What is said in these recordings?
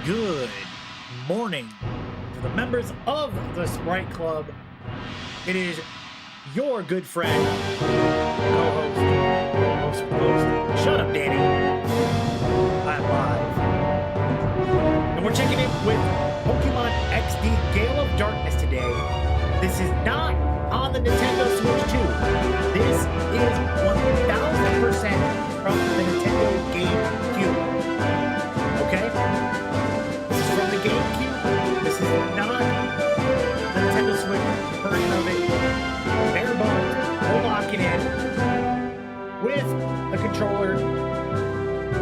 Good morning to the members of the Sprite Club. It is your good friend, co-host, shut up, Danny. I'm live. And we're checking in with Pokemon XD Gale of Darkness today. This is not on the Nintendo Switch 2. This is 1000% from the Nintendo GameCube. Okay? GameCube. This is not the Nintendo Switch version of it. Bare bones, we'll lock it in with the controller.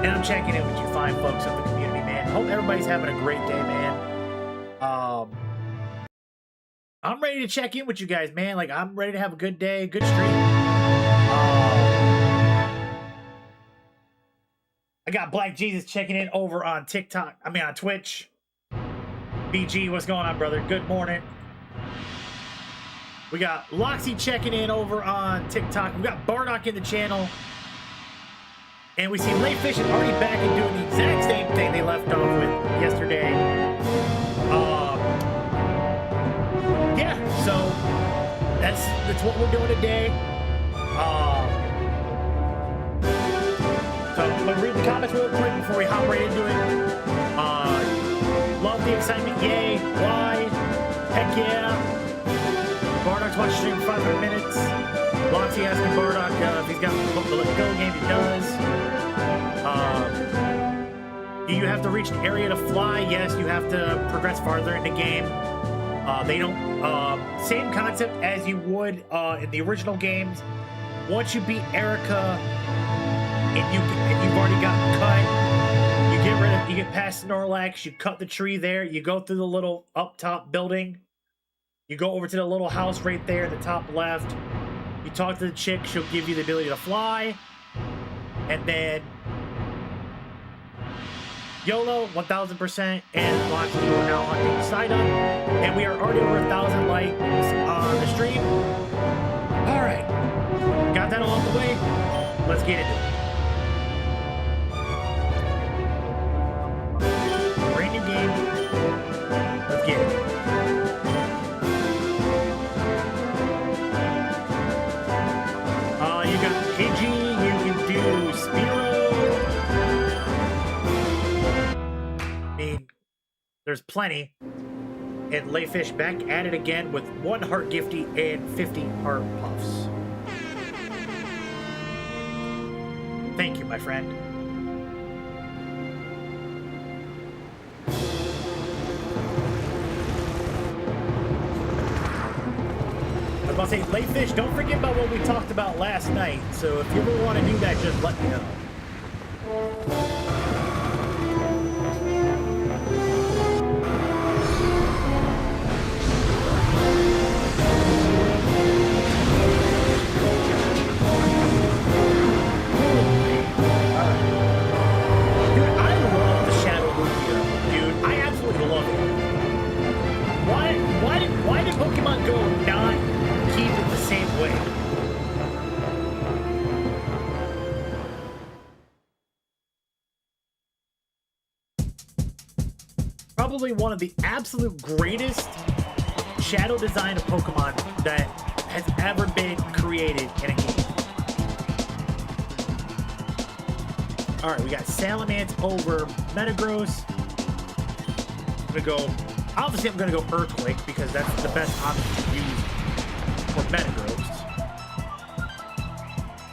And I'm checking in with you fine folks of the community, man. Hope everybody's having a great day, man. I'm ready to check in with you guys, man. Like, I'm ready to have a good day, good stream. I got Black Jesus checking in over on TikTok. I mean, on Twitch. BG, what's going on, brother? Good morning. We got Loxy checking in over on TikTok. We got Bardock in the channel. And we see Layfish is already back and doing the exact same thing they left off with yesterday. Yeah, so that's what we're doing today. So I'm gonna read the comments real quick before we hop right into it. Love the excitement, yay, why, heck yeah. Bardock's watching stream for 500 minutes. Loxy asking Bardock if he's got the Let Go game, he does. Do you have to reach an area to fly? Yes, you have to progress farther in the game. They don't, same concept as you would in the original games. Once you beat Erica and you've already gotten cut, you get past Snorlax, you cut the tree there, you go through the little up top building, you go over to the little house right there in the top left, you talk to the chick, she'll give you the ability to fly, and then YOLO, 1000%, and Loxy, you are now hunting Sidon, and we are already over 1,000 likes on the stream. Alright, got that all out the way, let's get into it. Game. Let's get it. You got Pidgey, you can do Spearow. I mean, there's plenty. And Layfish back at it again with 1 Heart Gifty and 50 Heart Puffs. Thank you, my friend. I was about to say, Layfish, don't forget about what we talked about last night. So if you ever want to do that, just let me know. Dude, I love the Shadow Lugia. Dude, I absolutely love it. Why did Pokemon Go not keep it the same way? Probably one of the absolute greatest shadow design of Pokemon that has ever been created in a game. Alright, we got Salamence over Metagross. Obviously I'm gonna go Earthquake because that's the best option to use for Metagross.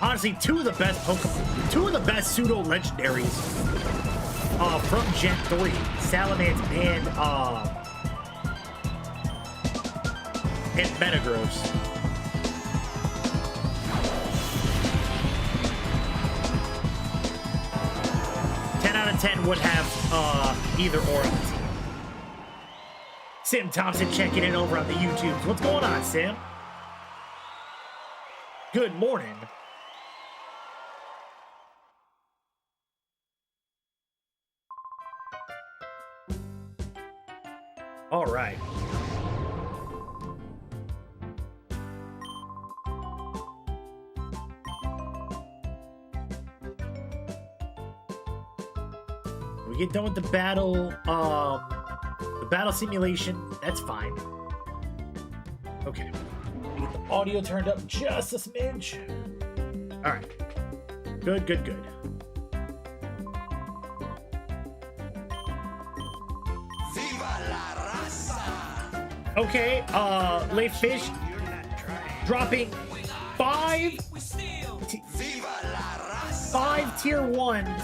Honestly, two of the best pseudo legendaries from Gen 3, Salamence and Metagross. Out of 10 would have either or on the team. Sim Thompson checking in over on the YouTubes. What's going on, Sim? Good morning. All right. We get done with the battle simulation. That's fine. Okay. Get the audio turned up just a smidge. All right. Good, good, good. Okay, Leif Fish dropping five tier 1s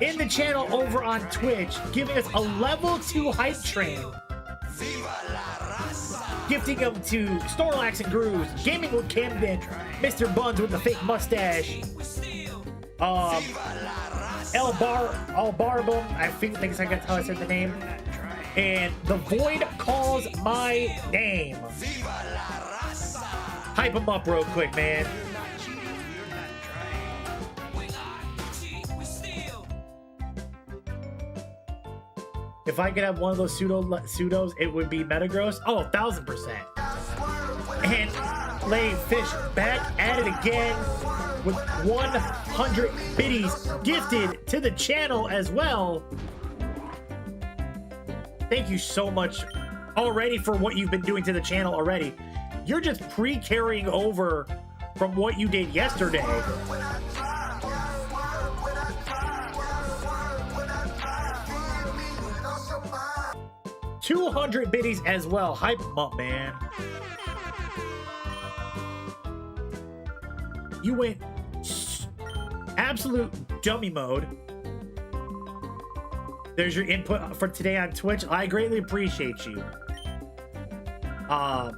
in the channel over on Twitch, giving us a level 2 hype train. Gifting them to Snorlax and Grooves, Gaming with Camden, Mr. Buns with the fake mustache, El Barbum, I think that's how I said the name, and The Void Calls My Name. Hype them up real quick, man. If I could have one of those pseudos, it would be Metagross. Oh, 1000%. And Leif Fish back at it again with 100 biddies gifted to the channel as well. Thank you so much already for what you've been doing to the channel already. You're just pre-carrying over from what you did yesterday. 200 biddies as well. Hype them up, man. You went absolute dummy mode. There's your input for today on Twitch. I greatly appreciate you. Got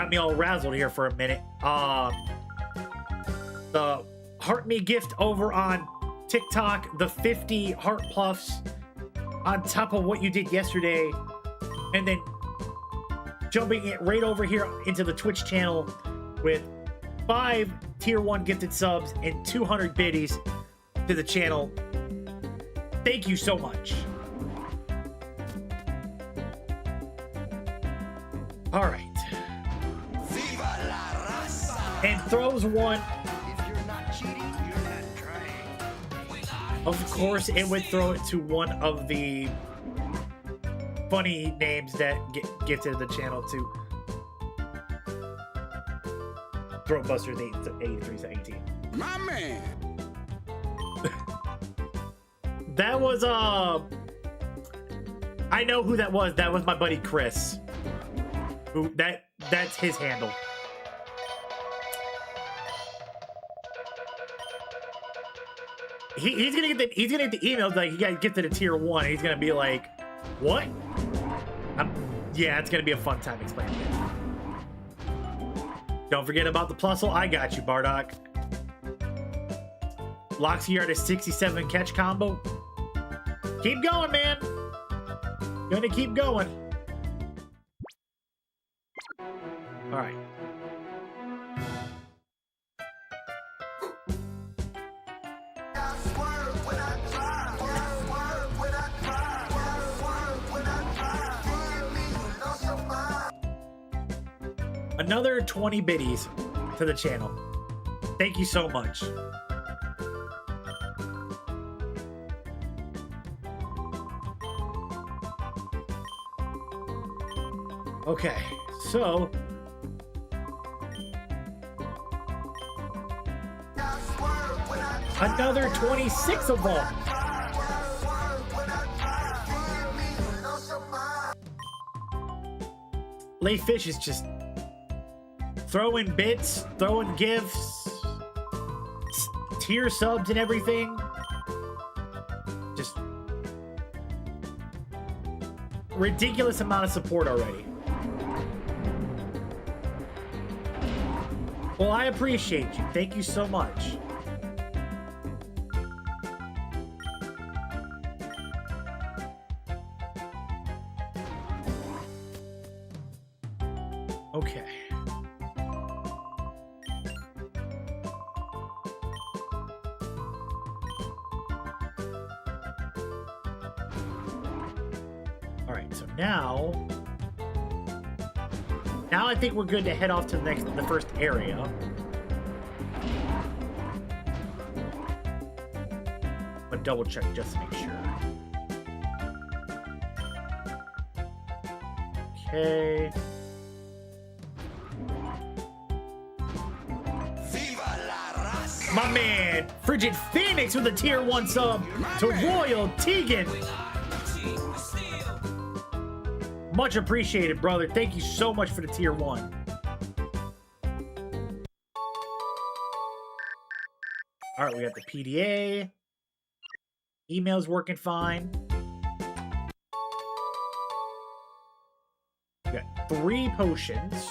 me all razzled here for a minute. The Heart Me gift over on TikTok, the 50 heart puffs on top of what you did yesterday, and then jumping it right over here into the Twitch channel with 5 tier 1 gifted subs and 200 biddies to the channel. Thank you so much. All right. And throws one. Of course, it would throw it to one of the funny names that get gifted to the channel to Throatbusters 8318. My man. That was I know who that was. That was my buddy Chris. Who that's his handle. He's gonna get the emails like you gotta get to the tier 1. He's gonna be like, what? Yeah, it's gonna be a fun time explaining it. Don't forget about the Plusle. I got you, Bardock. Loxy, you're at a 67 catch combo. Keep going, man. Gonna keep going. All right. Another 20 biddies to the channel. Thank you so much. Okay, so another 26 of them. Leif Fish is just throwing bits, throwing gifts, tier subs and everything. Just ridiculous amount of support already. Well, I appreciate you. Thank you so much. Okay. All right, so now I think we're good to head off to the first area. to double check just to make sure. Okay. My man, Frigid Phoenix with a tier 1 sub to Royal Tegan. Much appreciated, brother. Thank you so much for the tier 1. All right, we got the PDA. Email's working fine. We got 3 potions.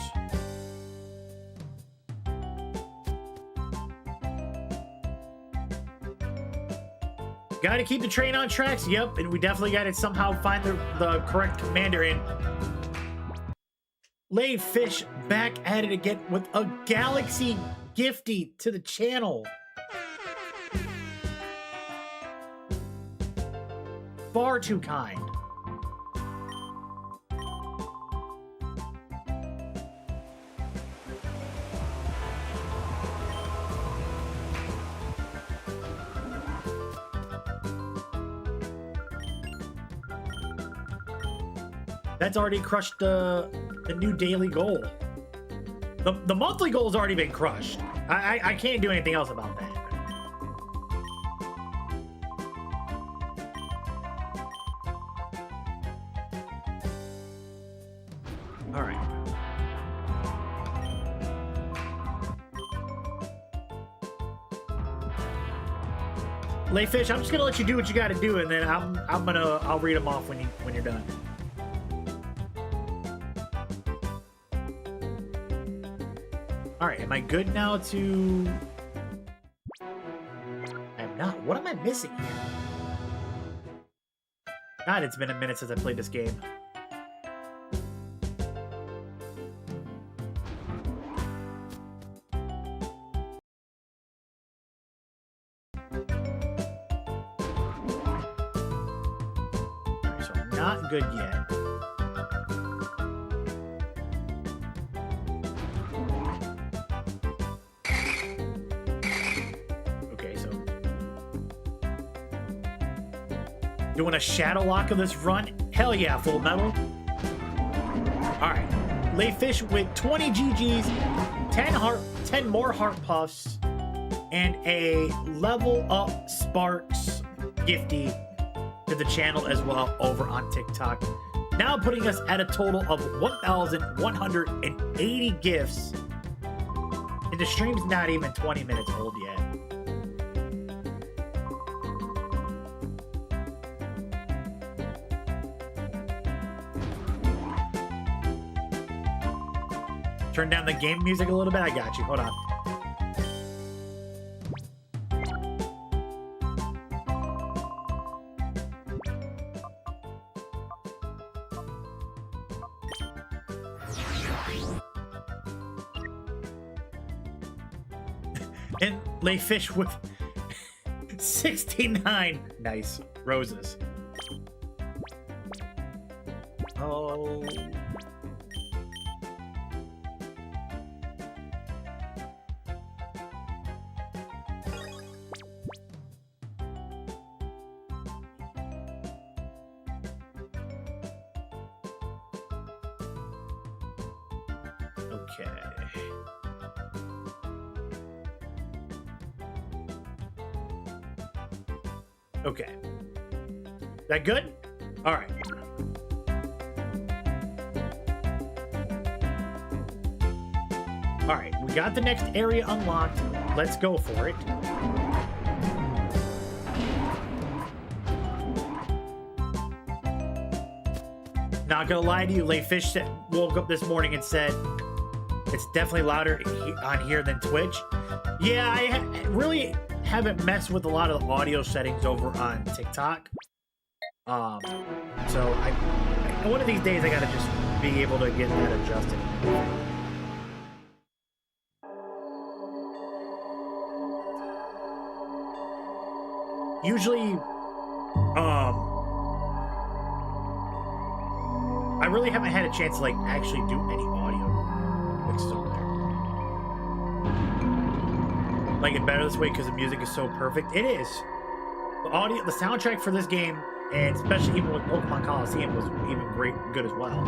Got to keep the train on tracks. Yep, and we definitely got to somehow find the correct commander in. Lay Fish back at it again with a Galaxy Gifty to the channel. Far too kind. That's already crushed the new daily goal. The monthly goal's already been crushed. I can't do anything else about that. All right. Layfish, I'm just gonna let you do what you gotta do, and then I'll read them off when you're done. All right, am I good now to... I'm not. What am I missing here? God, it's been a minute since I played this game. All right, so I'm not good yet. Doing a shadow lock of this run? Hell yeah, Full Metal. Alright. Layfish with 20 GGs, 10 more heart puffs, and a level up Sparks Gifty to the channel as well over on TikTok. Now putting us at a total of 1,180 gifts. And the stream's not even 20 minutes old yet. Turn down the game music a little bit. I got you. Hold on. And Layfish with 69 nice roses. Oh. Okay. Okay. That good? All right. All right, we got the next area unlocked. Let's go for it. Not gonna lie to you, Layfish woke up this morning and said it's definitely louder on here than Twitch. Yeah, I really haven't messed with a lot of the audio settings over on TikTok. So one of these days I gotta just be able to get that adjusted. Usually, I really haven't had a chance to actually do any audio mixes over there. Like it better this way because the music is so perfect. It is. The soundtrack for this game, and especially even with Pokemon Coliseum, was even good as well.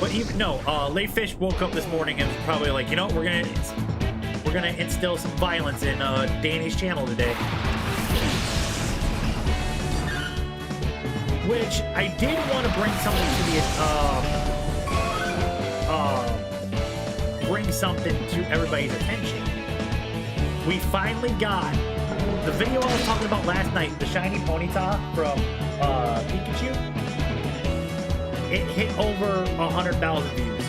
But even Layfish woke up this morning and was probably like, you know, we're gonna instill some violence in Danny's channel today. Which I did want to bring something to everybody's attention. We finally got the video I was talking about last night, the shiny Ponyta from Pikachu. It hit over 100,000 views.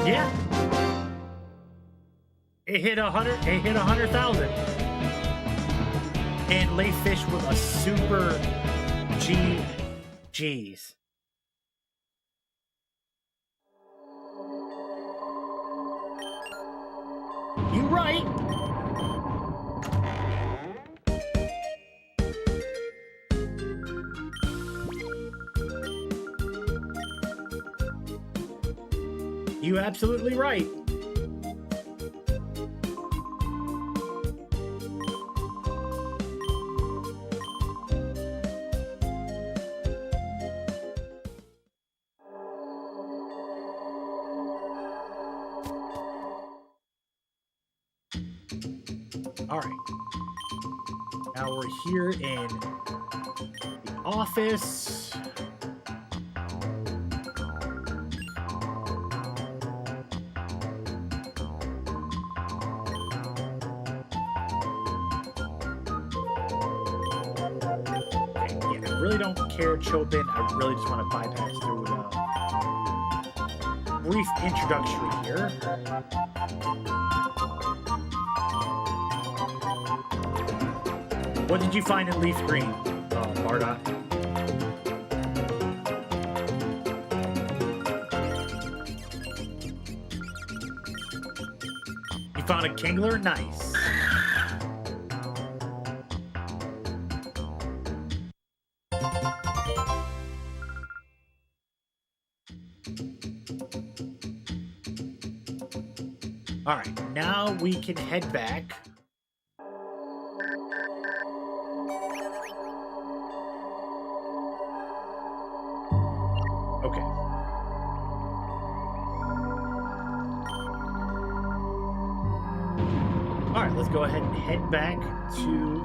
Yeah. It hit 100,000. And Layfish was a super GG's. You right. You absolutely right. All right. Now we're here in the office. Really don't care, Chopin. I really just want to bypass through the brief introductory here. What did you find in Leaf Green, Bardock? You found a Kingler? Nice. All right, now we can head back. Okay. All right, let's go ahead and head back to...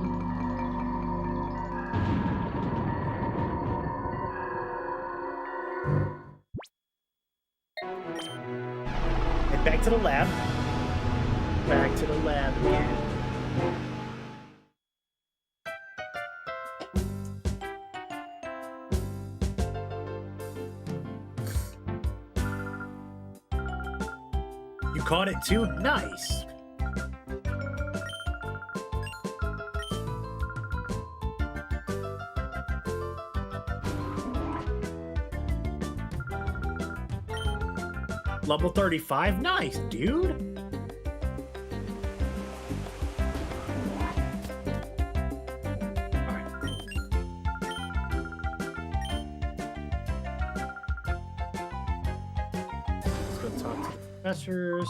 Head back to the lab. Back to the lab again. You caught it too? Nice. Level 35? Nice, dude. Professors.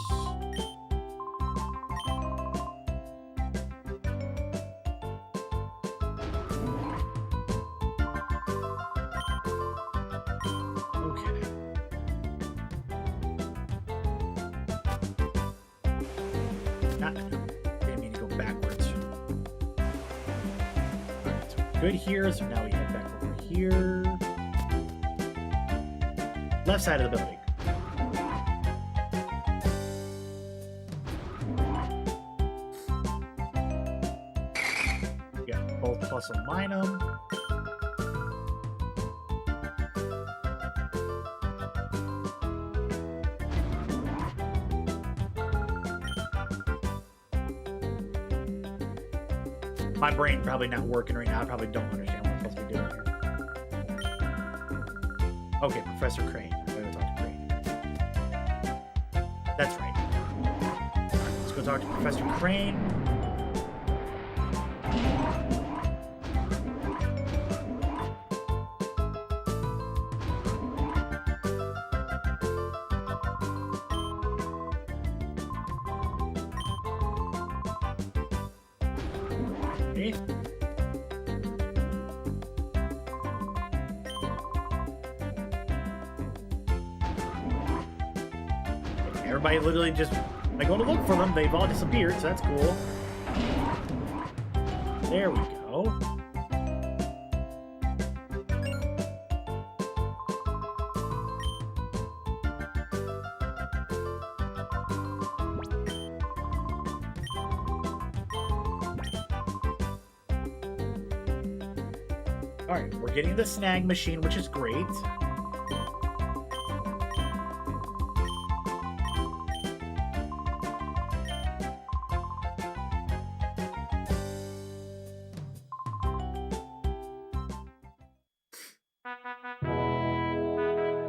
Okay. Didn't mean to go backwards. Alright, so we're good here, so now we head back over here. Left side of the building. Plus a minum. My brain probably not working right now. I probably don't understand what I'm supposed to be doing here. Okay, Professor Crane. I gotta talk to Crane. That's right. Let's go talk to Professor Crane. Okay. Everybody literally just, I go to look for them, they've all disappeared, so that's cool. There we go. Alright, we're getting the snag machine, which is great.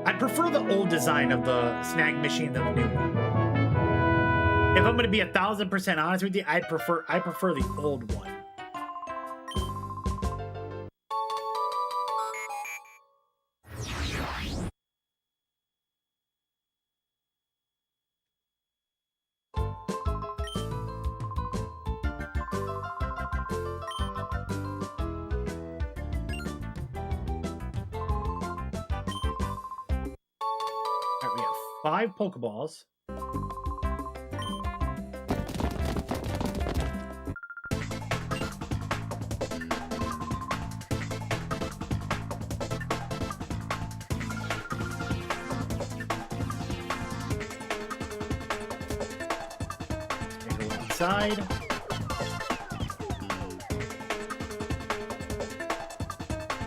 I prefer the old design of the snag machine than the new one. If I'm going to be 1,000% honest with you, I prefer the old one. All right, we have 5 Pokeballs. Inside.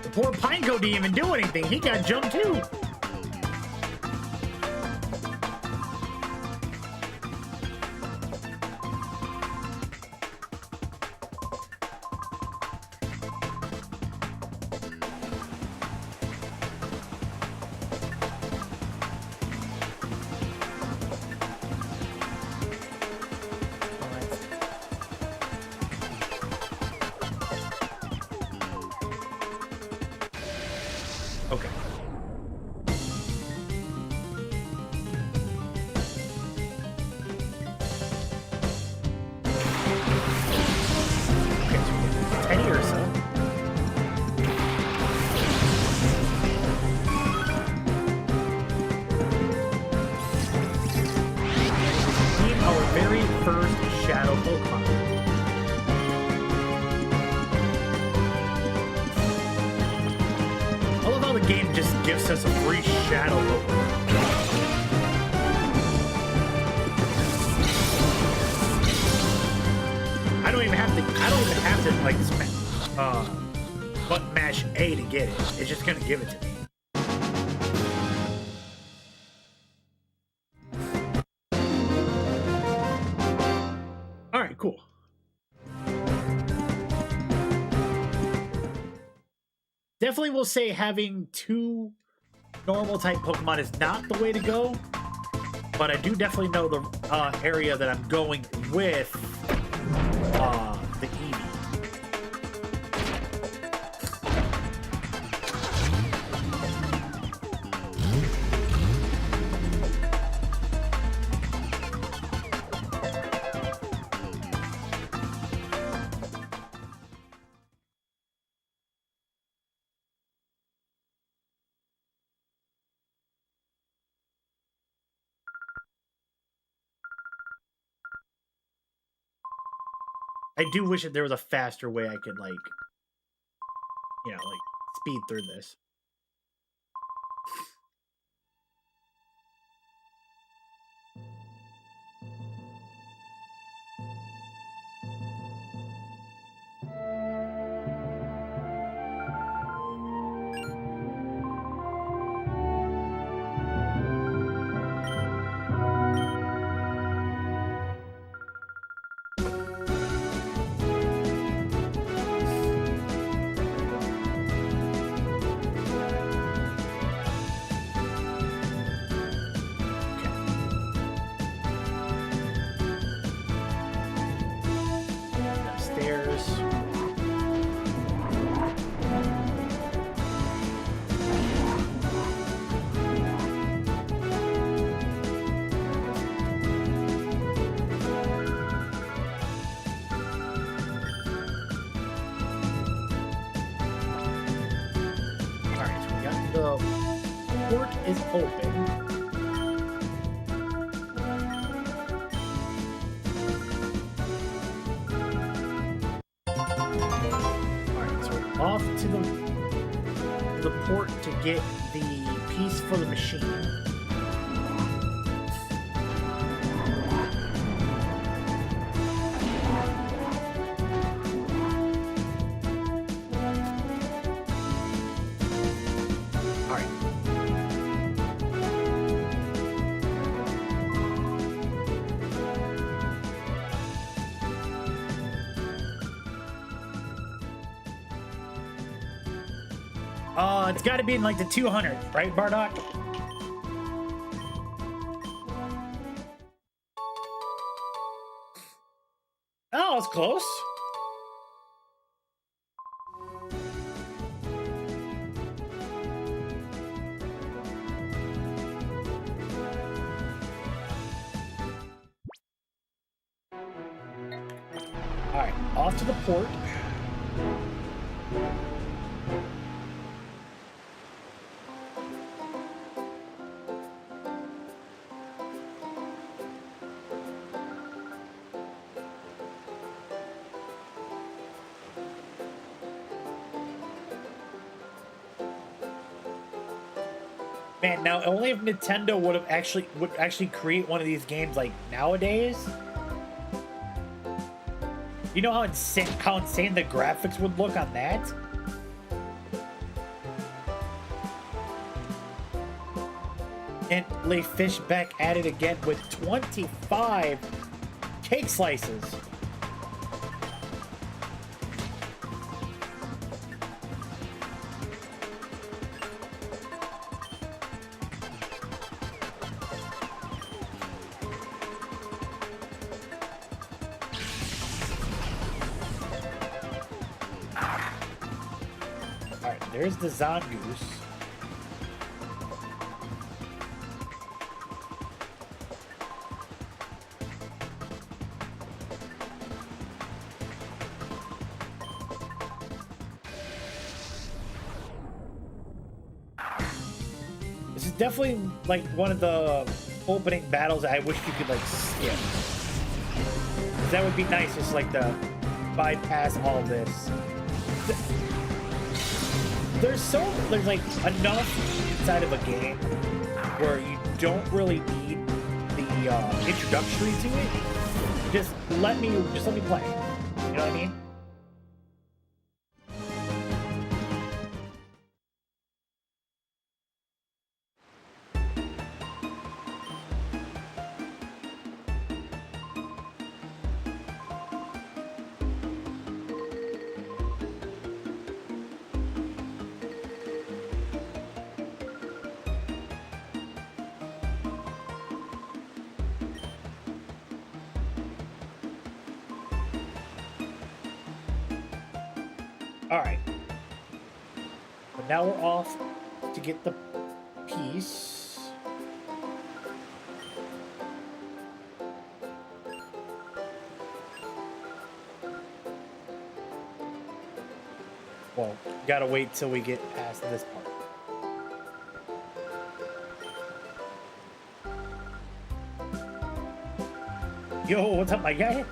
The poor Pineco didn't even do anything. He got jumped too. Okay. Okay, so we get Teddy Ursa. Need our very first Shadow Pokemon. The game just gives us a free Shadow Pokemon. I don't even have to like button mash A to get it. It's just gonna give it to me. All right, cool. Definitely will say having 2 normal type Pokemon is not the way to go, but I do definitely know the area that I'm going with the Eevee. I do wish that there was a faster way I could, like, you know, like, speed through this. port is open. Alright, so we're off to the port to get the piece for the machine. It's got to be in like the 200, right, Bardock? Oh, it's close. All right, off to the port. Man, now only if Nintendo would actually create one of these games like nowadays. You know how insane the graphics would look on that? And lay fish back at it again with 25 cake slices. There's the Zongoose. This is definitely like one of the opening battles I wish you could like skip. That would be nice, just like to bypass all this. There's like enough inside of a game where you don't really need the introductory to it. Just let me play. You know what I mean? All right. But now we're off to get the piece. Well, gotta wait till we get past this part. Yo, what's up, my guy?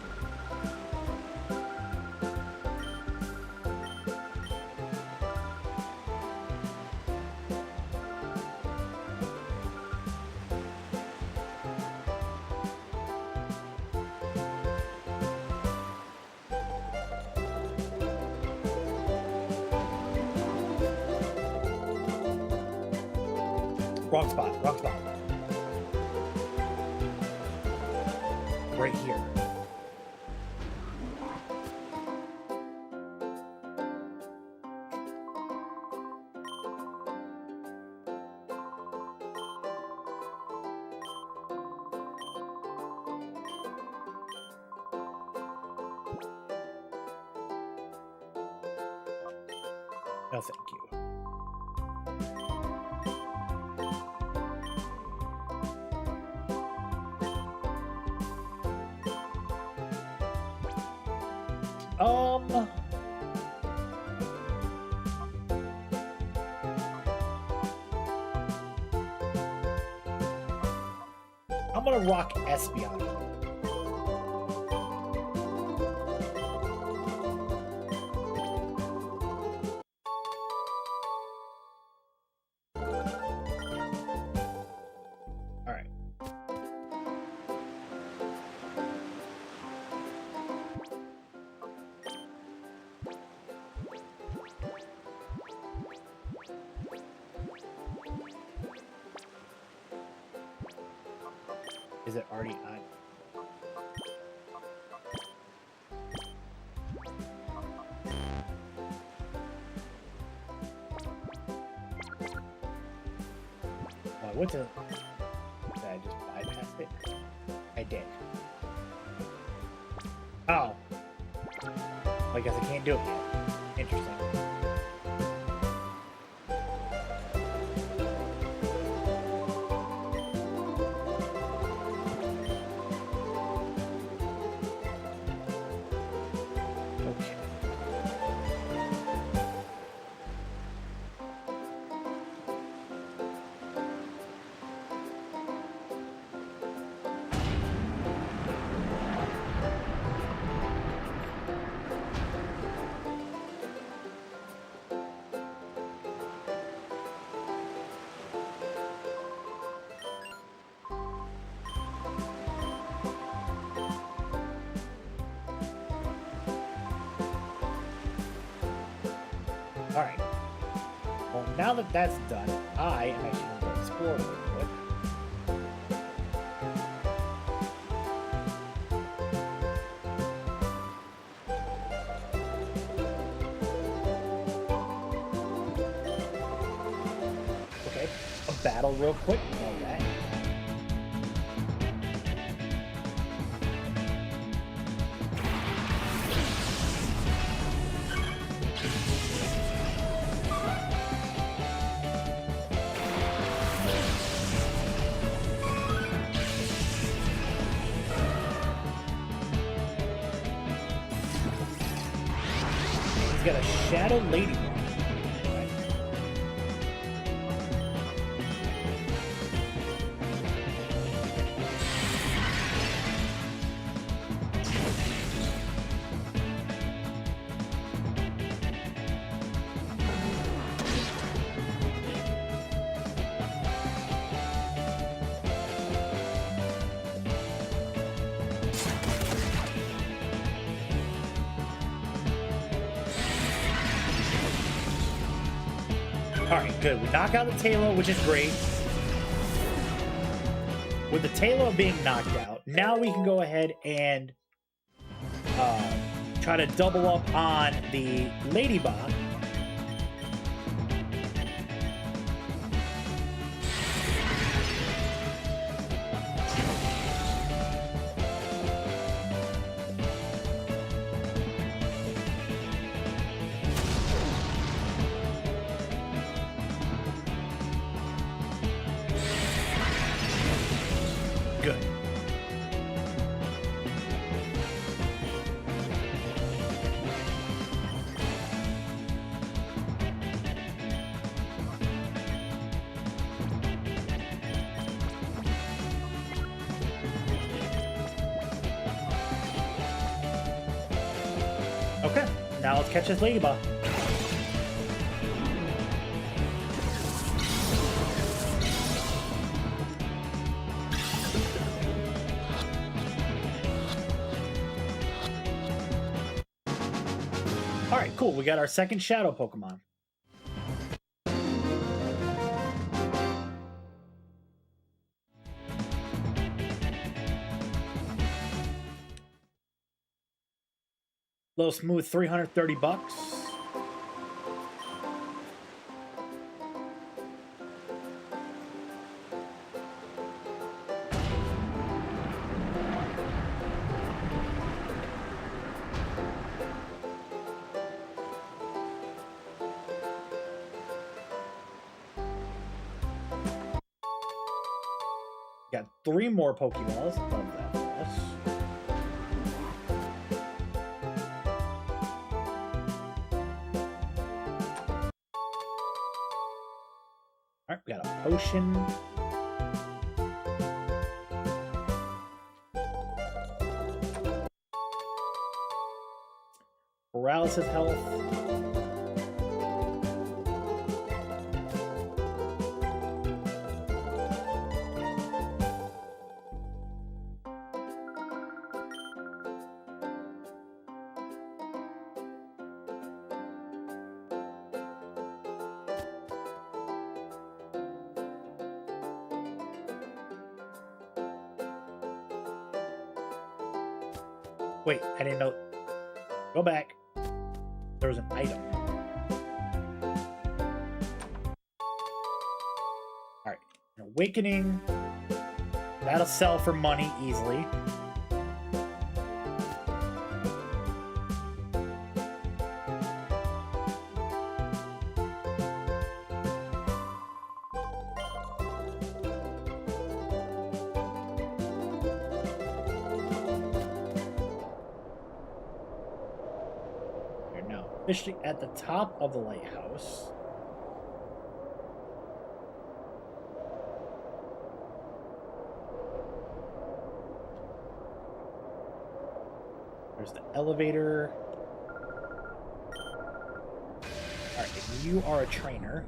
Wrong spot, wrong spot. Right here. No, thank you. want to rock Espeon. Alright. Is it already on? I went to... Did I just bypass it? I did. Oh. I guess I can't do it yet. Interesting. Alright. Well, now that that's done, I am actually going to explore real quick. Okay, a battle real quick. All that. He's got a Shadow Ladybug. Alright, good. We knock out the Taillow, which is great. With the Taillow being knocked out, now we can go ahead and try to double up on the Ladybug. Good. Okay, now let's catch this Ladybug. Alright, cool. We got our second Shadow Pokemon. Little Smooth, 330 bucks. Got 3 more Pokeballs. Love that for us. Alright, we got a potion. paralysis health. Wait, I didn't know. Go back. There was an item. Alright. Awakening. That'll sell for money easily. Fishing at the top of the lighthouse. There's the elevator. Alright, you are a trainer.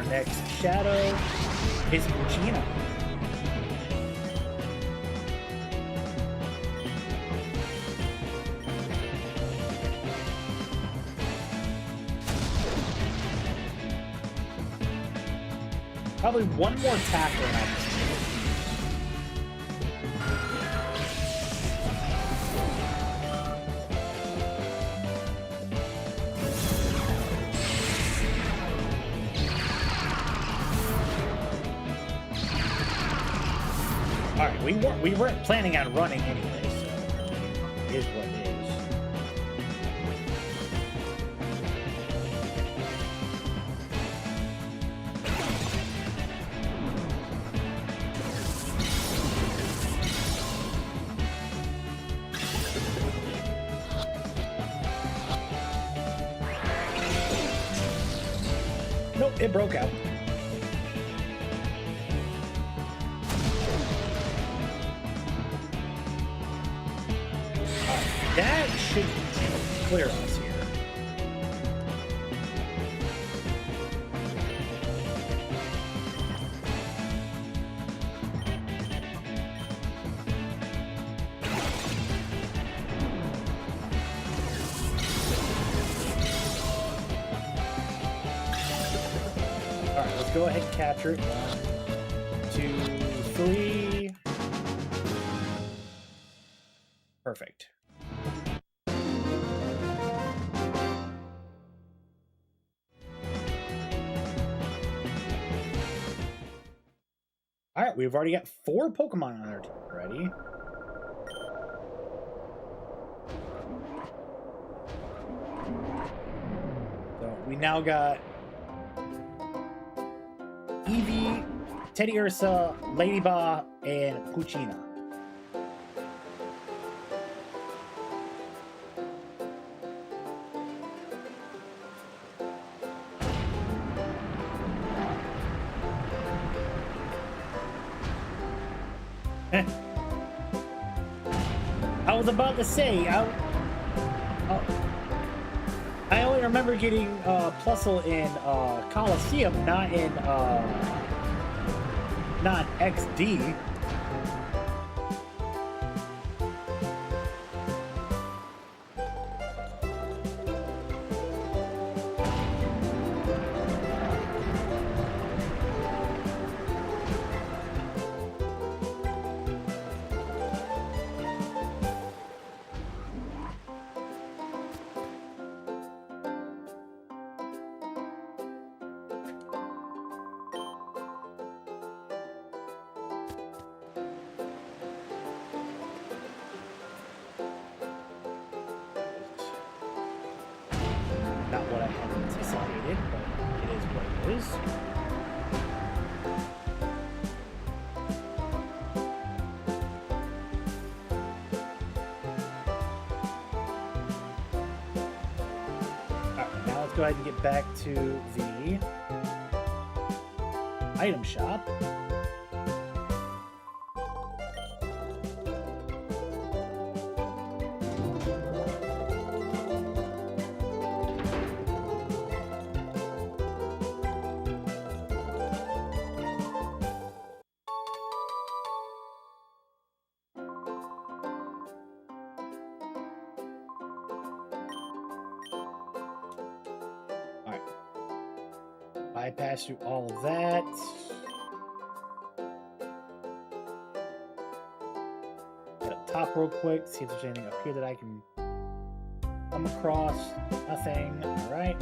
Next shadow is Regina. Probably one more tackle and I'll just Alright, we weren't planning on running anyway, so it is what it is. Nope, it broke out. That should clear us here. Alright, let's go ahead and capture it. 1, 2, 3. Perfect. Alright, we've already got 4 Pokemon on our team already. So we now got Eevee, Teddy Ursa, Ladybug, and Poochyena. I was about to say, I only remember getting Plusle in Coliseum, not in not XD. Not what I had anticipated, but it is what it is. go ahead and get back to the item shop. Bypass through all of that. Get up top real quick, see if there's anything up here that I can come across. Nothing. Alright.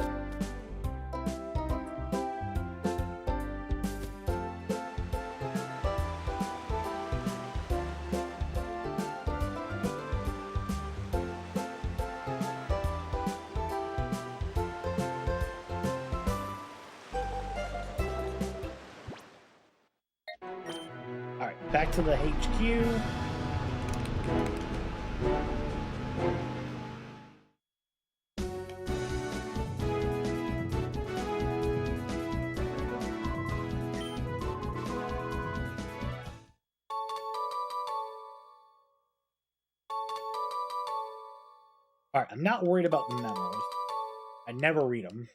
Back to the HQ. Alright, I'm not worried about the memos. I never read them.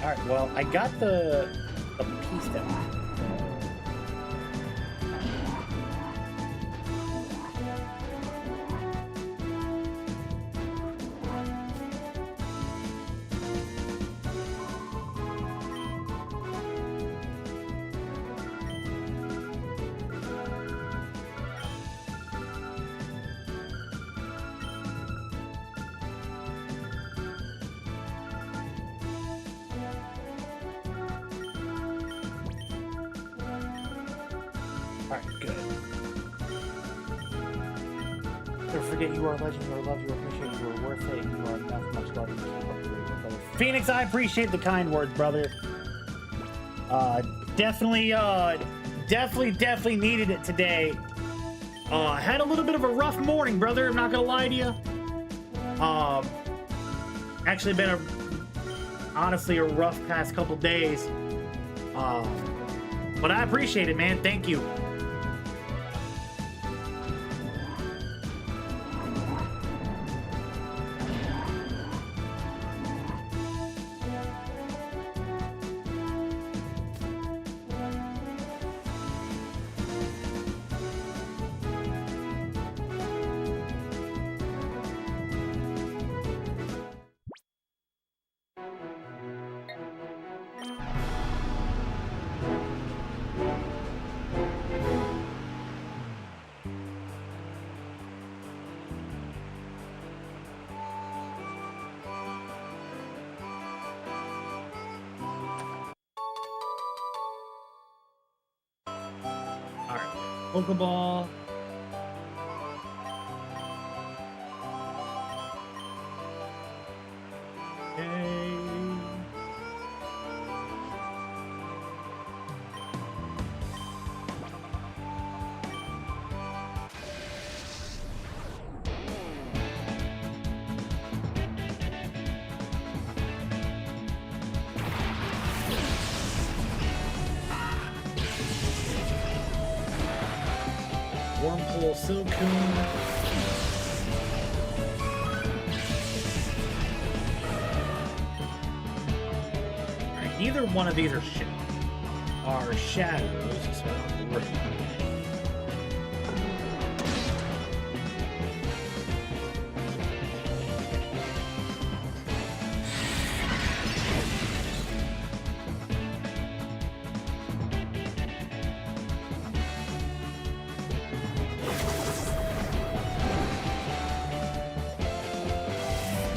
Alright, well, I got the piece that Alright, good. Never forget you are a legend, you are loved, you are appreciated, you are worth it, you are enough, much love, and keep up the great work, brother. Phoenix, I appreciate the kind words, brother. Definitely needed it today. Had a little bit of a rough morning, brother, I'm not gonna lie to you. Actually been honestly a rough past couple days. But I appreciate it, man. Thank you. Pokeball. Okay. Wormhole Silcoon. Alright, neither one of these are shadows, so I don't have to worry about it.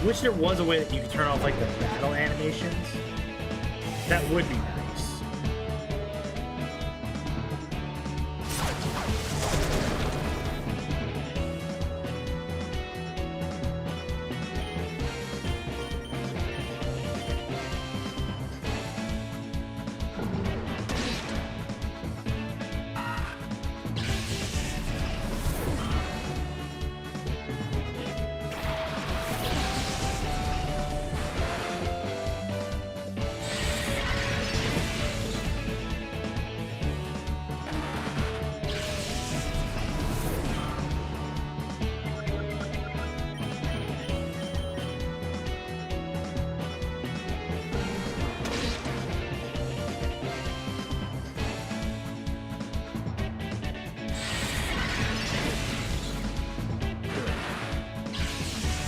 Wish there was a way that you could turn off like the battle animations. That would be nice.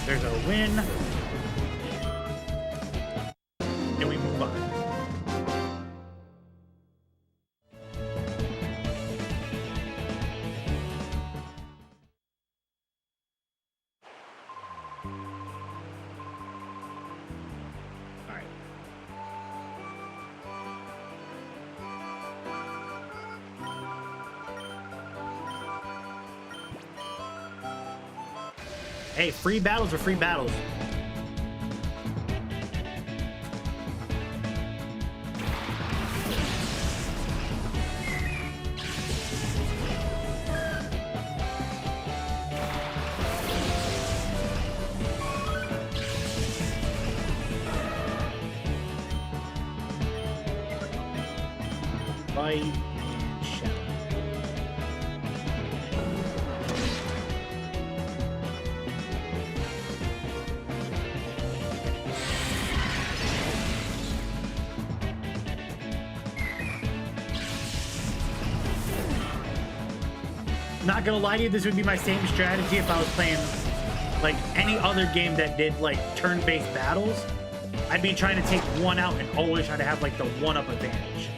There's our win. And we move on. All right. Hey, free battles are free battles. Fight and shadow. Not gonna lie to you, this would be my same strategy if I was playing like any other game that did like turn-based battles. I'd be trying to take one out and always try to have like the one-up advantage.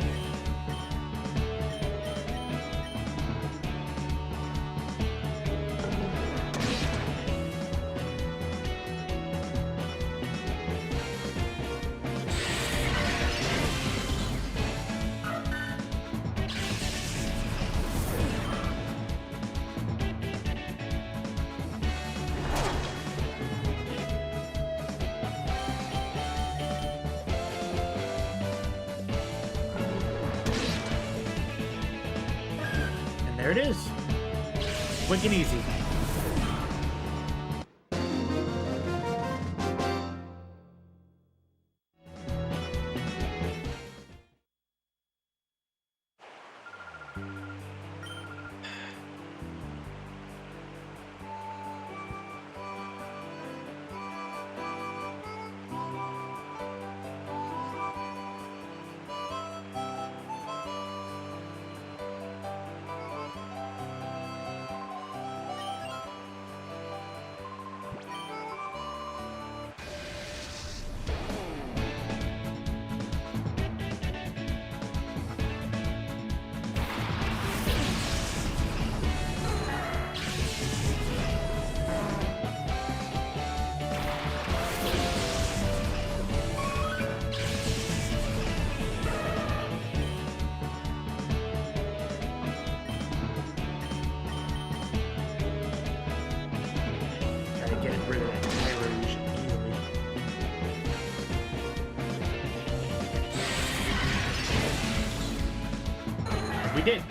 There it is. Quick and easy. We did.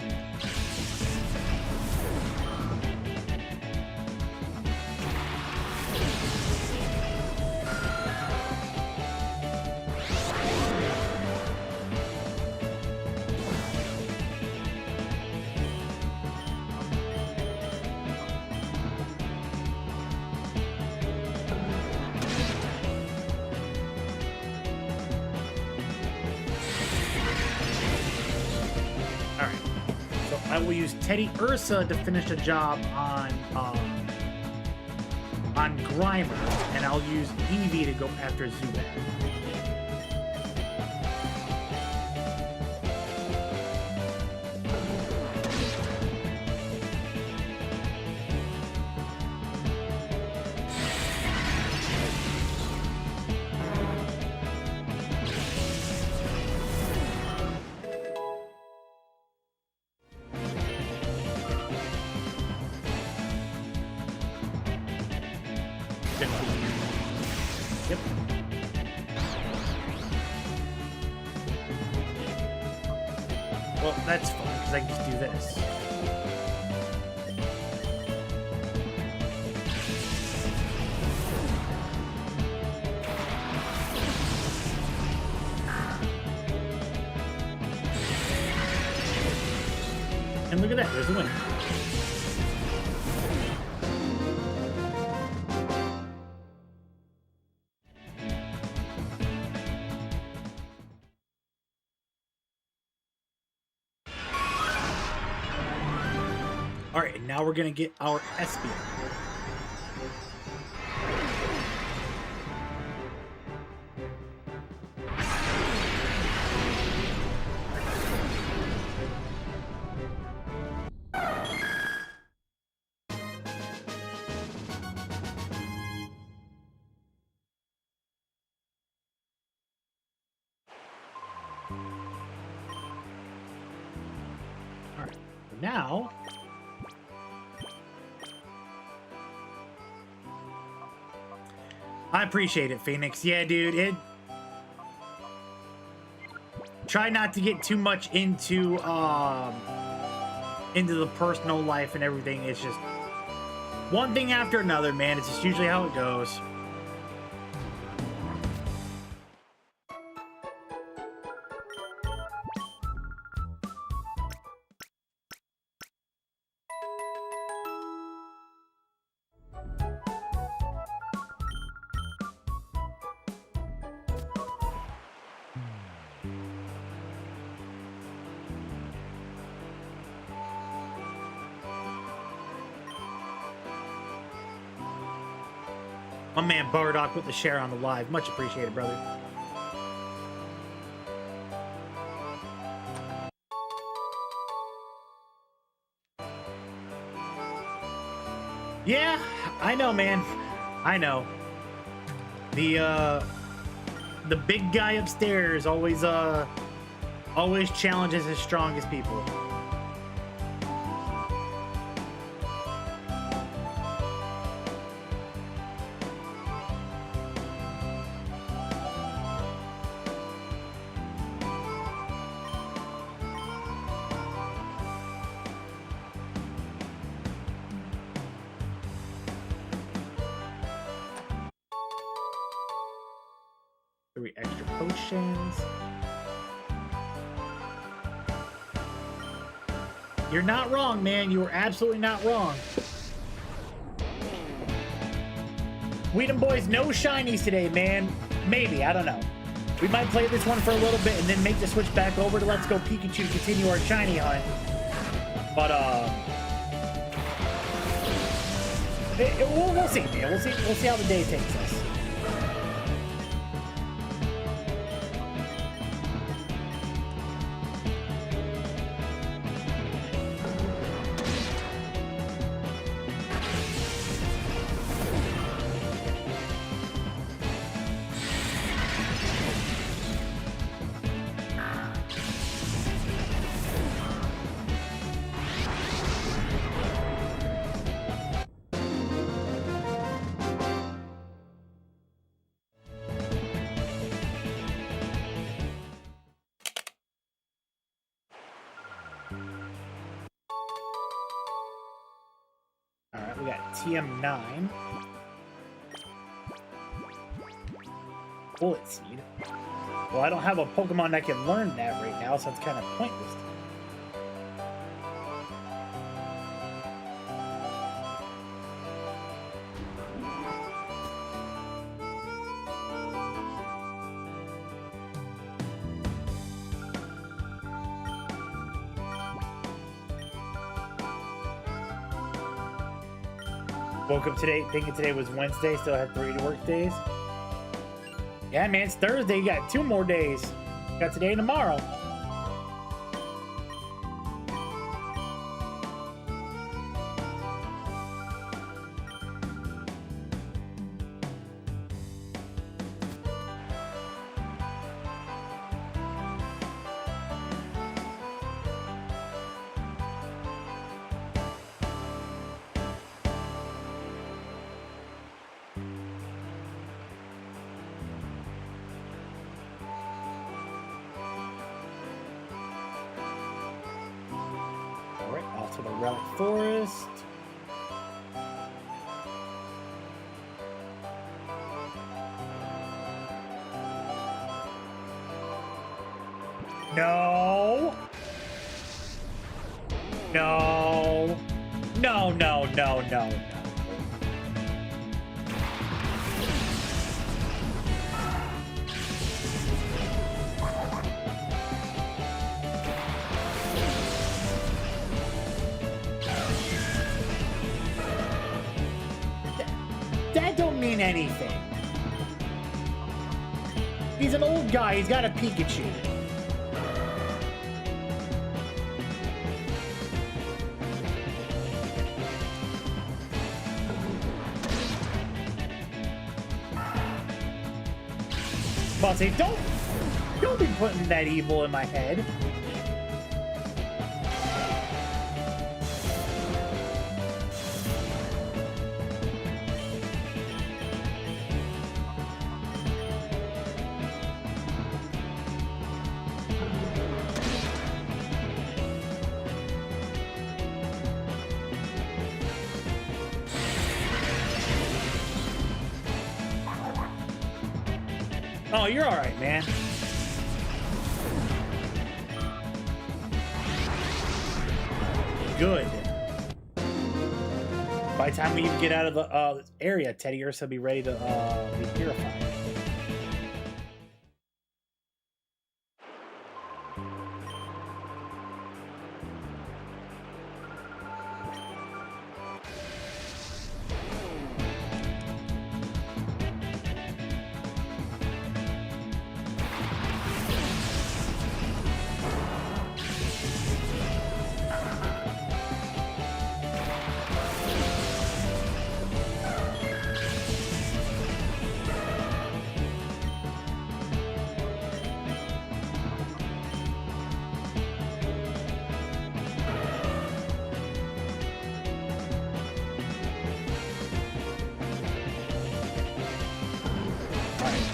I will use Teddy Ursa to finish the job on Grimer, and I'll use Eevee to go after Zubat. Well, that's fun, because I can just do this. And look at that, there's a win. All right, and now we're gonna get our Espion. All right, now. I appreciate it, Phoenix. Yeah, dude, try not to get too much into the personal life and everything. It's just one thing after another, man. It's just usually how it goes. My man Bardock with the share on the live. Much appreciated, brother. Yeah, I know, man. I know. The big guy upstairs always challenges his strongest people. Three extra potions. You're not wrong, man. You were absolutely not wrong. Weedham boys, no shinies today, man. Maybe, I don't know. We might play this one for a little bit and then make the switch back over to Let's Go Pikachu to continue our shiny hunt. But we'll see, man. We'll see how the day takes us. Alright, we got TM9. Bullet Seed. Well, I don't have a Pokemon that can learn that right now, so it's kind of pointless. Woke up today thinking today was Wednesday, still had 3 work days. Yeah, man, it's Thursday. You got 2 more days. You got today and tomorrow. to the Relic Forest. No. No. No, no, no, no, no. That don't mean anything. He's an old guy. He's got a Pikachu. But say, don't be putting that evil in my head. Oh, you're all right, man. Good. By the time we get out of the area, Teddy Ursa will be ready to be purified.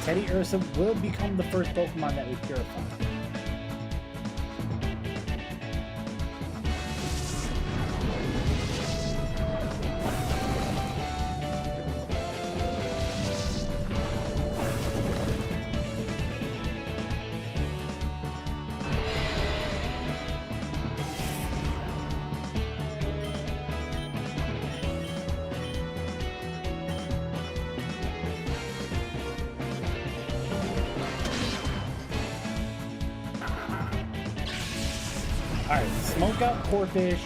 Teddy Ursa will become the first Pokemon that we purify. Alright, smoke out Corphish.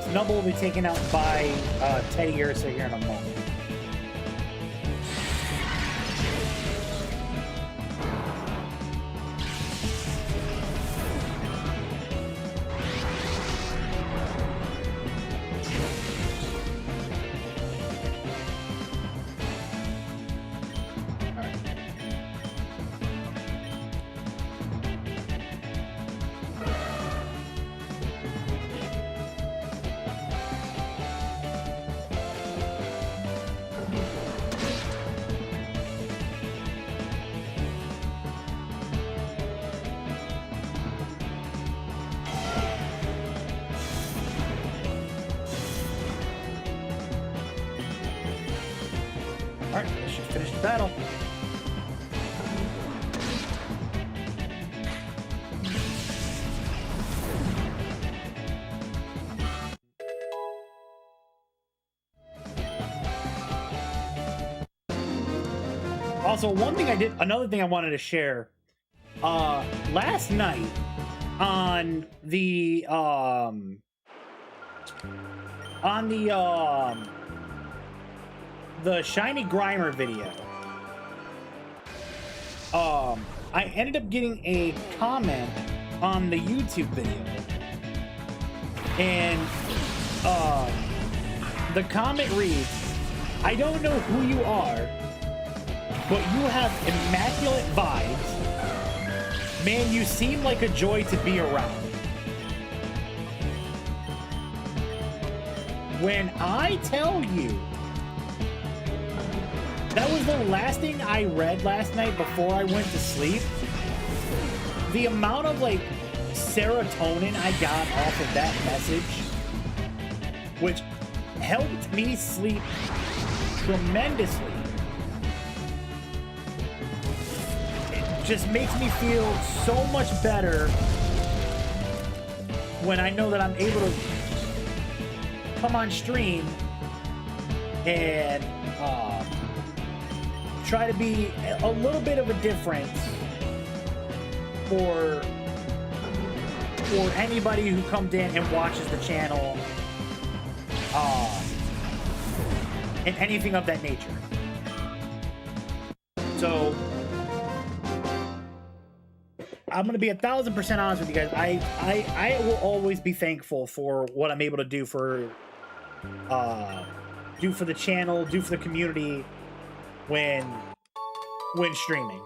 Snubbull will be taken out by Teddy Ursa here in a moment. Alright, this should finish the battle. Also, another thing I wanted to share. Last night on the Shiny Grimer video, I ended up getting a comment on the YouTube video, and the comment reads, "I don't know who you are, but you have immaculate vibes. Man, you seem like a joy to be around." When I tell you That was the last thing I read last night before I went to sleep. The amount of like serotonin I got off of that message, which helped me sleep tremendously. It just makes me feel so much better when I know that I'm able to come on stream and try to be a little bit of a difference for anybody who comes in and watches the channel, and anything of that nature. So I'm gonna be 1,000% honest with you guys. I will always be thankful for what I'm able to do for the channel, do for the community when streaming.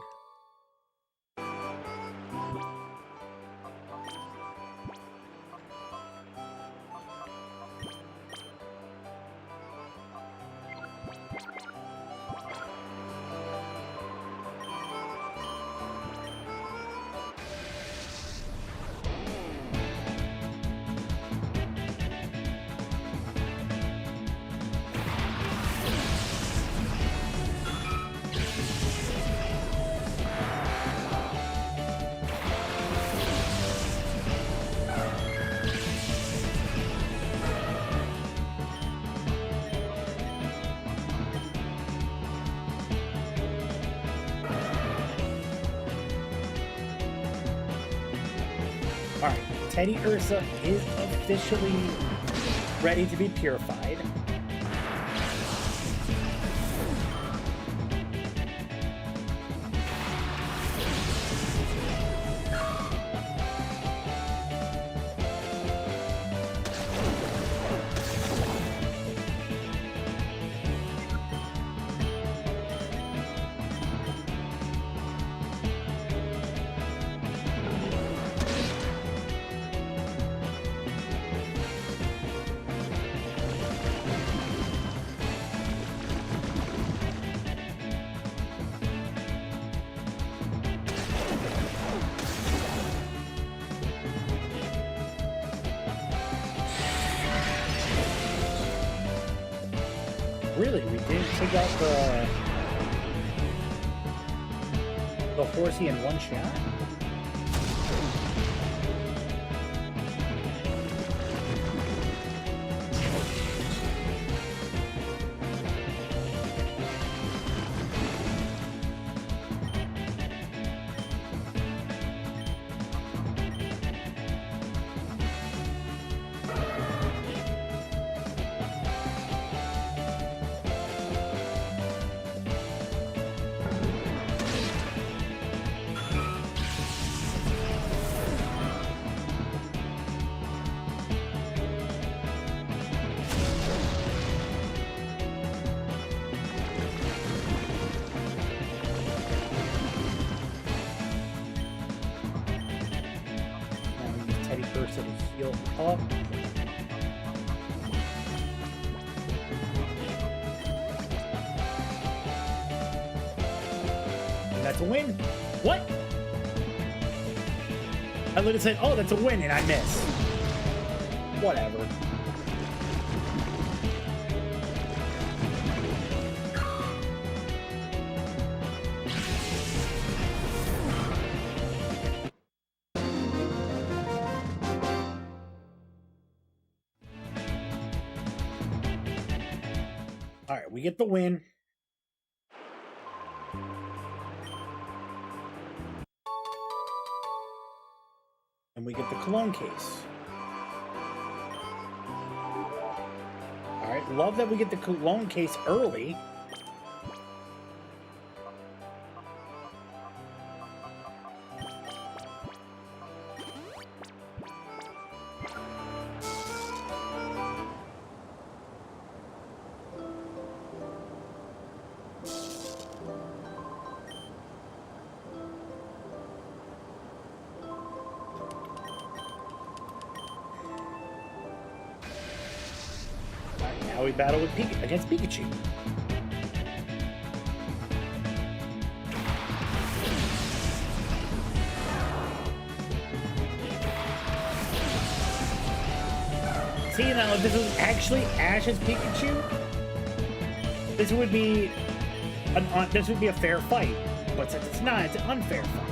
Alright, Teddy Ursa is officially ready to be purified. Really, we didn't take out the horsey in one shot? Ursa to heal up. And that's a win. What? I literally said, oh, that's a win, and I miss. Whatever. All right, we get the win. And we get the cologne case. All right, love that we get the cologne case early. Now we battle with against Pikachu. See, now if this was actually Ash's Pikachu, this would be a fair fight. But since it's not, it's an unfair fight.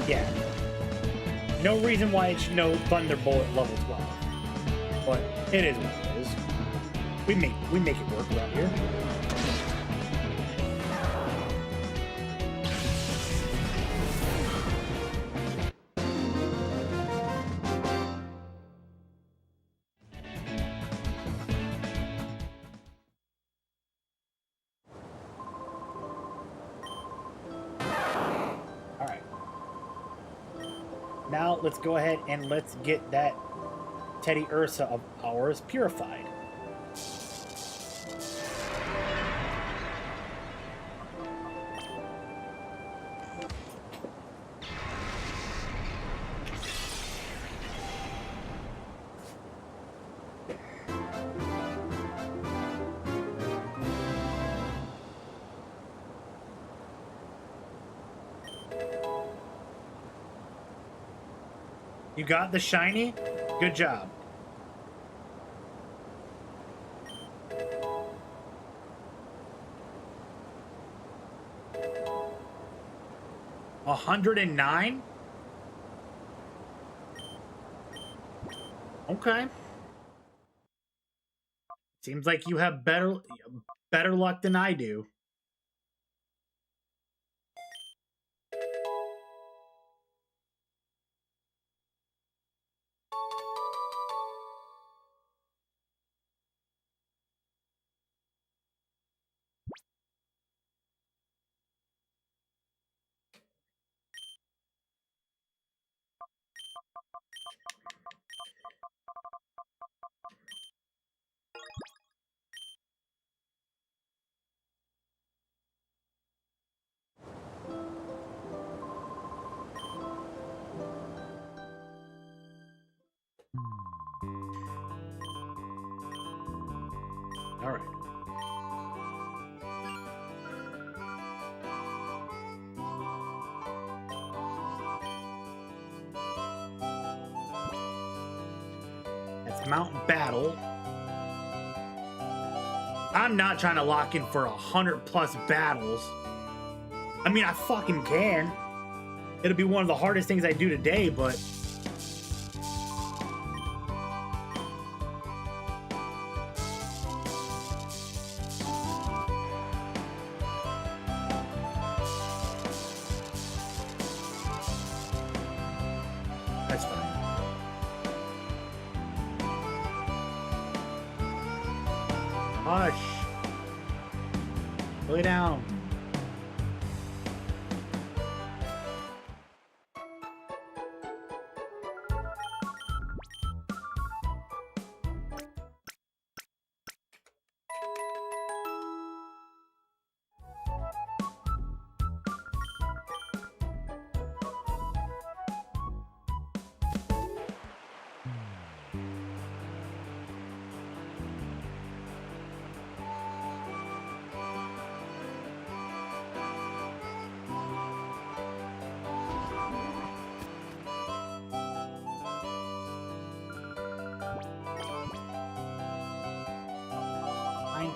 Yeah. No reason why it should know Thunderbolt level 12. But it is what it is. We make it work around here. Alright. Now let's go ahead and let's get that Teddy Ursa of ours purified. You got the shiny? Good job. $109? Okay. Seems like you have better luck than I do. All right. That's Mount Battle. I'm not trying to lock in for 100+ battles. I mean, I fucking can. It'll be one of the hardest things I do today, but... that's fine. Hush. Lay down.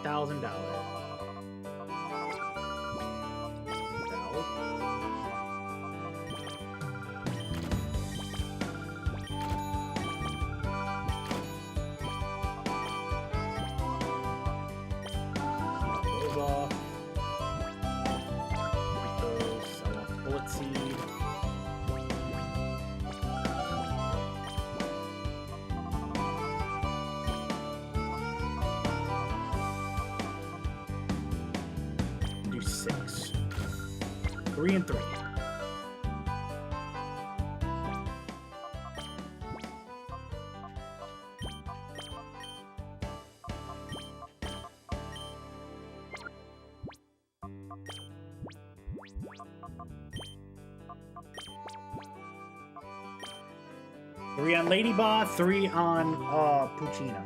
$9,000. Those off. Those sell off bullet seed. Do 6. 3 and 3. 3 on Ladybot, 3 on Puccina.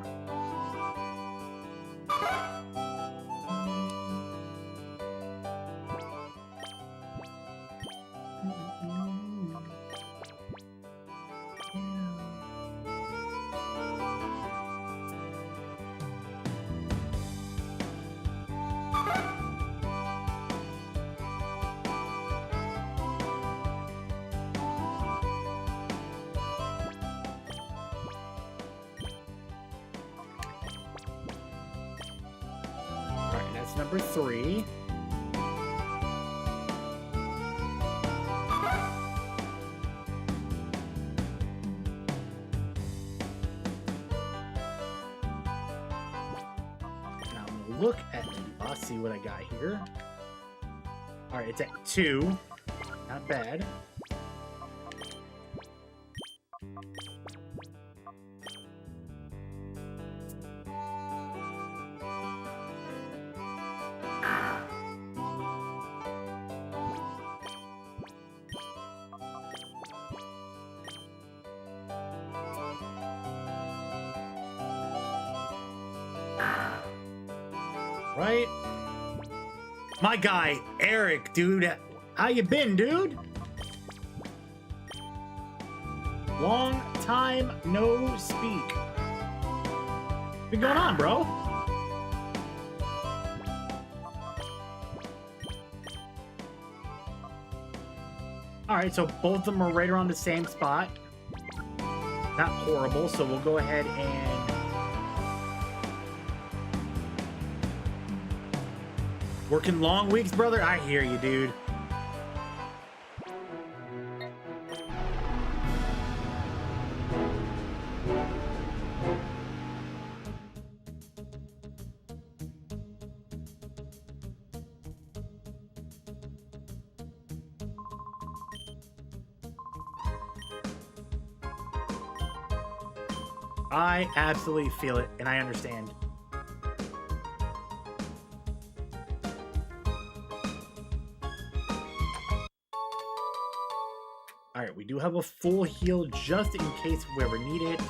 Number 3. Now I'm gonna look at Ladybot, see what I got here. Alright, it's at 2. Not bad. Right? My guy, Eric, dude. How you been, dude? Long time no speak. What's been going on, bro? Alright, so both of them are right around the same spot. Not horrible, so we'll go ahead and... Working long weeks, brother? I hear you, dude. I absolutely feel it, and I understand. Alright, we do have a full heal just in case we ever need it.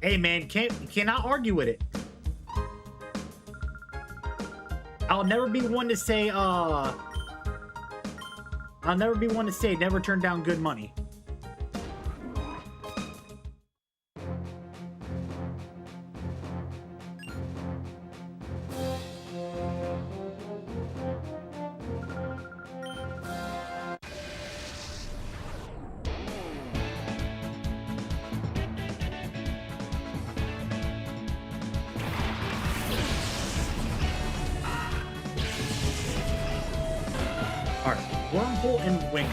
Hey man, you cannot argue with it. I'll never be one to say, never turn down good money. Wormhole and Wingle.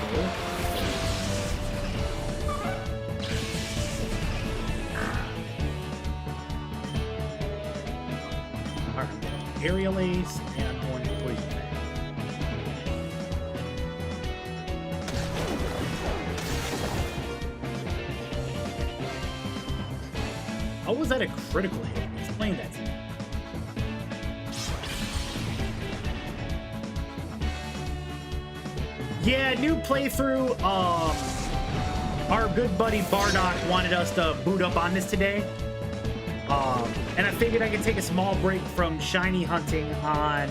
Alright, Aerial Ace, and I'm going to Poison Bag. How was that a critical hit? Explain that to me. Yeah, new playthrough. Our good buddy Bardock wanted us to boot up on this today. And I figured I could take a small break from shiny hunting on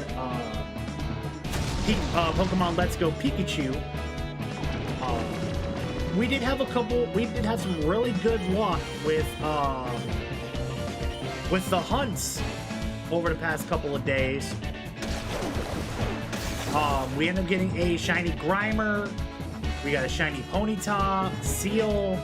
Pokemon Let's Go Pikachu. We did have some really good luck with the hunts over the past couple of days. We ended up getting a shiny Grimer. We got a shiny Ponyta, Seal.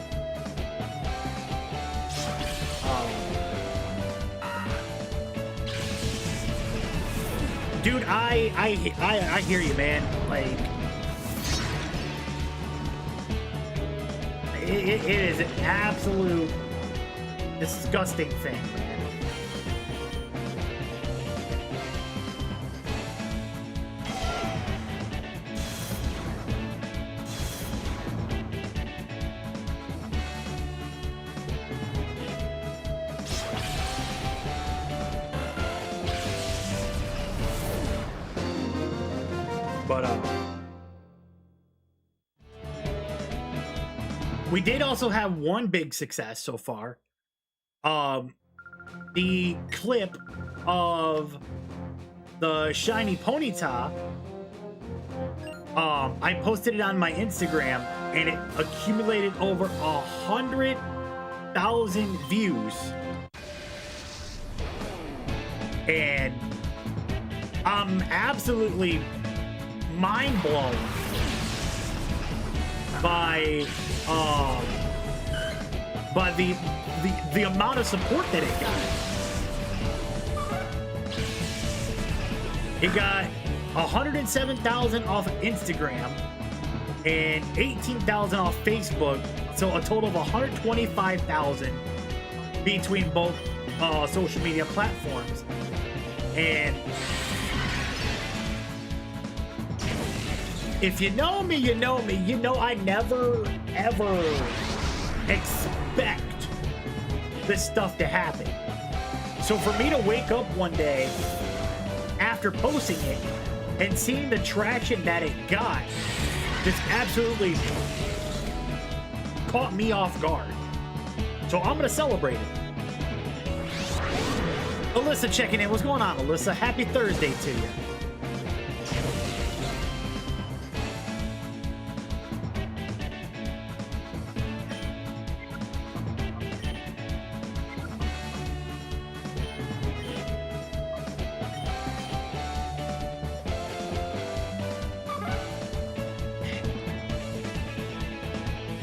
Dude, I hear you, man. Like, it is an absolute disgusting thing, man. But We did also have one big success so far. The clip of the shiny Ponyta. I posted it on my Instagram, and it accumulated over 100,000 views. And I'm absolutely mind blown by the amount of support that it got. It got 107,000 off of Instagram and 18,000 off Facebook, so a total of 125,000 between both social media platforms. And if you know me, you know me. You know I never, ever expect this stuff to happen. So for me to wake up one day after posting it and seeing the traction that it got just absolutely caught me off guard. So I'm gonna celebrate it. Alyssa checking in. What's going on, Alyssa? Happy Thursday to you.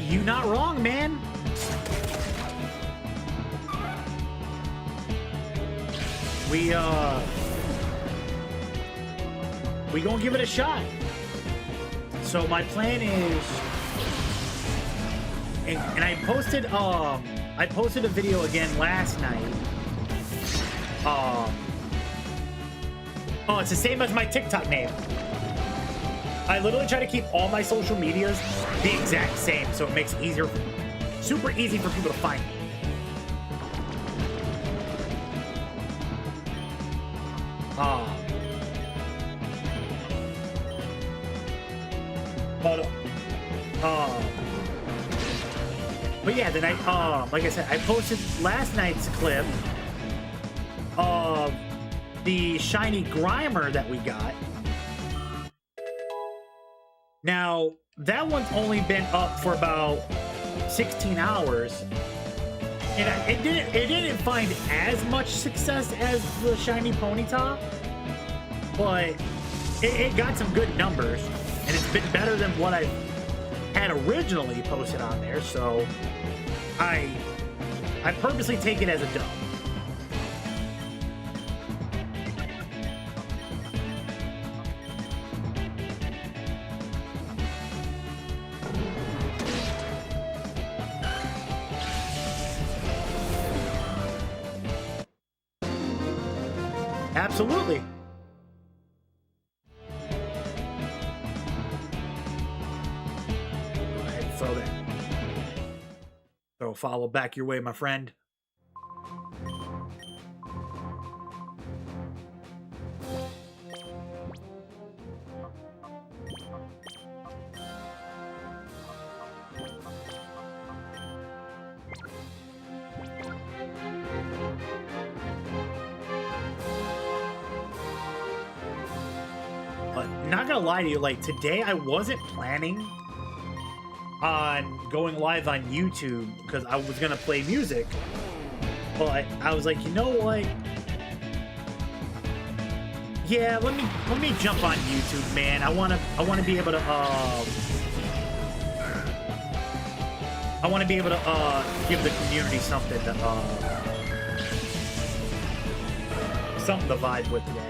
You not wrong, man. We gonna give it a shot. So my plan is, and I posted a video again last night. Oh, it's the same as my TikTok name. I literally try to keep all my social medias the exact same, so it makes it easier, super easy for people to find me. But yeah, then like I said, I posted last night's clip of the shiny Grimer that we got. Now, that one's only been up for about 16 hours. And it didn't find as much success as the shiny Ponyta, but it got some good numbers, and it's been better than what I had originally posted on there, so I purposely take it as a dub. Absolutely. Go ahead and throw that. Throw a follow back your way, my friend. Not gonna lie to you, like today I wasn't planning on going live on YouTube because I was gonna play music, but I was like, you know what? Yeah, let me jump on YouTube, man. I wanna be able to give the community something to vibe with today.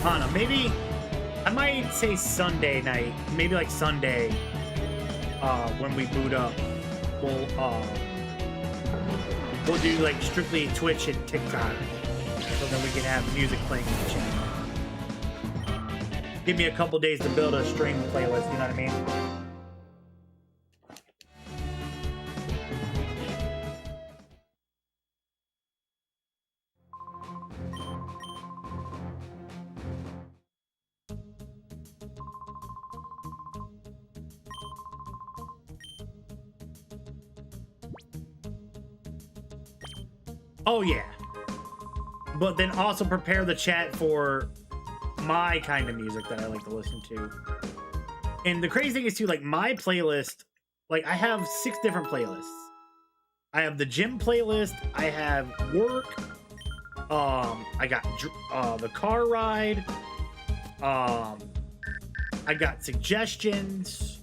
I don't know, maybe I might say Sunday night, maybe like Sunday. when we boot up, we'll do like strictly Twitch and TikTok, so then we can have music playing on the channel. Give me a couple days to build a stream playlist, you know what I mean? Oh yeah. But then also prepare the chat for my kind of music that I like to listen to. And the crazy thing is too, like my playlist, like I have 6 different playlists. I have the gym playlist, I have work, I got the car ride, I got suggestions,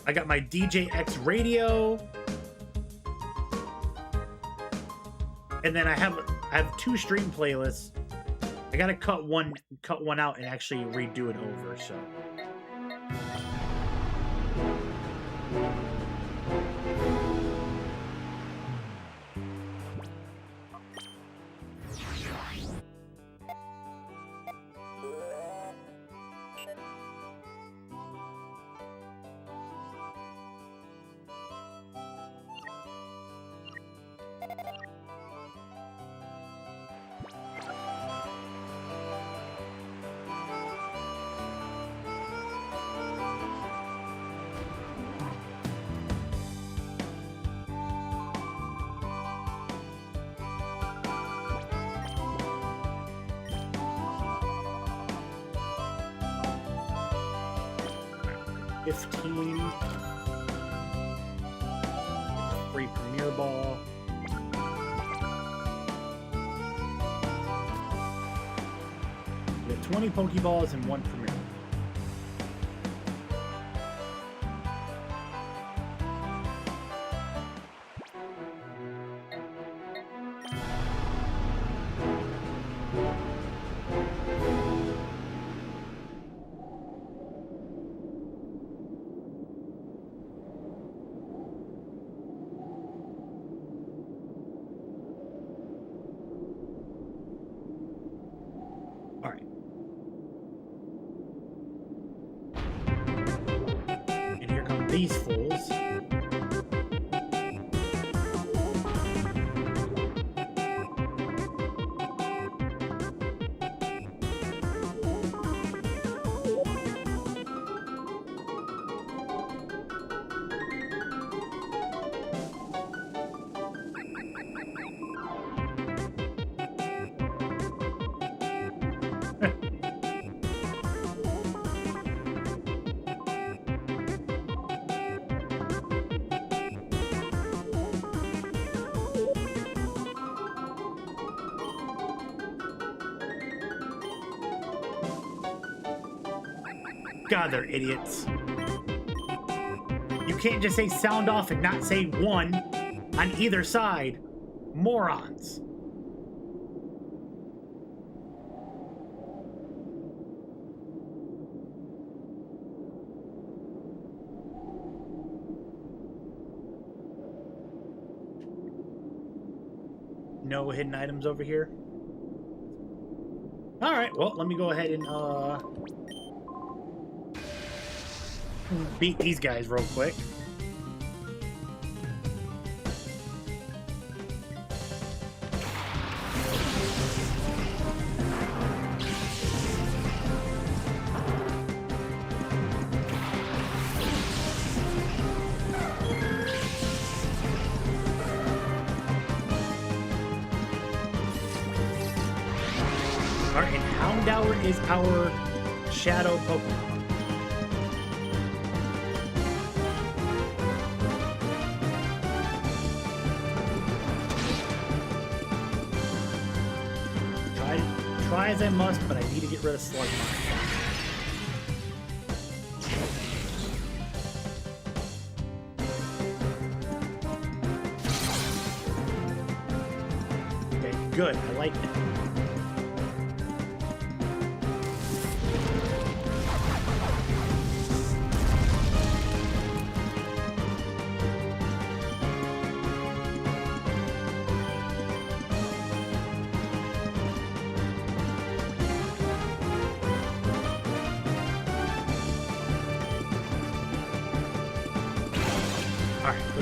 I got my DJX radio, and then I have 2 stream playlists. I gotta cut one out and actually redo it over, so. Free Premier Ball. We have 20 Pokeballs and 1 Premier. These fools. God, they're idiots. You can't just say sound off and not say 1 on either side. Morons. No hidden items over here. All right, well, let me go ahead and beat these guys real quick. All right, and Houndour is our shadow Pokemon. Try as I must, but I need to get rid of Slugma. Okay, good. I like that.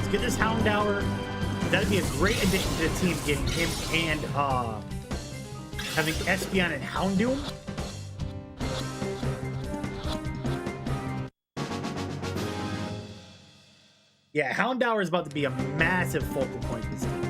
Let's get this Houndour. That'd be a great addition to the team, getting him and having Espeon and Houndoom. Yeah, Houndour is about to be a massive focal point this team.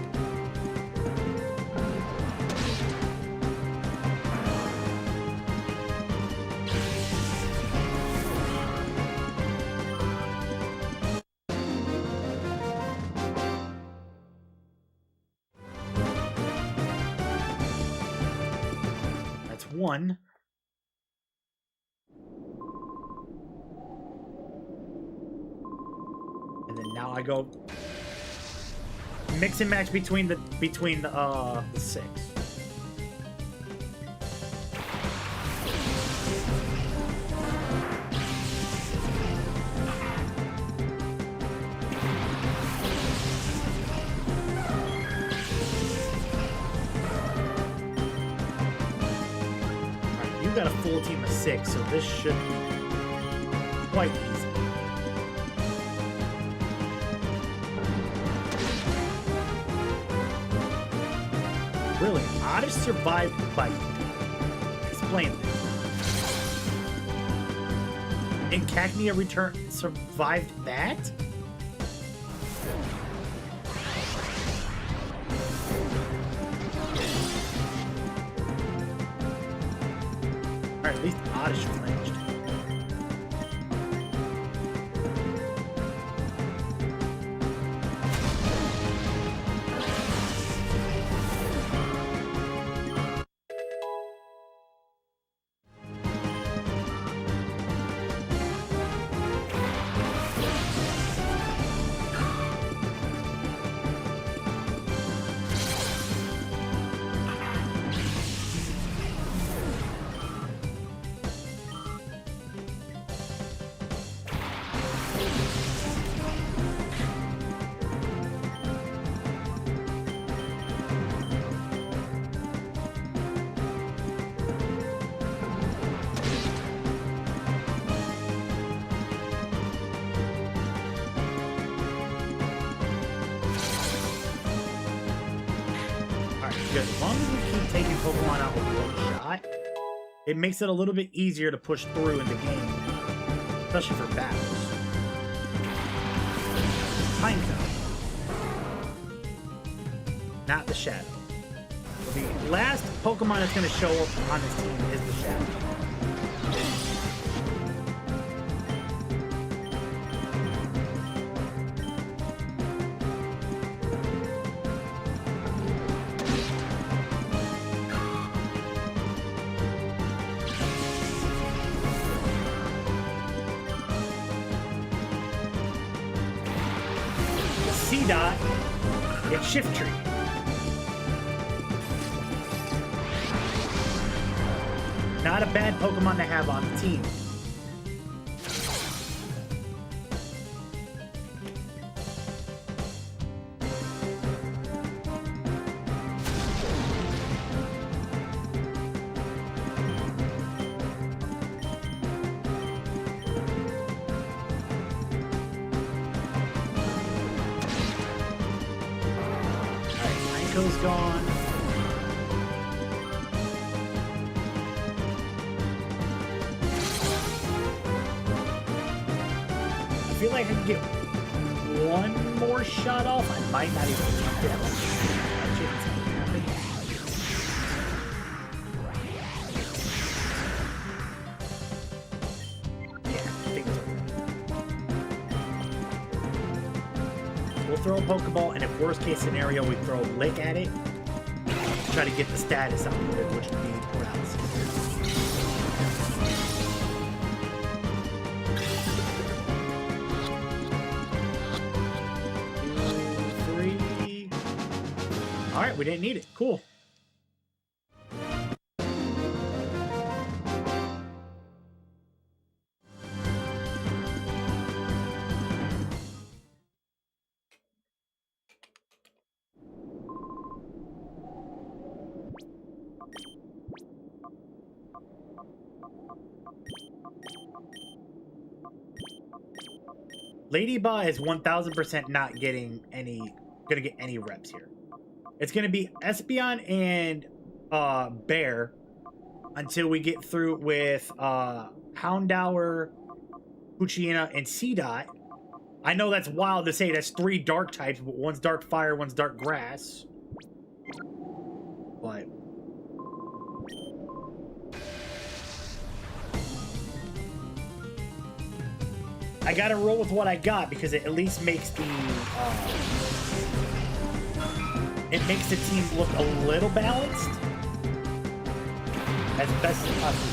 That's one. And then now I go mix and match between the six. Alright, you got a full team of 6, so this should be quite easy. Really? Oddish survived Bite. Explain that. And Cacnea survived that? Alright, at least Oddish flinched. As long as we keep taking Pokemon out with one shot, it makes it a little bit easier to push through in the game, especially for battles. Pinecone. Not the Shadow. The last Pokemon that's going to show up on this team is the Shadow. C-Dot, it's Shift Tree. Not a bad Pokemon to have on the team. Is gone. I feel like I can get one more shot off. I might not even get that one. Yeah, I think it's okay. We'll throw a Pokeball, and if worst case scenario, we throw a Lick at it. Try to get the status out of it, which would be paralysis. 2, 3. Alright, we didn't need it. Cool. Ladybug is 1000% not getting any, gonna get any reps here. It's gonna be Espeon and Bear until we get through with Houndour, Poochyena, and Seedot. I know that's wild to say that's 3 dark types, but one's dark fire, one's dark grass. But I gotta roll with what I got because it at least makes the team look a little balanced as best as possible.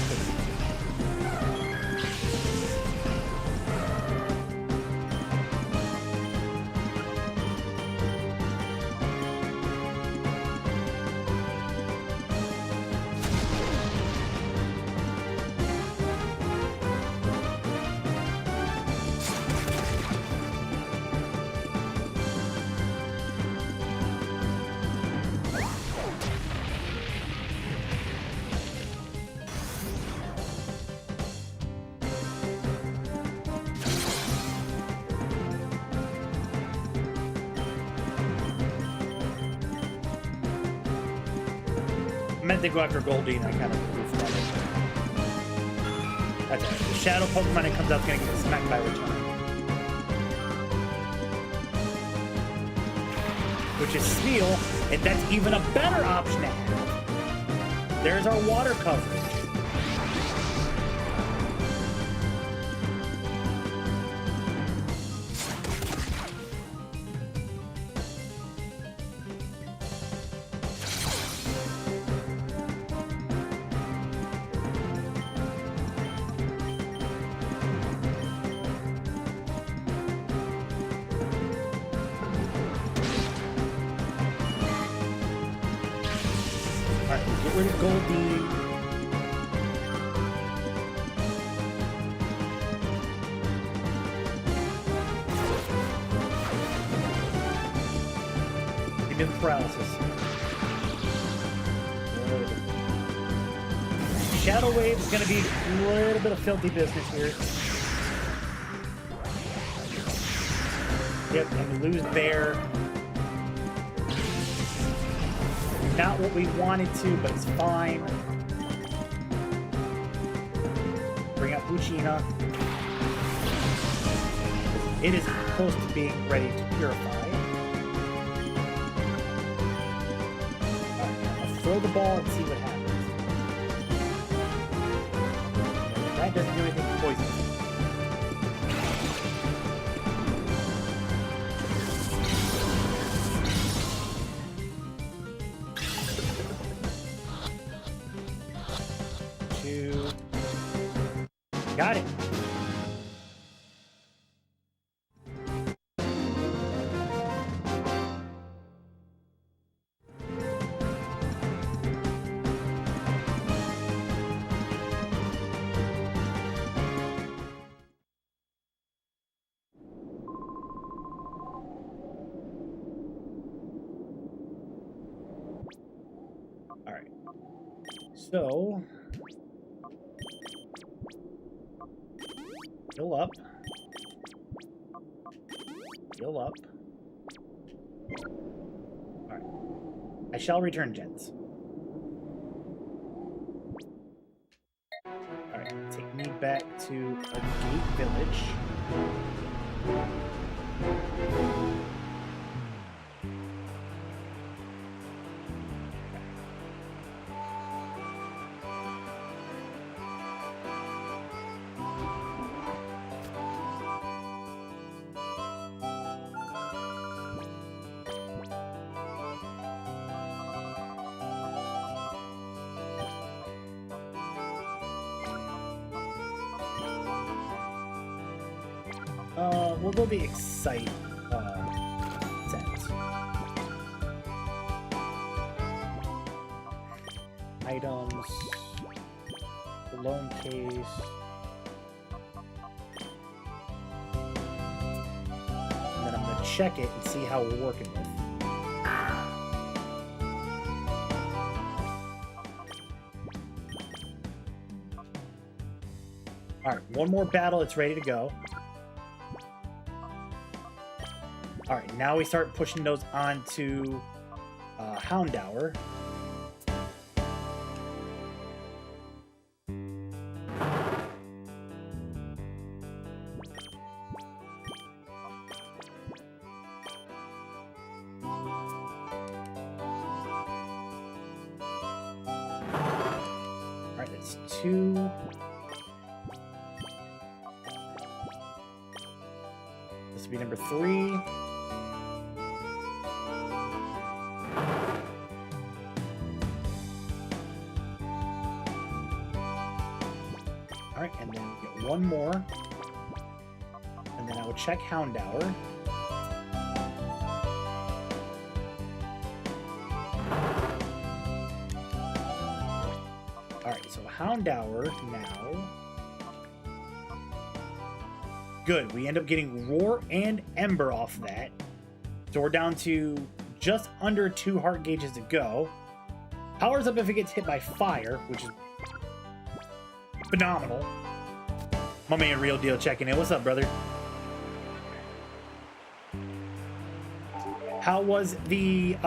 I meant to go after Goldie and I kind of goofed on it. That's right. The Shadow Pokemon that comes out is going to get smacked by Return. Which is Steel, and that's even a better option to have. There's our water coverage. Get rid of Goldie. Give me the paralysis. Good. Shadow Wave is going to be a little bit of filthy business here. Yep, and we lose Bear. Not what we wanted to, but it's fine. Bring out Poochyena. It is close to being ready to purify. Alright, I'll throw the ball and see what happens. That doesn't do anything to poison. Got it. All right. So heal up. Heal up. Alright. I shall return, gents. Alright, take me back to a gate village. We'll go the Excite sense. Items. Loan case. And then I'm going to check it and see how we're working with. Alright, one more battle, it's ready to go. All right, now we start pushing those onto Houndour. All right, that's 2. This will be number 3. Alright, and then we get 1 more. And then I will check Houndour. Alright, so Houndour now. Good, we end up getting Roar and Ember off that. So we're down to just under 2 heart gauges to go. Powers up if it gets hit by fire, which is phenomenal. My man Real Deal checking in. What's up, brother? How was the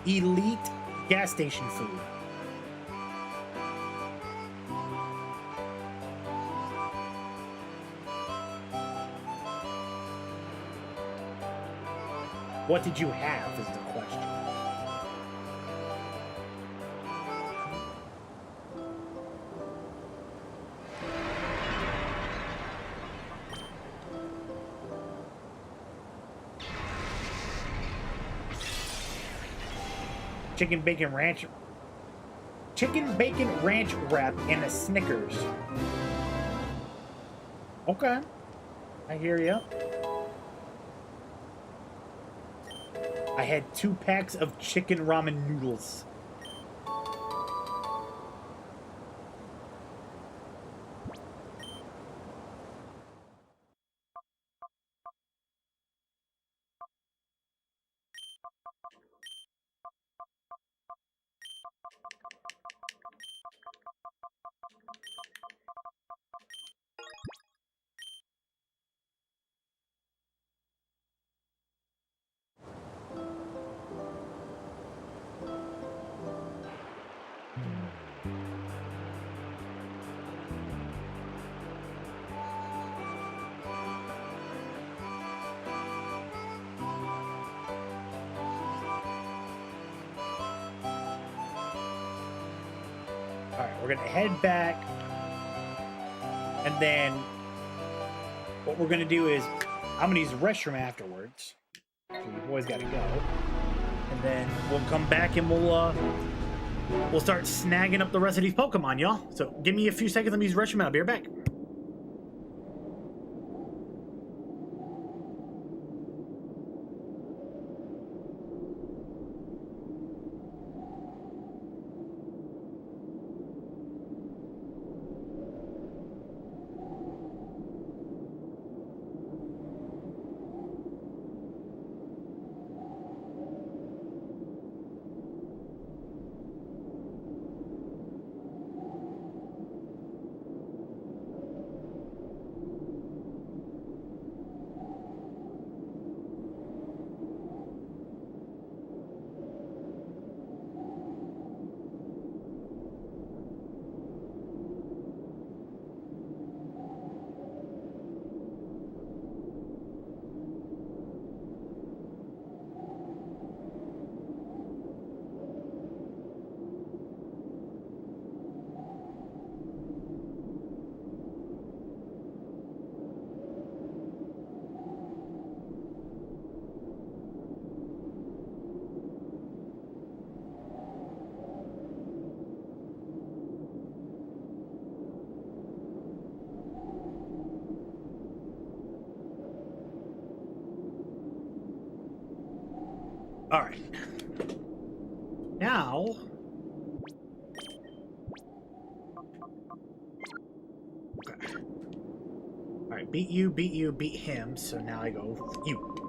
elite gas station food? What did you have is the question. Chicken bacon ranch wrap and a Snickers. Okay, I hear you. I had 2 packs of chicken ramen noodles. Alright, we're gonna head back, and then what we're gonna do is I'm gonna use the restroom afterwards. So you boys gotta go. And then we'll come back and we'll start snagging up the rest of these Pokemon, y'all. So give me a few seconds, let me use the restroom and I'll be right back. All right. Now, okay. All right, beat you, beat him. So now I go you.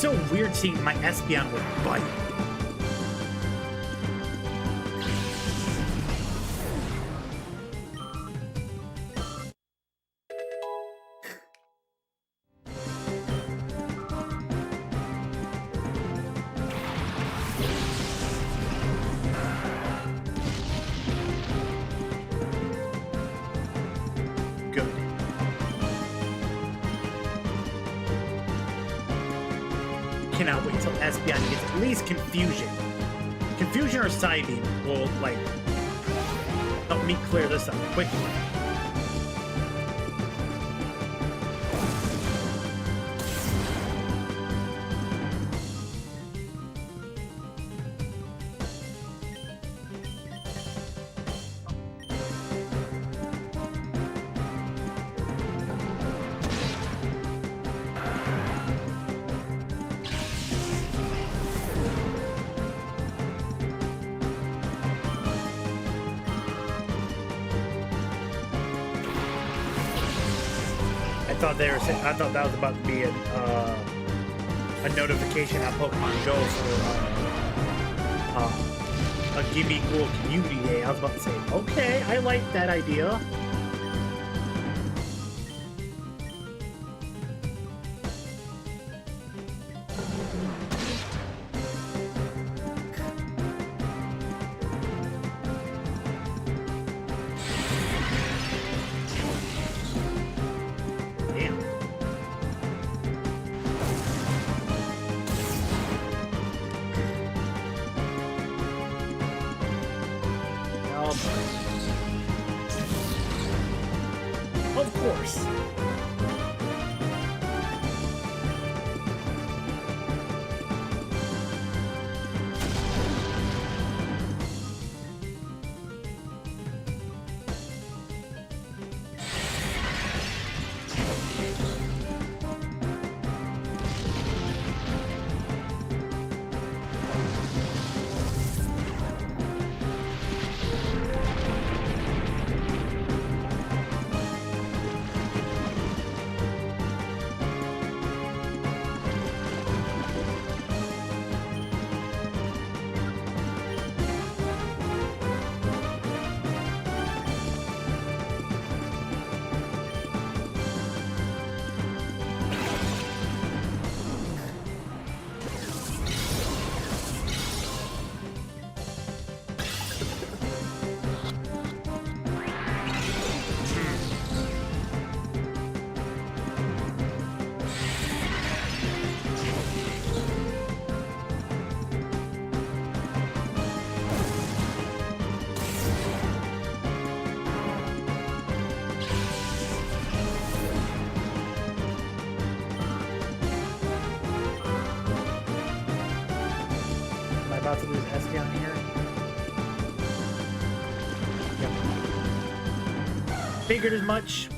so weird seeing my Espeon with Bite. Cannot wait till Espeon gets at least Confusion. Confusion or Psybeam will, like, help me clear this up quickly. I thought that was about to be a notification on Pokemon Go for a Gimme Cool Community Day. I was about to say, okay, I like that idea. Of course. About to lose Espeon here. Yep. Figured as much.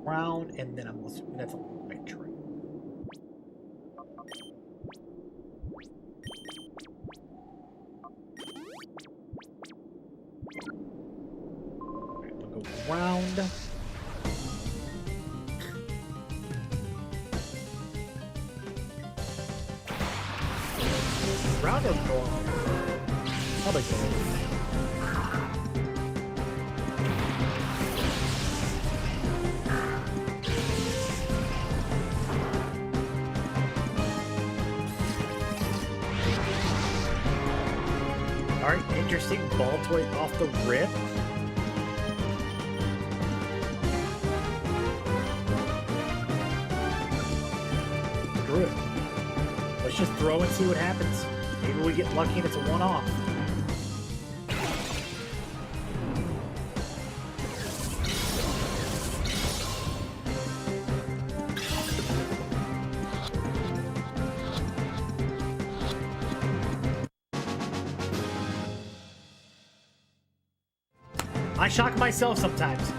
Round, and then I'm assuming that's a victory. Alright, we'll go round. Round or normal? Probably normal. interesting ball toy off the rip. Screw it. Let's just throw and see what happens. Maybe we get lucky and it's a one-off. I shock myself sometimes.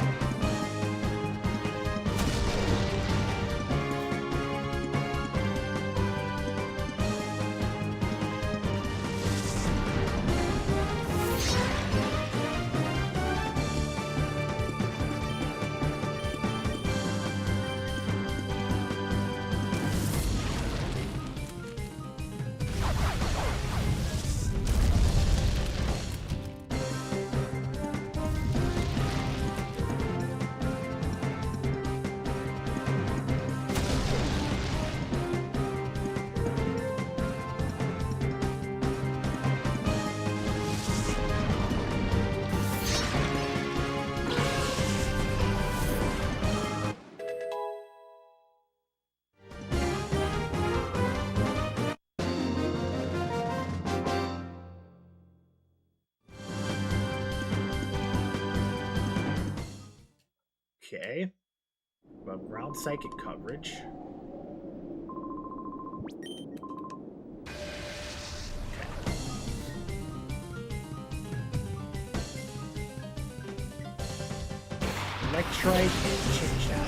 Okay. Well, ground psychic coverage. Electrite and Chinchou.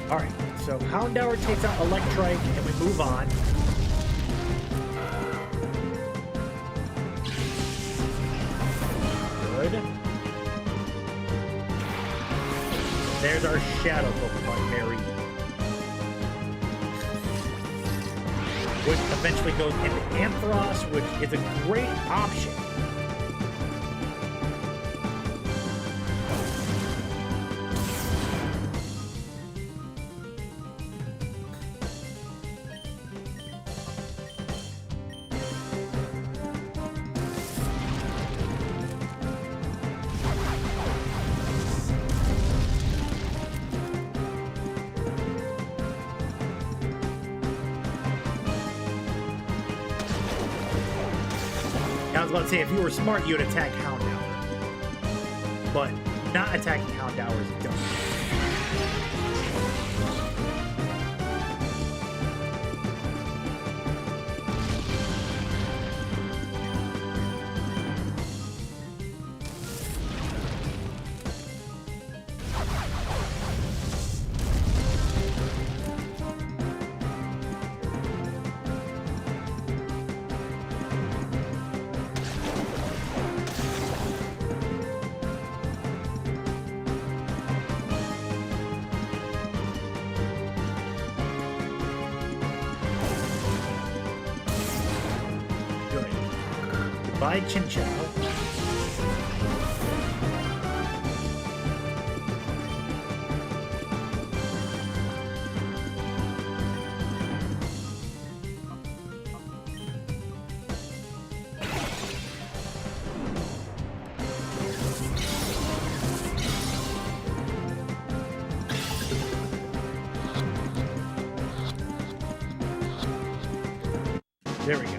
Alright, so Houndour takes out Electrike, and we move on. Good. There's our Shadow Pokemon, Mary. Which eventually goes into Ampharos, which is a great option. I was about to say, if you were smart, you'd attack Houndour. But not attacking Houndour is dumb. By Chinchou. There we go.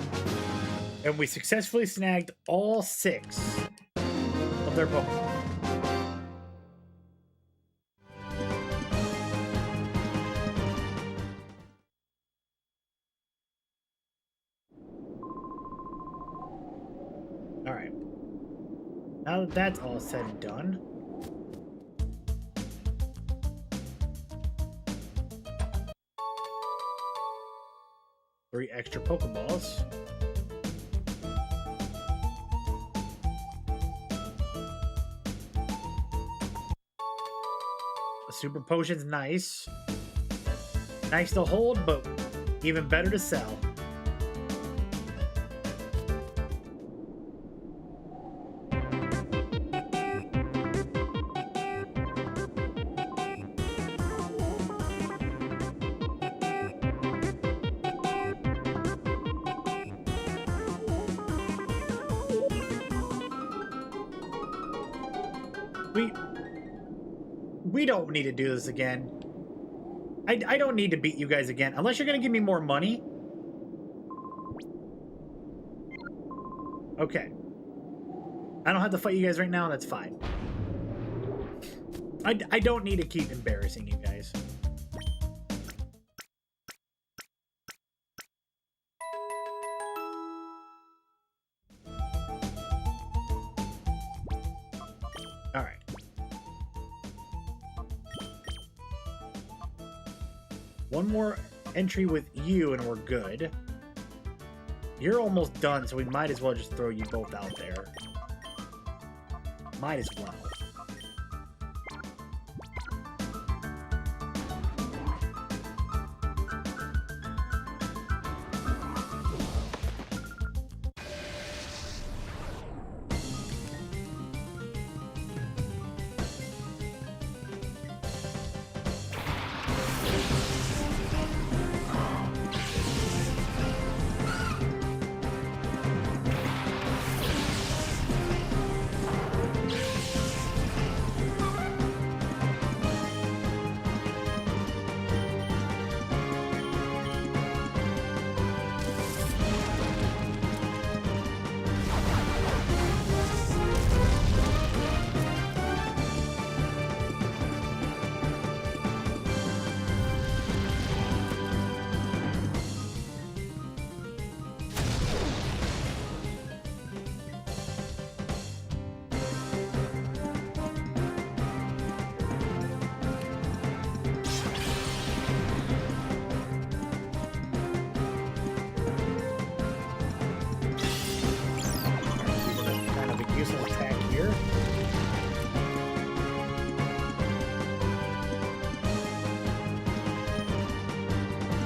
And we successfully snagged all 6 of their Pokemon. Alright. Now that that's all said and done, 3 extra Pokeballs. A Super Potion's nice. Nice to hold, but even better to sell. We don't need to do this again. I don't need to beat you guys again. Unless you're going to give me more money. Okay. I don't have to fight you guys right now. That's fine. I don't need to keep embarrassing you guys. All right. One more entry with you and we're good. You're almost done, so we might as well just throw you both out there. Might as well.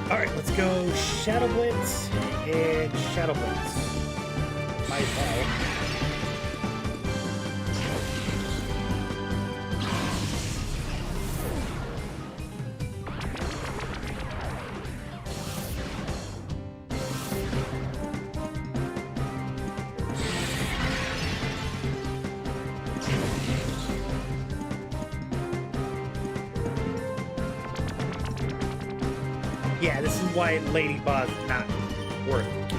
Alright, let's go Shadow Blitz and Shadow Blitz. Might as well. Yeah, this is why Ladybug's not worth keeping.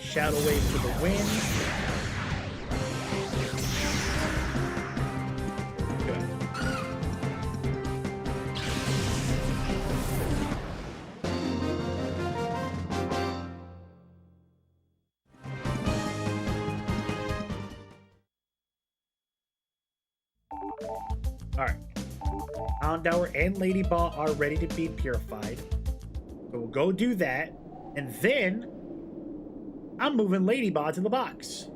Shadow Wave for the win. Good. Alright. Houndour and Ladyball are ready to be purified. So we'll go do that. And then I'm moving Ladyball to the box.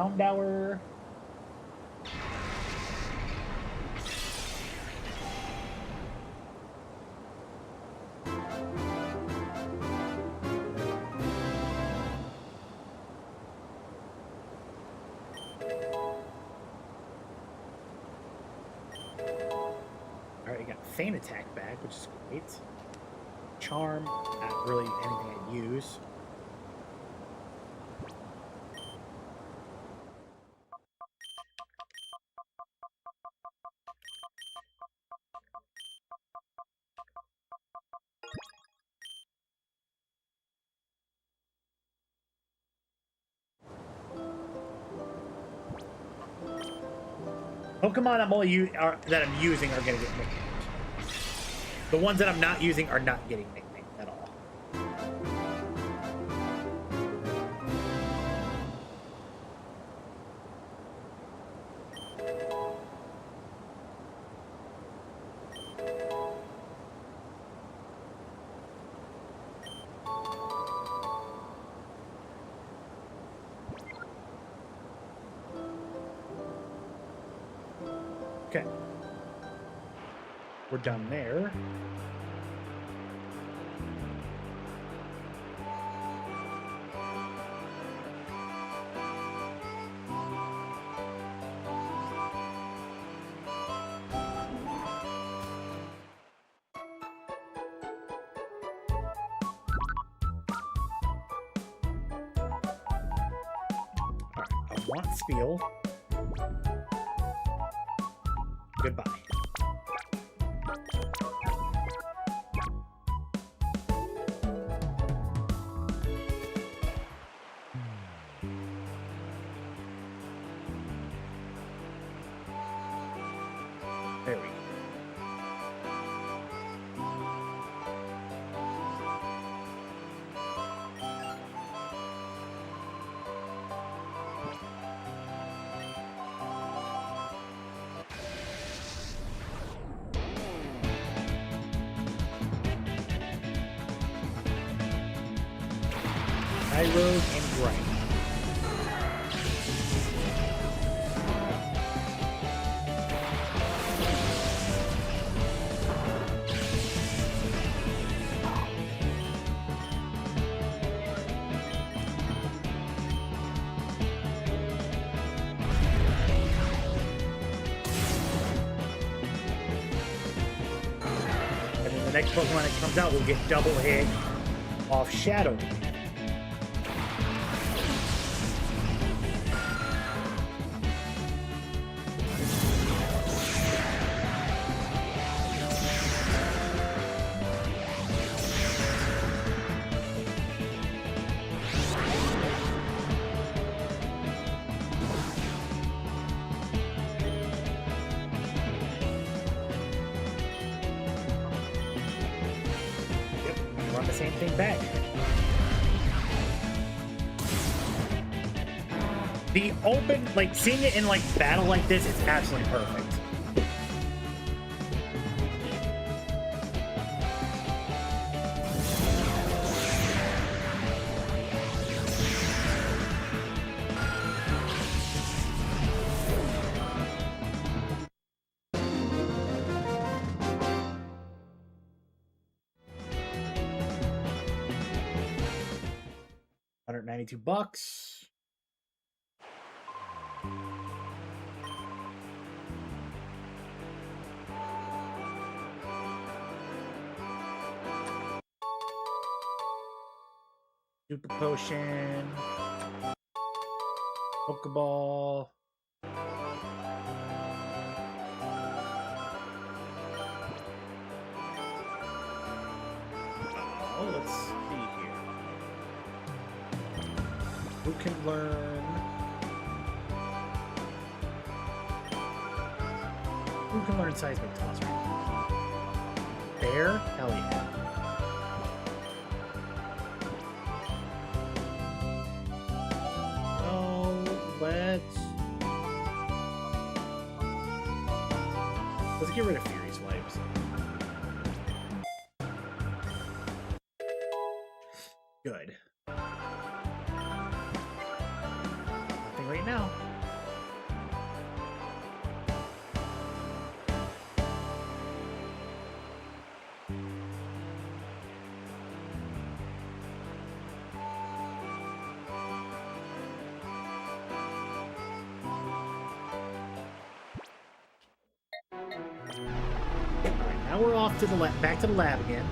Pound hour. Alright, I got Feint Attack back, which is great. Charm, not really anything I use. Pokemon that I'm using are gonna get nicknamed. The ones that I'm not using are not getting nicknamed at all. Okay. We're done there. Alright, I want Spiel. Goodbye. There we go. High Road and Grind. And then the next Pokemon that comes out will get double hit off Shadow. Run the same thing back. The open, like, seeing it in, like, battle like this is absolutely perfect. $192. Super Potion. Pokeball. Oh, let's see here. Who can learn? Who can learn Seismic Toss right now? Bear? Hell yeah. Let's get rid of Fury Swipes. Good. Nothing right now. now we're off to the back to the lab again.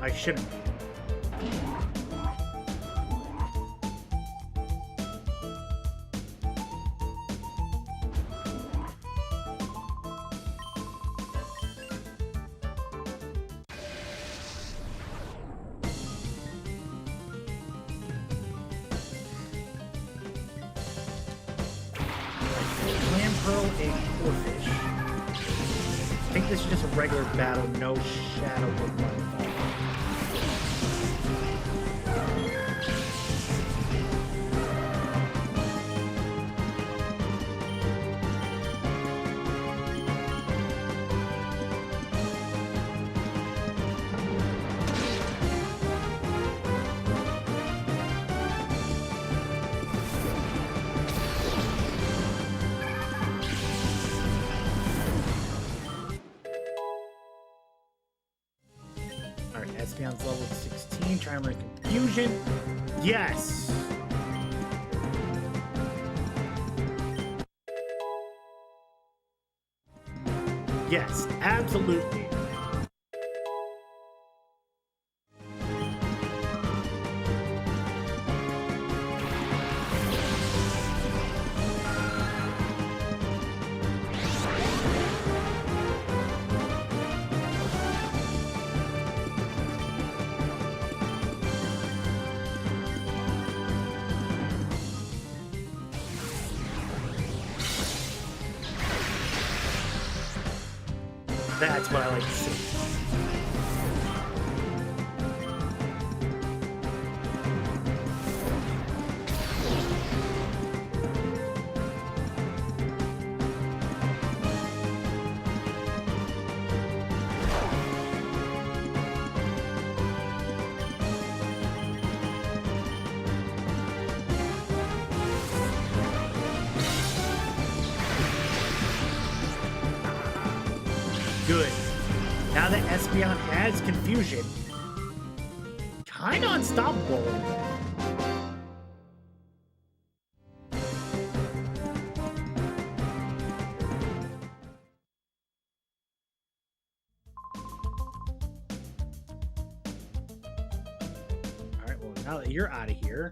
I shouldn't. Clam pearl, egg, or fish. I think this is just a regular battle, no shadow of my fall. Espeon's level 16, trying to learn confusion. Yes! Yes, absolutely. That's what I like to see. Good. Now that Espeon has confusion, kind of unstoppable. All right, well, now that you're out of here,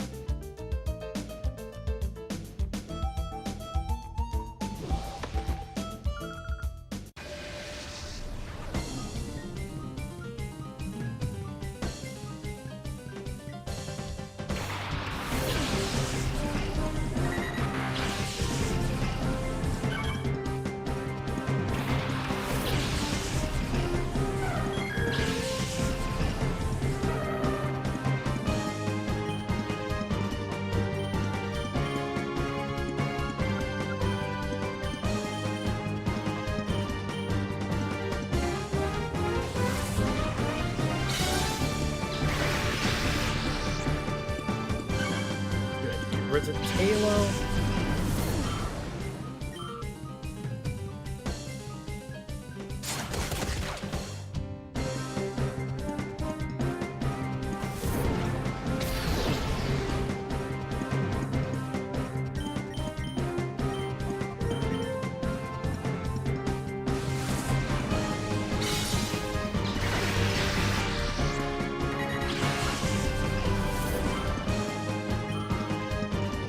where's it? Halo.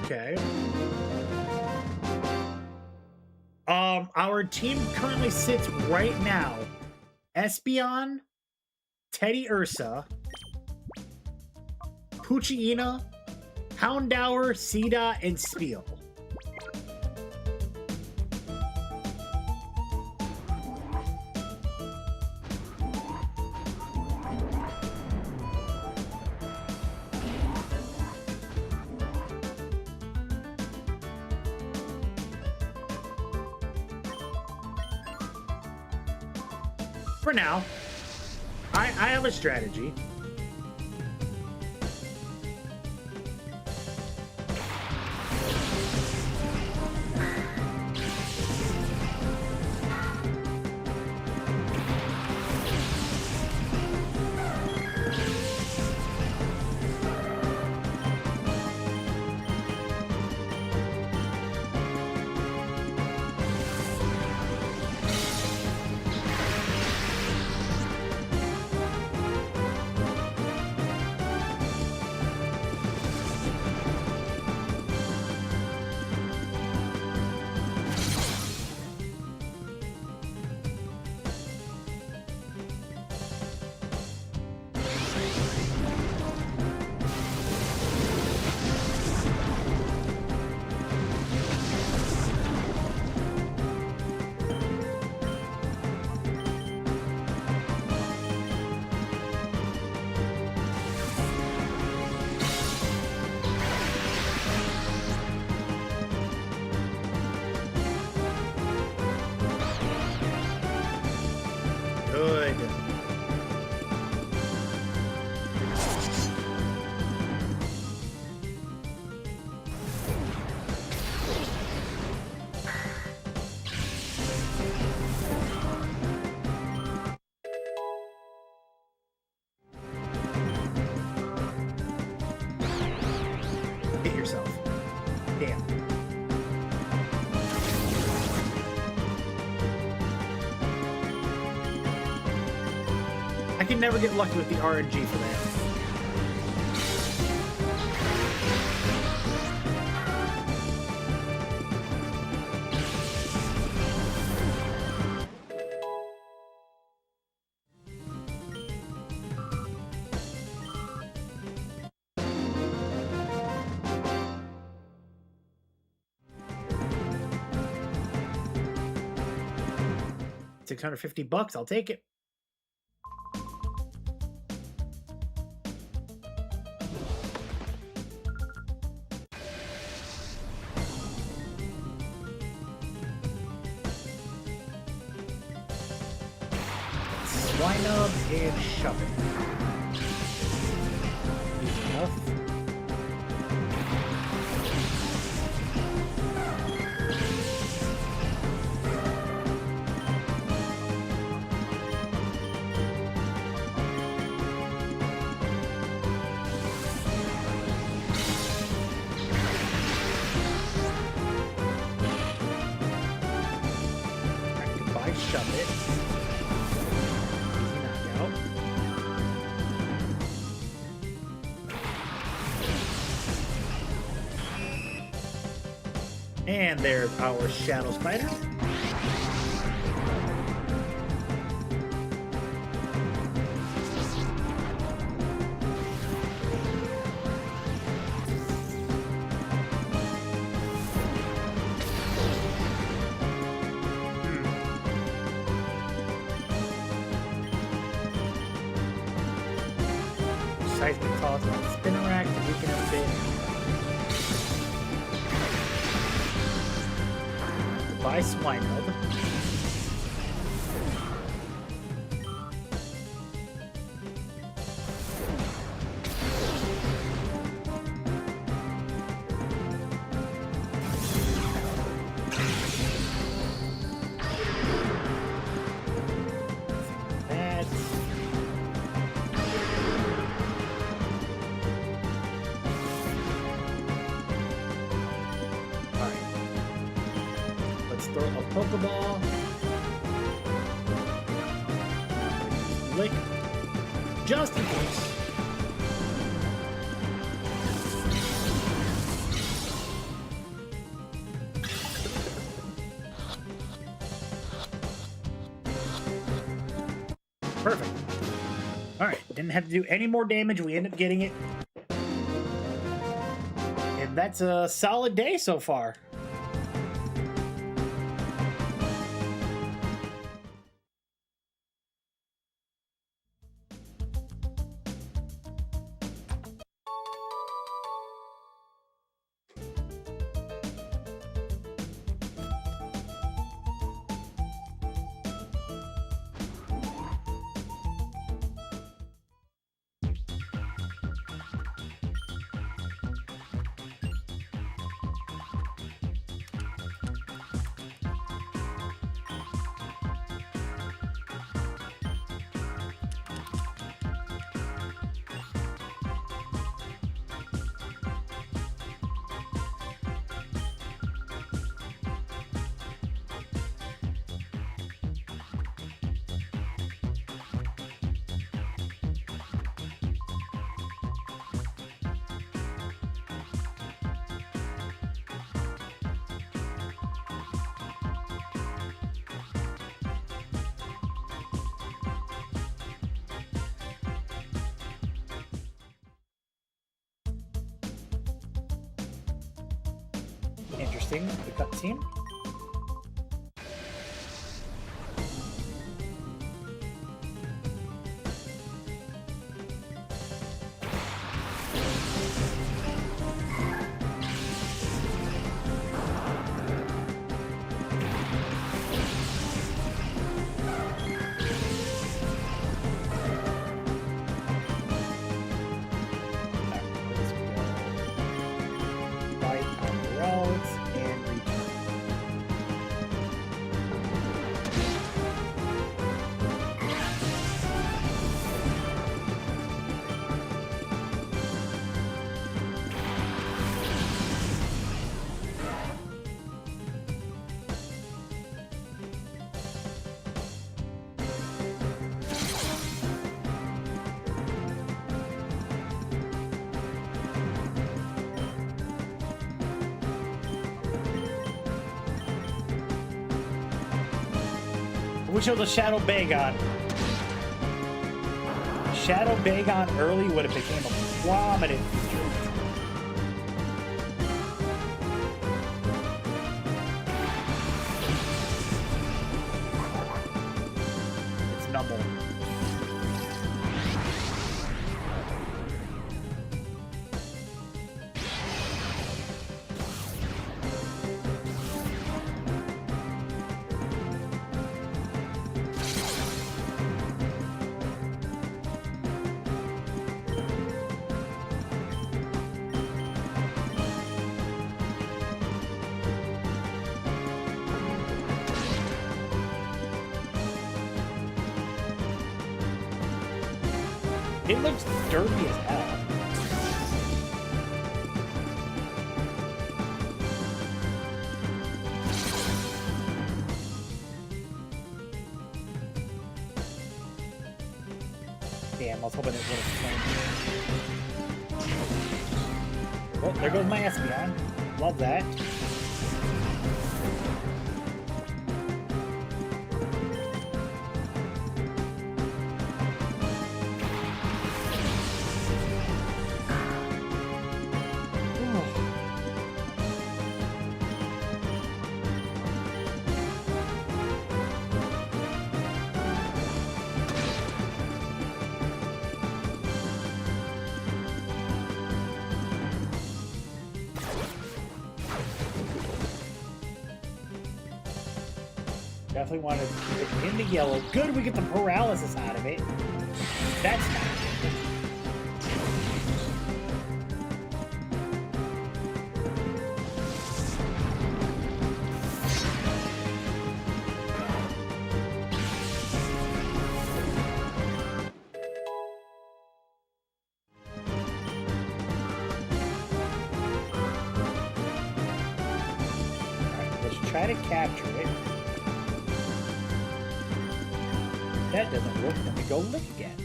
Okay. Our team currently sits right now. Espeon, Teddy Ursa, Poochyena, Houndour, Sida, and Spiel. For now, I have a strategy. I can never get lucky with the RNG for that. $650, I'll take it. Swine up and shove it. Easy enough. Shove it. Easy knockout. And there's our Shadow Spider. Seismic toss on the spinner rack to weaken a bit. Goodbye, Swinub. Throw a Pokeball. Lick. Just in case. Perfect. Alright, didn't have to do any more damage. We end up getting it. And that's a solid day so far. Interesting, the cutscene. Fight on the roads and return. We chose a Shadow Bagon. Shadow Bagon early would have became a prominent feature. It's Numble. It looks dirty as hell. Damn, I was hoping it would have flamed. Well, there goes my Espeon. Love that. Definitely wanted to keep it in the yellow. Good, we get the paralysis out of it. That's not good. Alright, let's try to capture it. That doesn't work, then we go lick again.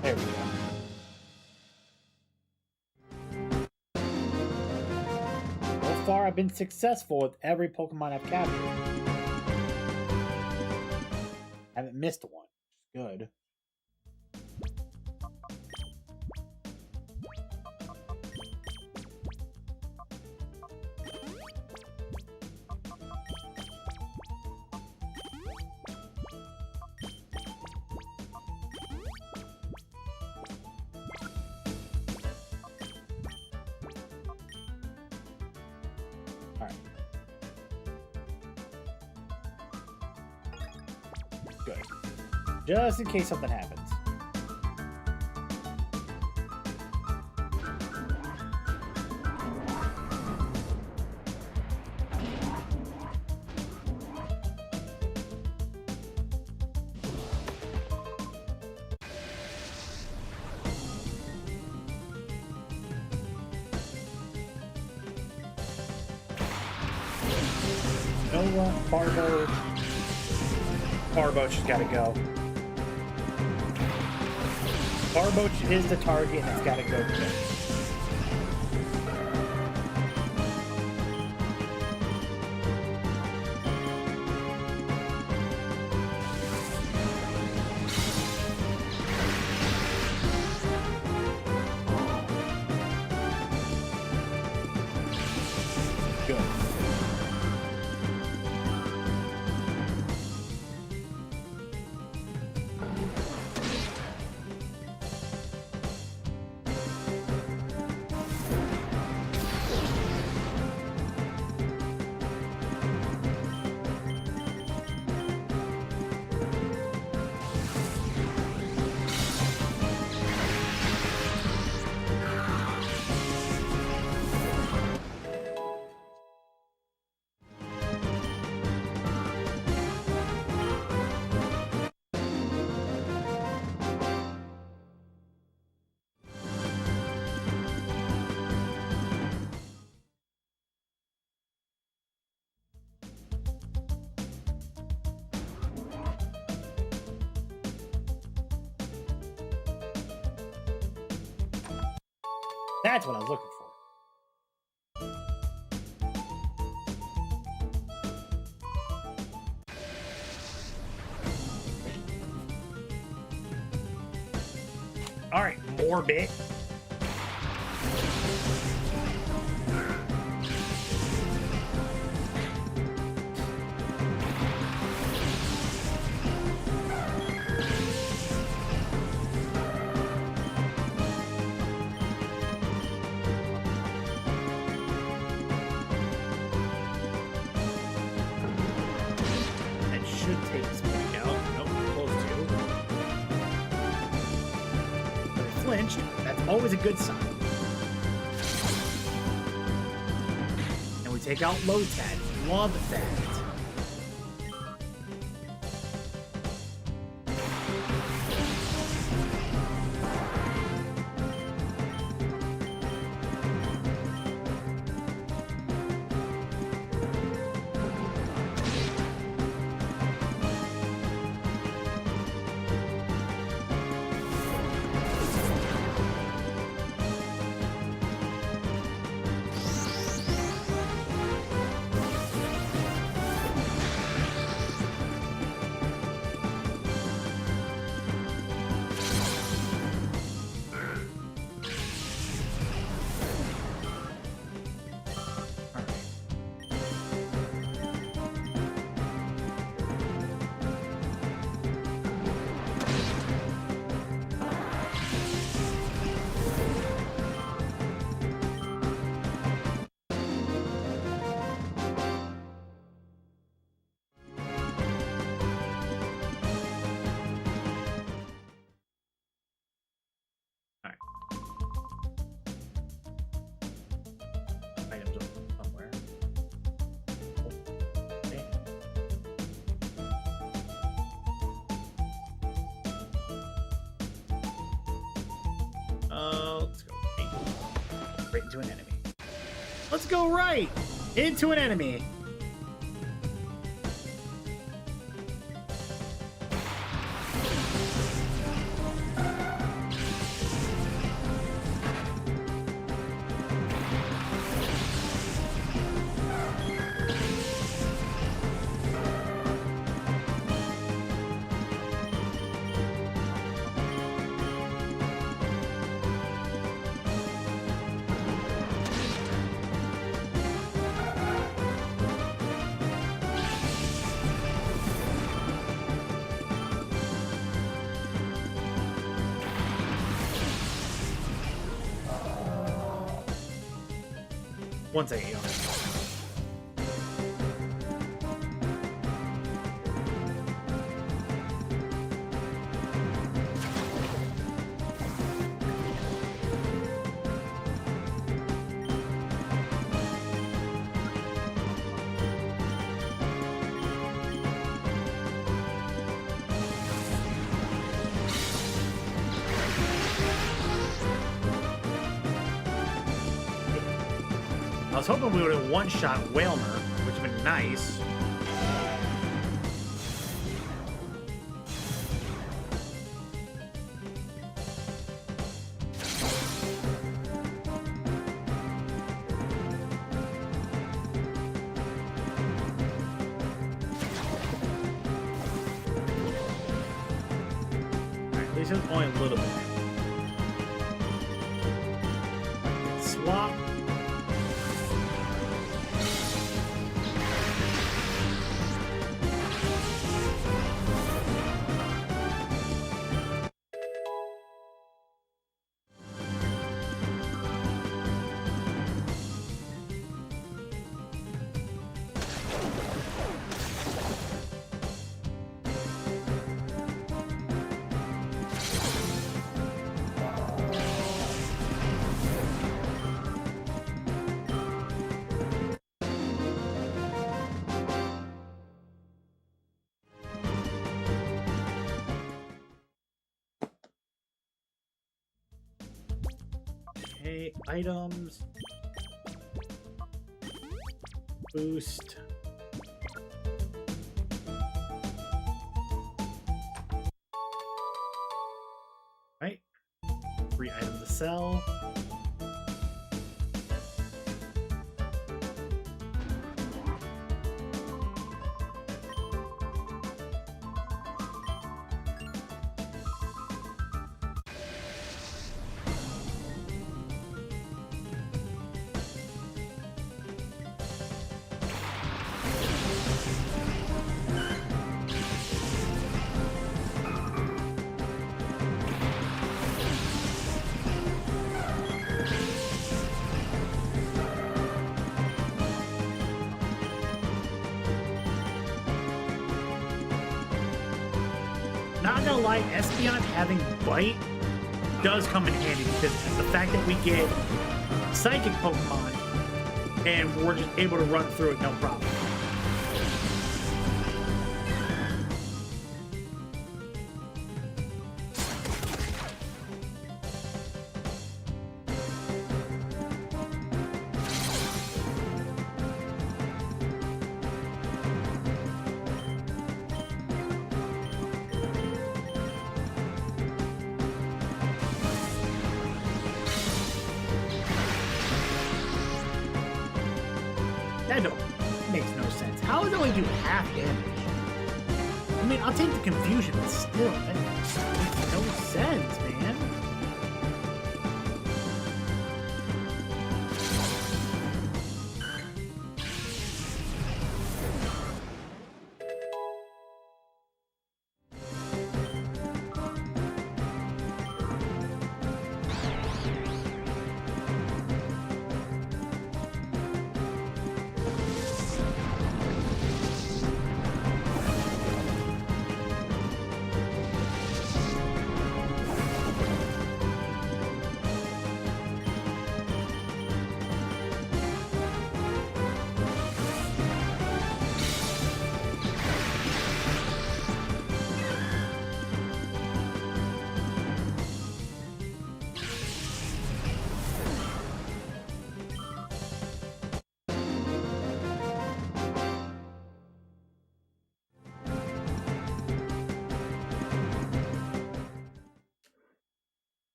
There we go. So far, I've been successful with every Pokemon I've captured. Haven't missed one. Good. Good. Just in case something happens. No Barbo. Barboach has got to go. Barboach is the target and it's got to go quick. Good. That's what I was looking for. All right, more bit. That should take this point out. Nope, close to. But it flinched. That's always a good sign. And we take out low tat. Love that. Items somewhere. Okay. Let's go right into an enemy. Let's go right into an enemy. One second, y'all. I was hoping we would have one-shot Whalmer, which would have been nice. Alright, at least it was only a little bit. Swap. Okay, items. Boost. Right. Free item to sell. not gonna lie, Espeon having Bite does come in handy because the fact that we get Psychic Pokemon and we're just able to run through it no problem. That makes no sense. How does it only do half damage? I mean, I'll take the confusion, but still, that makes no sense, man.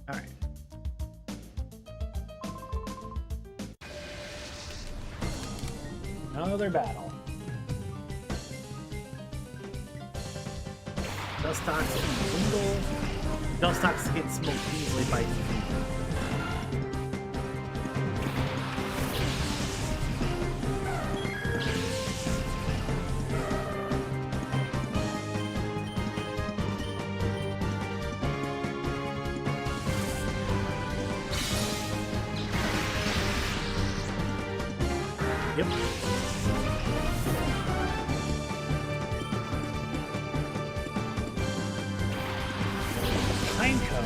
All right. Another battle. Dustox and Wingle. Dustox gets smoked easily by Yep. Pineco.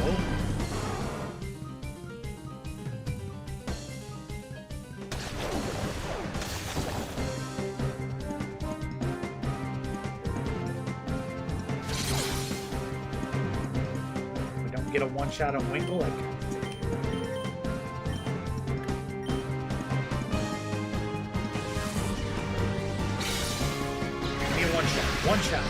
We don't get a one-shot on Wingle. I can't take it. One shot.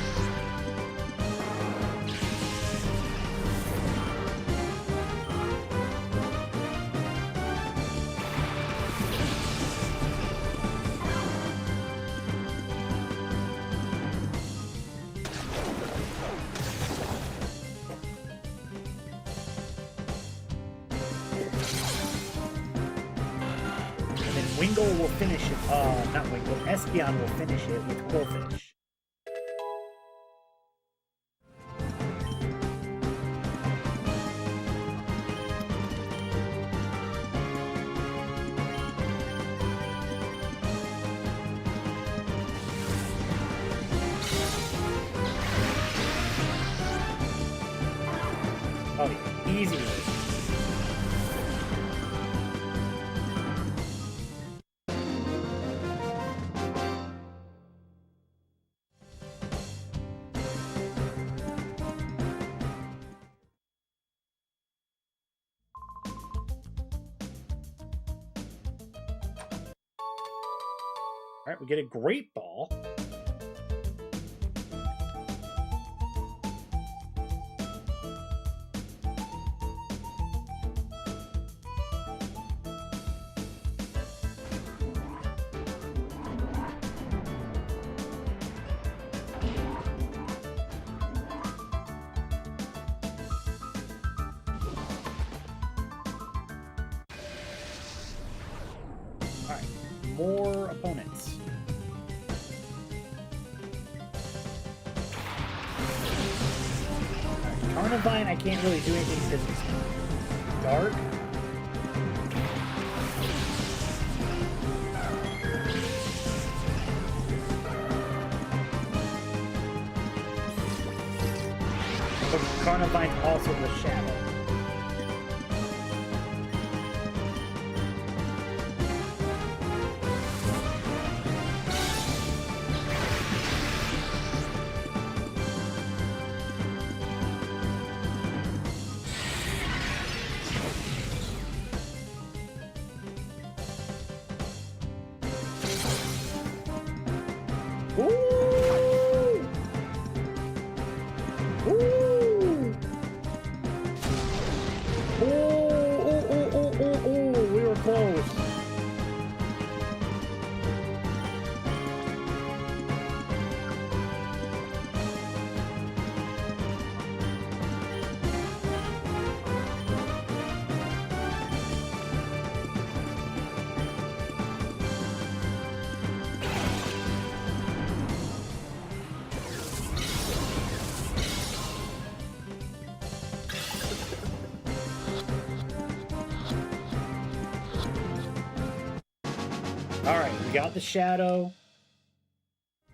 And then Wingle will finish it. Not Wingle. Espeon will finish it with Quillfish. Oh, yeah. Easy. All right, we get a Great Ball. More opponents. Carnivine, I can't really do anything because it's dark. Carnivine's also in the shadow. Alright, we got the shadow.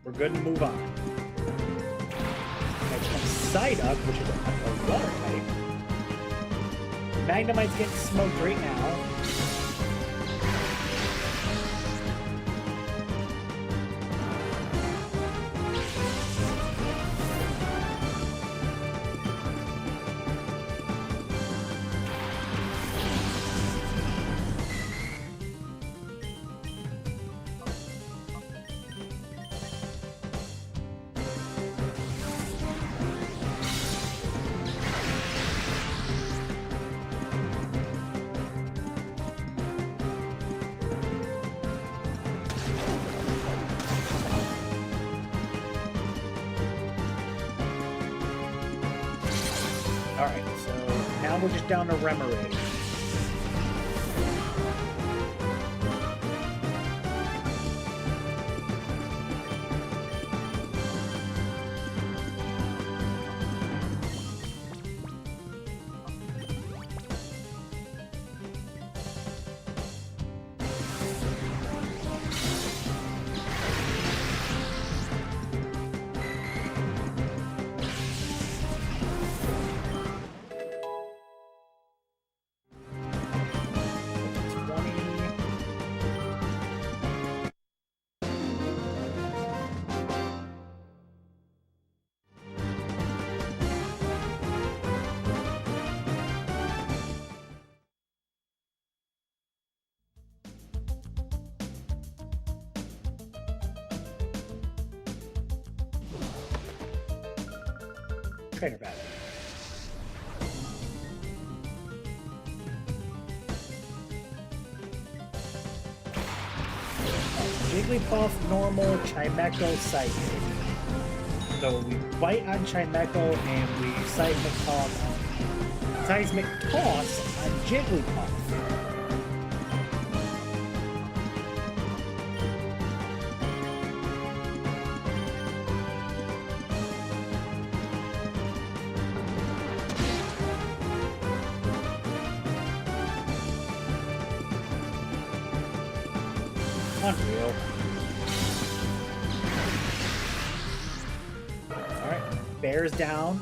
We're good to move on. Next one's Psyduck, which is a water type. Magnemite's getting smoked right now. Alright, so now we're just down to Remoraid. Trainer battle. Jigglypuff, normal, Chimecho, Psychic. So we bite on Chimecho and we Seismic Toss on Jigglypuff. Unreal. Alright, bears down.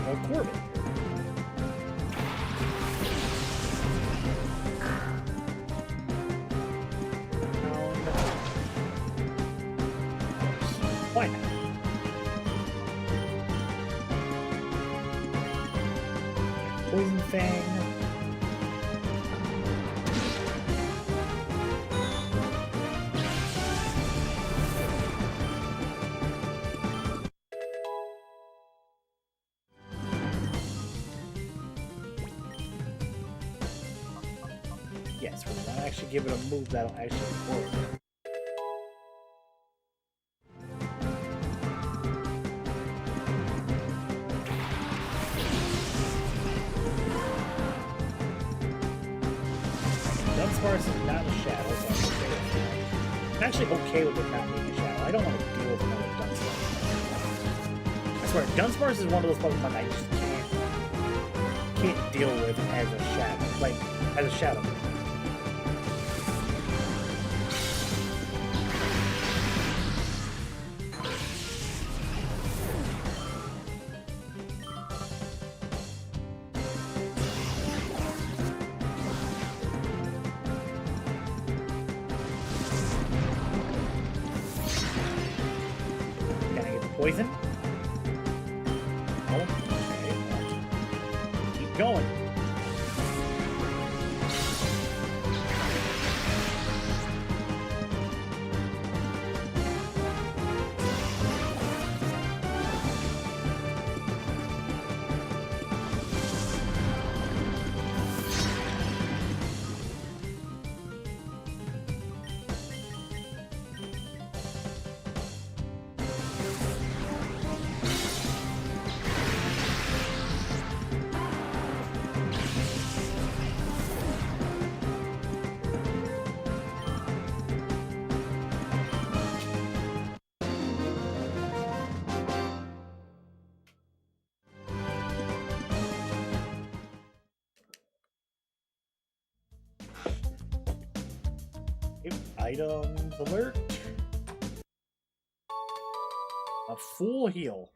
Oh, Corbin. Why not? Poison Fang. Yes, we want to actually give it a move that'll actually work. Dunsparce is not in the shadow, so I'm actually okay with it not being a shadow. I don't want to deal with another Dunsparce. I swear, Dunsparce is one of those Pokemon I just can't deal with as a shadow. Like, as a shadow. poison. Oh, okay. Keep going. Items alert. A full heal.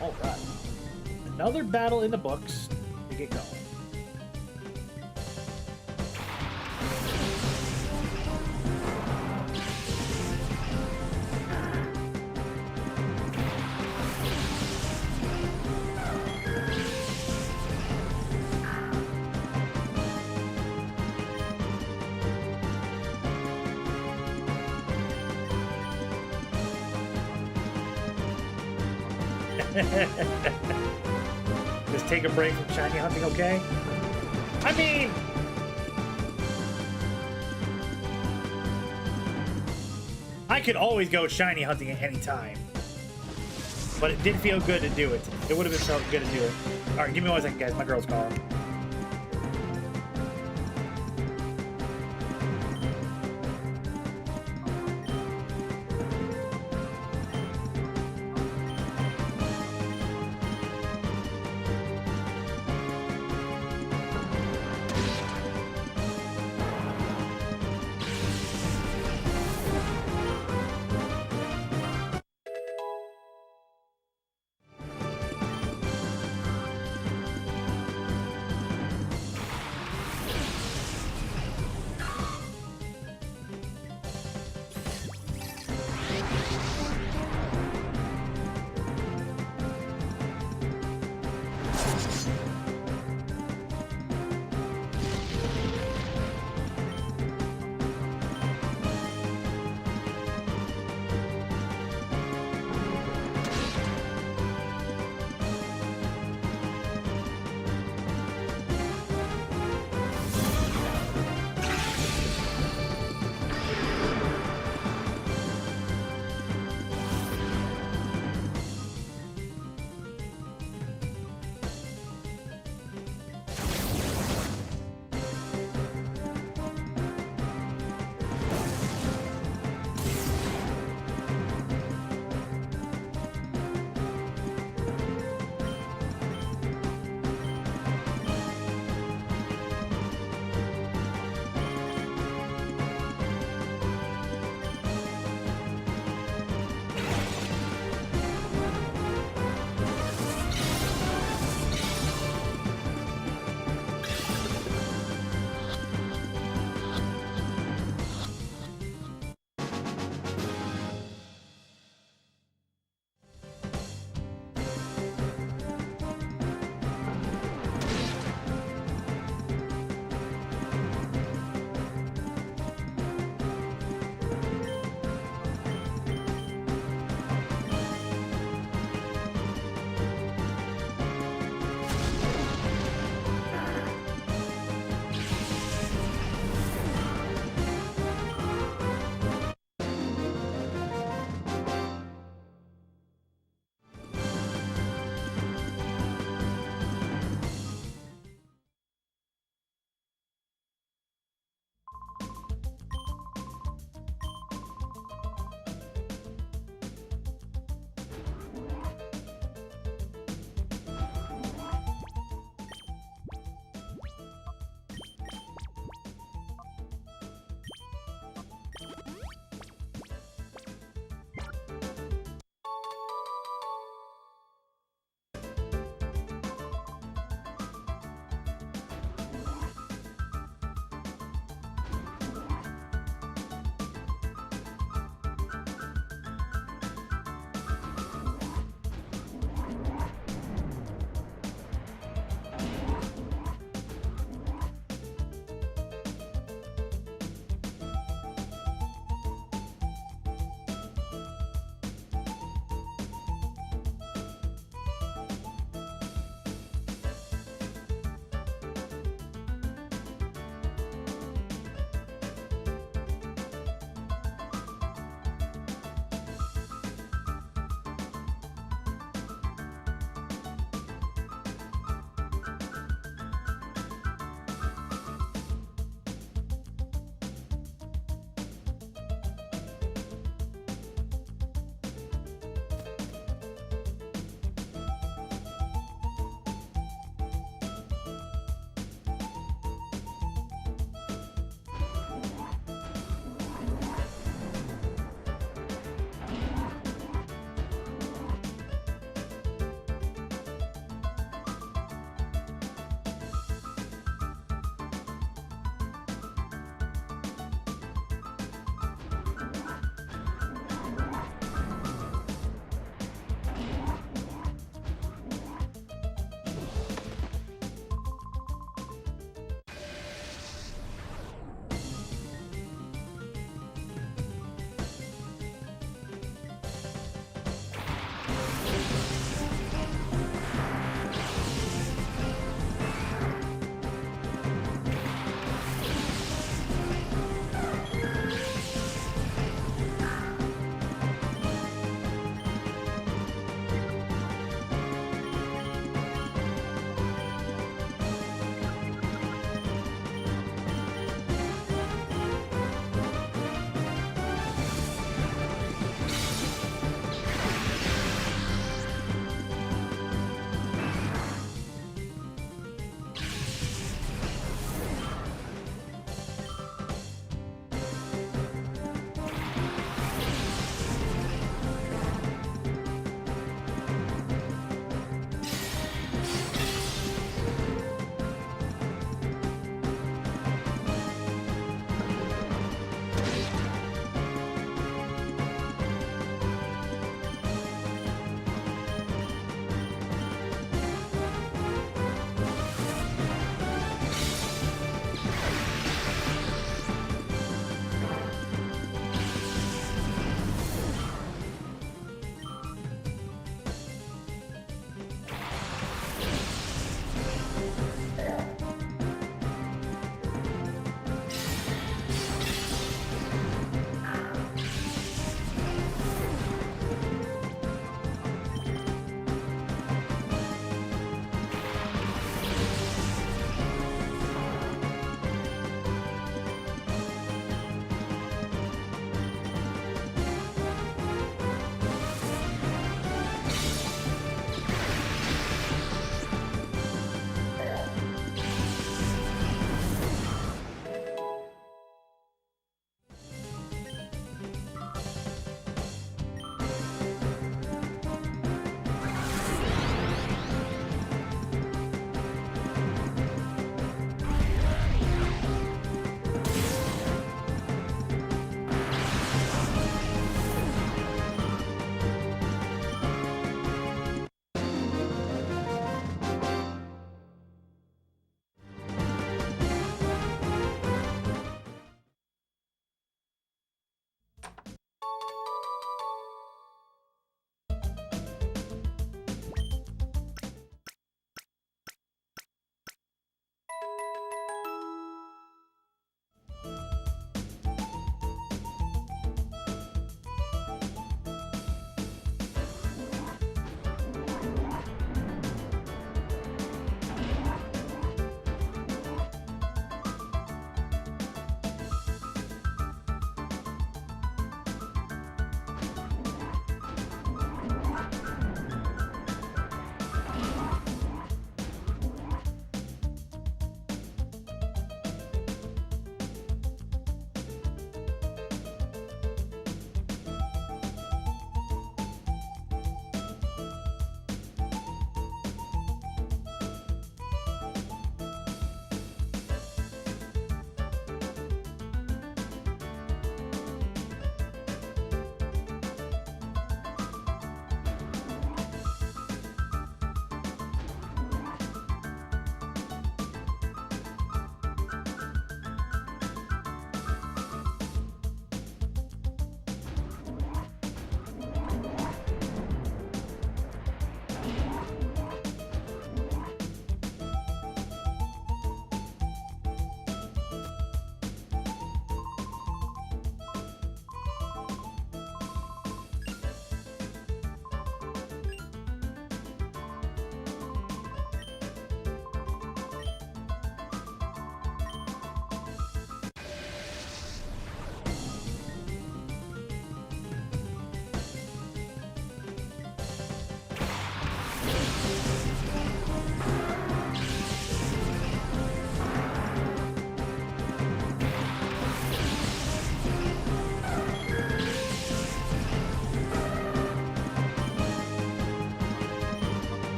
All right. Another battle in the books to get going. Just take a break from shiny hunting, okay? I mean, I could always go shiny hunting at any time, but it did feel good to do it. It would have been felt good to do it. All right, give me 1 second, guys. My girl's calling.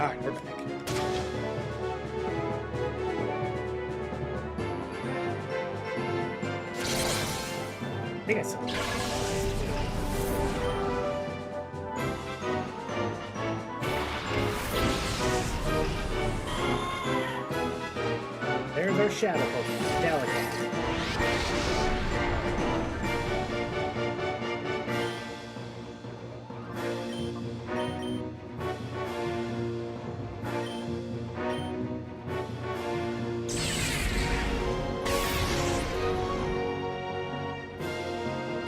Alright, we're back. I think I saw that. There's our shadow Pokemon, Delicate.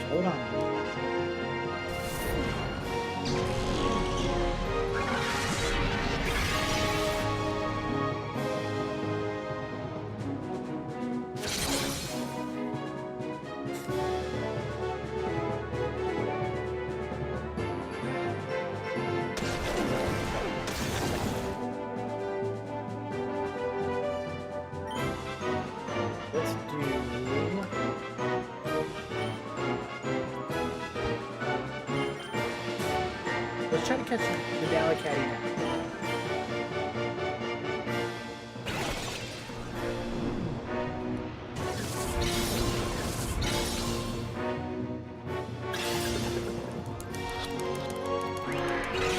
Hold on. Let's do... Let's try to catch the Delicatty now.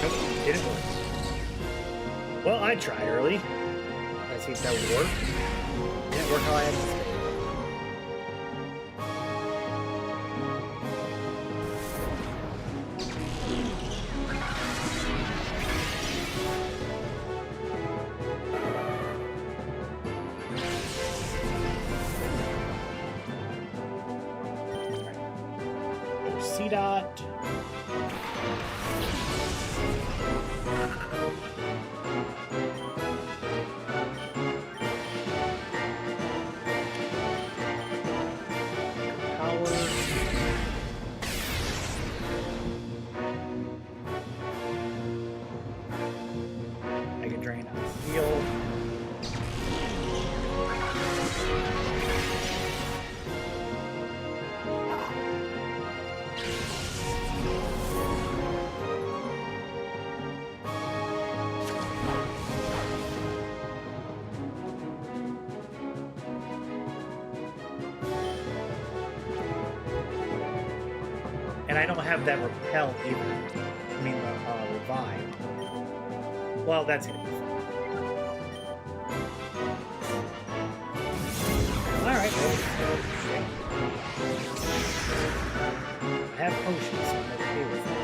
Nope, didn't work. Well, I tried early. Let's see if that would work. Didn't work how I anticipated. C-Dot. Mega Drain on Steel. And I don't have that repel either. I mean, revive. Well, that's gonna be fun. Alright. I have potions, so I'm okay with it.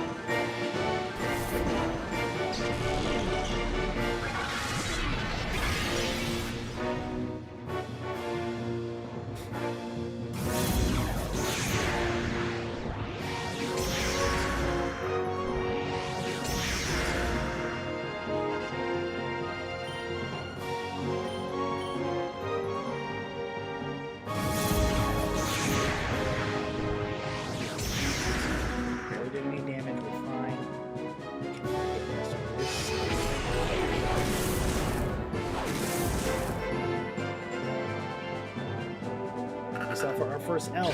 For our first elf.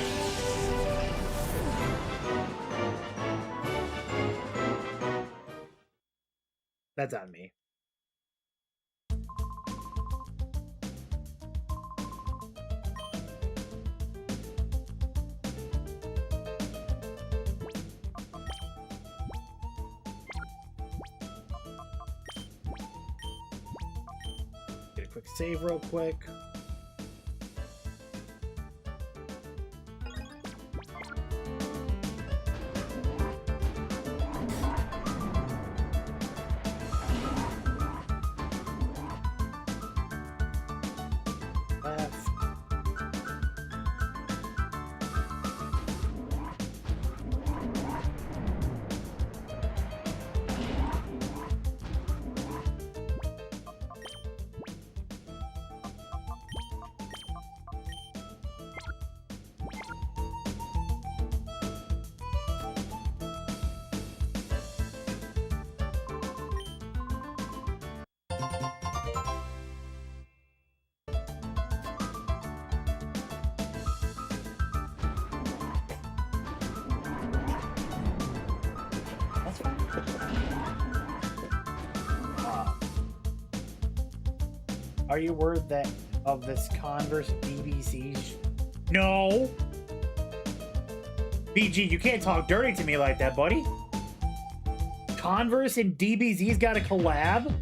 That's on me. Get a quick save real quick. Are you worried that of this Converse BBC? No. BG, you can't talk dirty to me like that, buddy. Converse and DBZ's got a collab?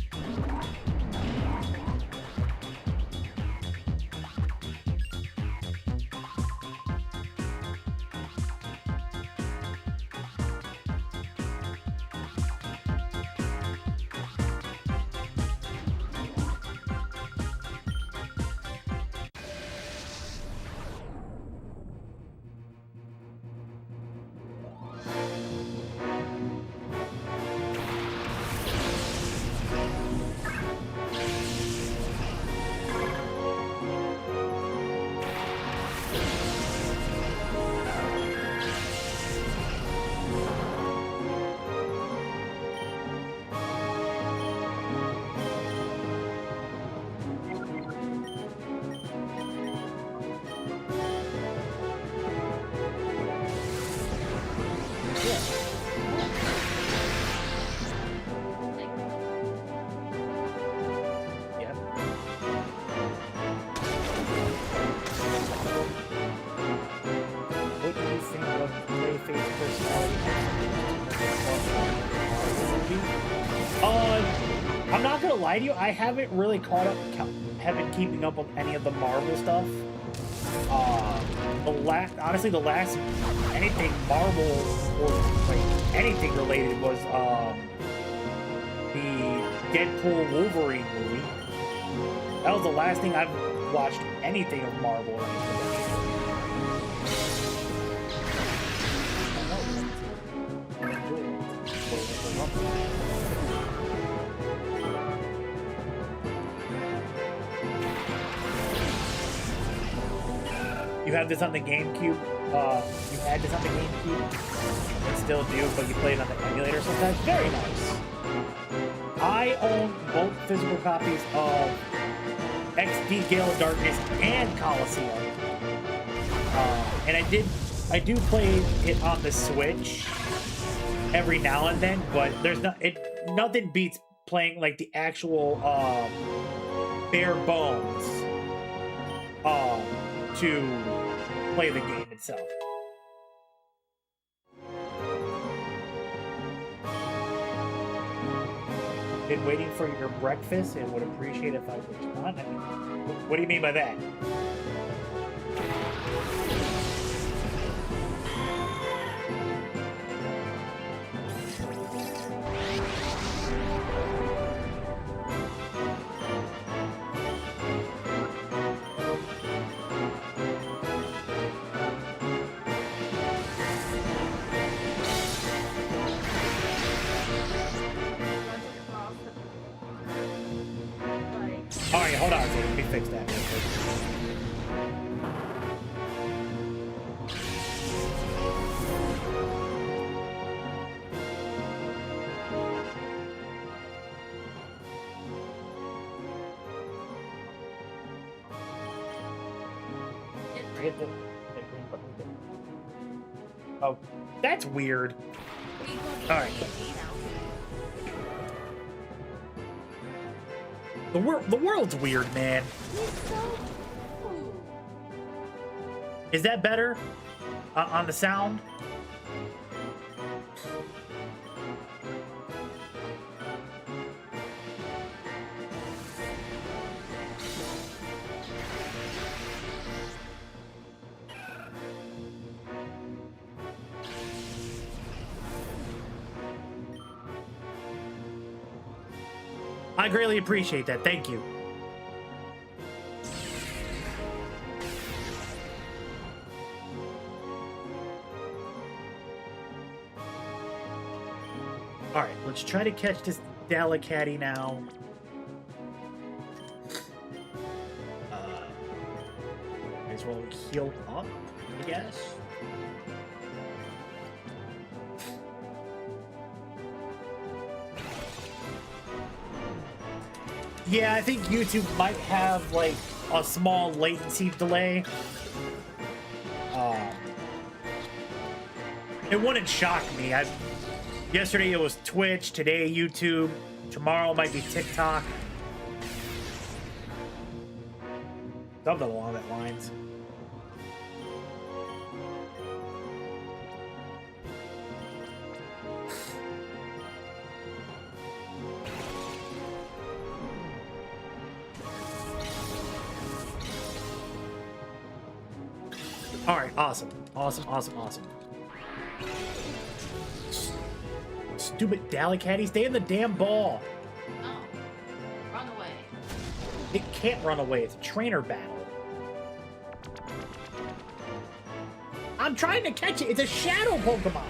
I'm not gonna lie to you, I haven't really caught up, haven't keeping up with any of the Marvel stuff. Honestly, the last anything Marvel or like anything related was the Deadpool Wolverine movie. That was the last thing I've watched anything of Marvel or anything. You have this on the GameCube. You had this on the GameCube. And still do, but you play it on the emulator sometimes. Very nice. I own both physical copies of XD Gale of Darkness and Coliseum. And I do play it on the Switch every now and then, but there's nothing beats playing like the actual bare bones to play the game itself. Been waiting for your breakfast and would appreciate if I was on. I mean, what do you mean by that? Alright, hold on a second. Let me fix that real quick. Oh, that's weird. Alright. The world's weird, man. Is that better on the sound? I greatly appreciate that. Thank you. All right, let's try to catch this Delicatty now. Might as well heal up, I guess. Yeah, I think YouTube might have like a small latency delay. It wouldn't shock me. Yesterday it was Twitch, today YouTube, tomorrow might be TikTok. Something along that lines. All right, awesome. Stupid Dalicatty, stay in the damn ball. No. Run away. It can't run away. It's a trainer battle. I'm trying to catch it. It's a shadow Pokemon.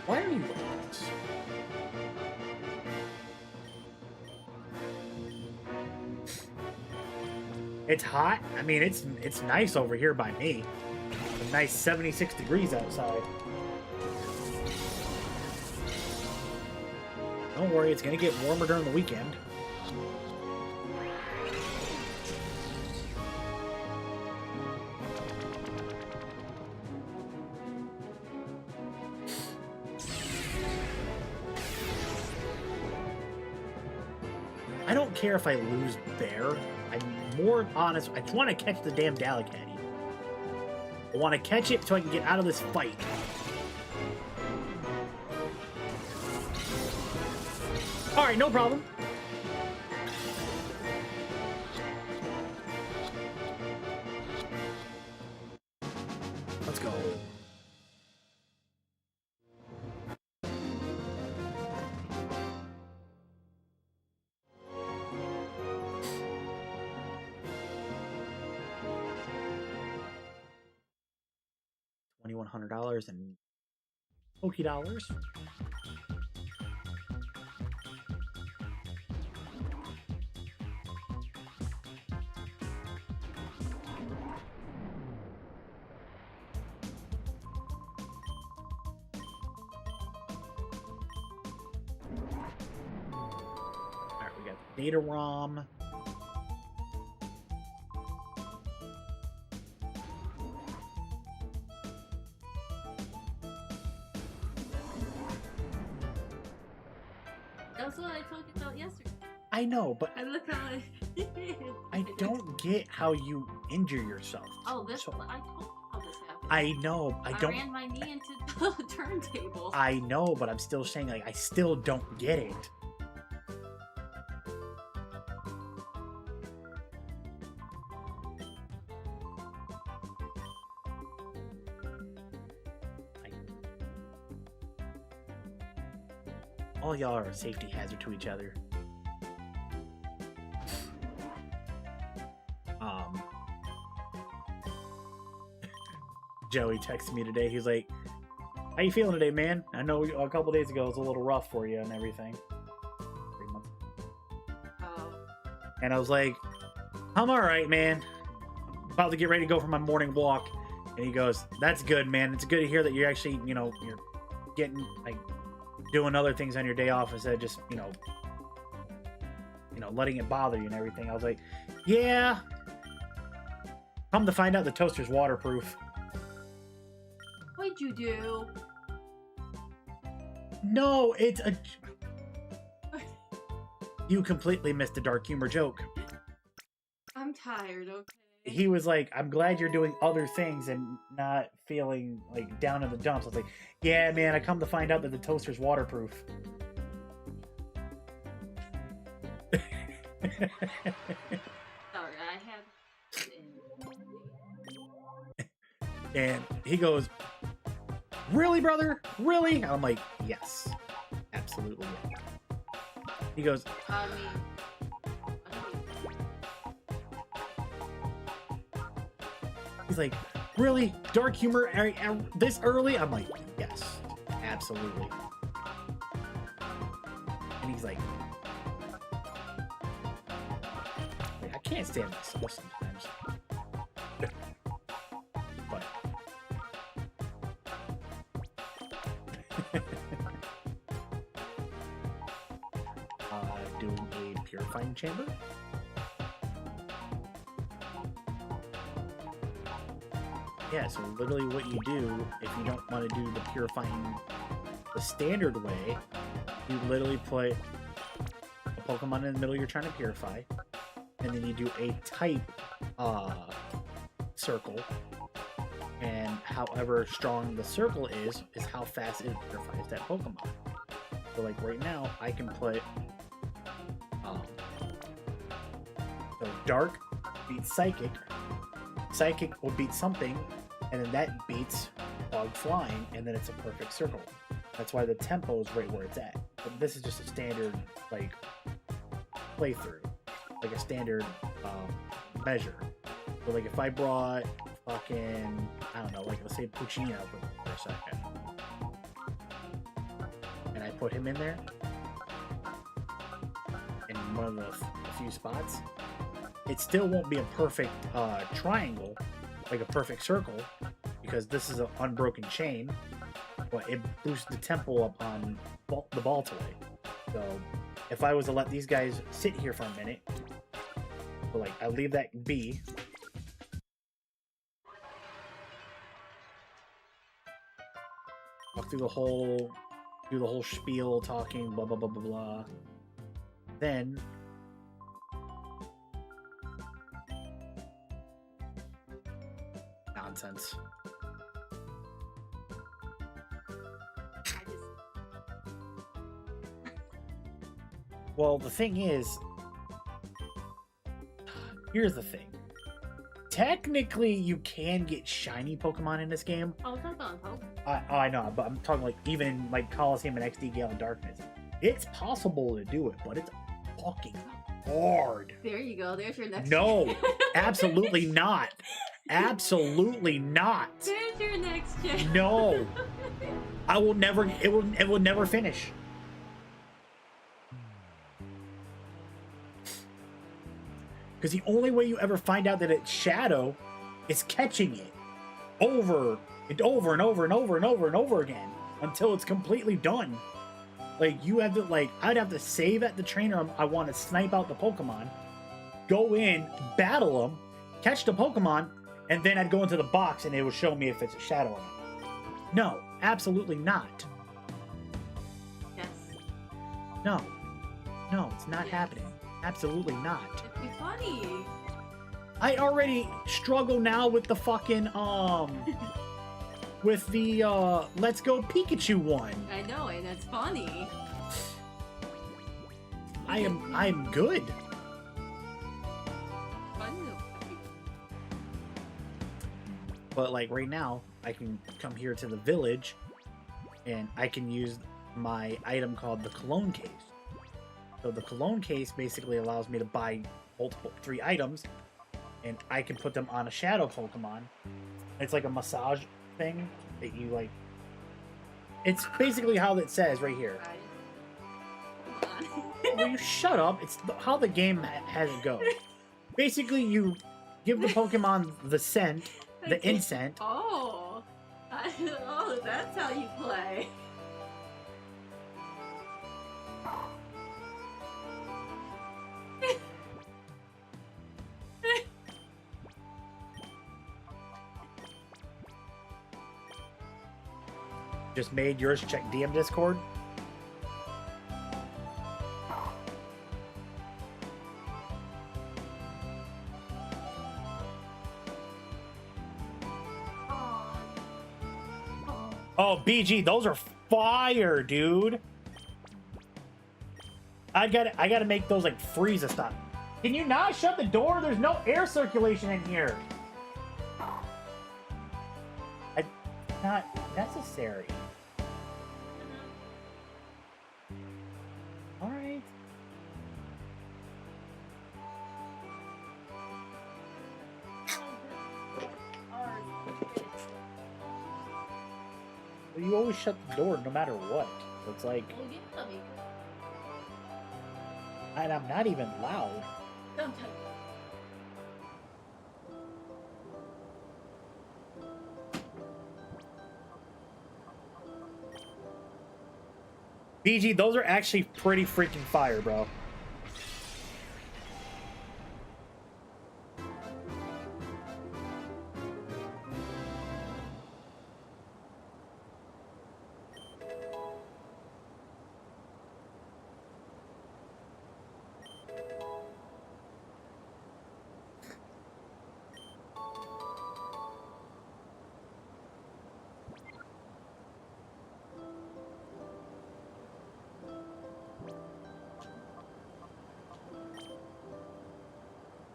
Why are you like this? It's hot. I mean, it's nice over here by me. A nice 76 degrees outside. Don't worry, it's gonna get warmer during the weekend. I don't care if I lose there. I'm more honest. I just want to catch the damn Dalicatty. I want to catch it so I can get out of this fight. Alright, no problem. Let's go. $2,100 and $40. Alright, we got the data ROM. That's what I told you about yesterday. I know, but And look how I don't get how you injure yourself. Oh, this So- I told you how this happened. I know. I don't. ran my knee into the turntable. I know, but I'm still saying, like, I still don't get it. All y'all are a safety hazard to each other. Joey texted me today. He's like, "How you feeling today, man? I know a couple days ago it was a little rough for you and everything." 3 months. Oh. And I was like, "I'm all right, man. About to get ready to go for my morning walk." And he goes, "That's good, man. It's good to hear that you're actually, you're getting like doing other things on your day off instead of just, letting it bother you and everything." I was like, "Yeah." Come to find out, the toaster's waterproof. What'd you do? No, it's a... You completely missed the dark humor joke. I'm tired, okay? He was like, "I'm glad you're doing other things and not feeling like down in the dumps." I was like, "Yeah, man, I come to find out that the toaster's waterproof." Sorry, I had... And he goes, "Really, brother? Really?" I'm like, "Yes, absolutely." He goes, I mean... he's like, "Really? Dark humor this early?" I'm like, "Yes, absolutely." And he's like, "I can't stand myself sometimes." But doing a purifying chamber. Yeah, so literally what you do, if you don't want to do the purifying the standard way, you literally put Pokemon in the middle you're trying to purify, and then you do a type circle, and however strong the circle is how fast it purifies that Pokemon. So like right now, I can put so Dark beats Psychic, Psychic will beat something, and then that beats Fog Flying, and then it's a perfect circle. That's why the tempo is right where it's at. But this is just a standard like playthrough, like a standard measure. So like if I brought fucking, I don't know, like let's say Puccino for a second, and I put him in there in one of the few spots, it still won't be a perfect triangle, like a perfect circle, because this is an unbroken chain, but it boosts the tempo up on the Baltoy. So if I was to let these guys sit here for a minute, so like I leave that be, walk through the whole, do the whole spiel, talking, blah blah blah blah blah. Then nonsense. Well, the thing is, here's the thing. Technically, you can get shiny Pokemon in this game. Oh, it's not on Pokemon. I know, but I'm talking like even like Coliseum and XD Gale and Darkness. It's possible to do it, but it's fucking hard. There you go. There's your next. No, absolutely not. Absolutely not. There's your next gen. No, I will never. It will never finish. Because the only way you ever find out that it's Shadow is catching it over and over and over and over and over and over again until it's completely done. Like, you have to, like, I'd have to save at the trainer I want to snipe out the Pokemon, go in, battle them, catch the Pokemon, and then I'd go into the box and it would show me if it's a Shadow or not. No, absolutely not. Yes. No. No, it's not happening. Absolutely not. It'd be funny. I already struggle now with the fucking with the Let's Go Pikachu one. I know, and that's funny. I'm good. But like right now, I can come here to the village and I can use my item called the Cologne Case. So the Cologne Case basically allows me to buy multiple 3 items, and I can put them on a Shadow Pokemon. It's like a massage thing that you like. It's basically how it says right here. Will you shut up? It's how the game has it go. Basically, you give the Pokemon the scent, the incense. Oh, oh, that's how you play. Just made yours. Check DM Discord. Oh, BG, those are fire, dude. I gotta make those like freeze a stop. Can you not shut the door? There's no air circulation in here. Not necessary. All right. Well, you always shut the door no matter what. So it's like, and I'm not even loud. BG, those are actually pretty freaking fire, bro.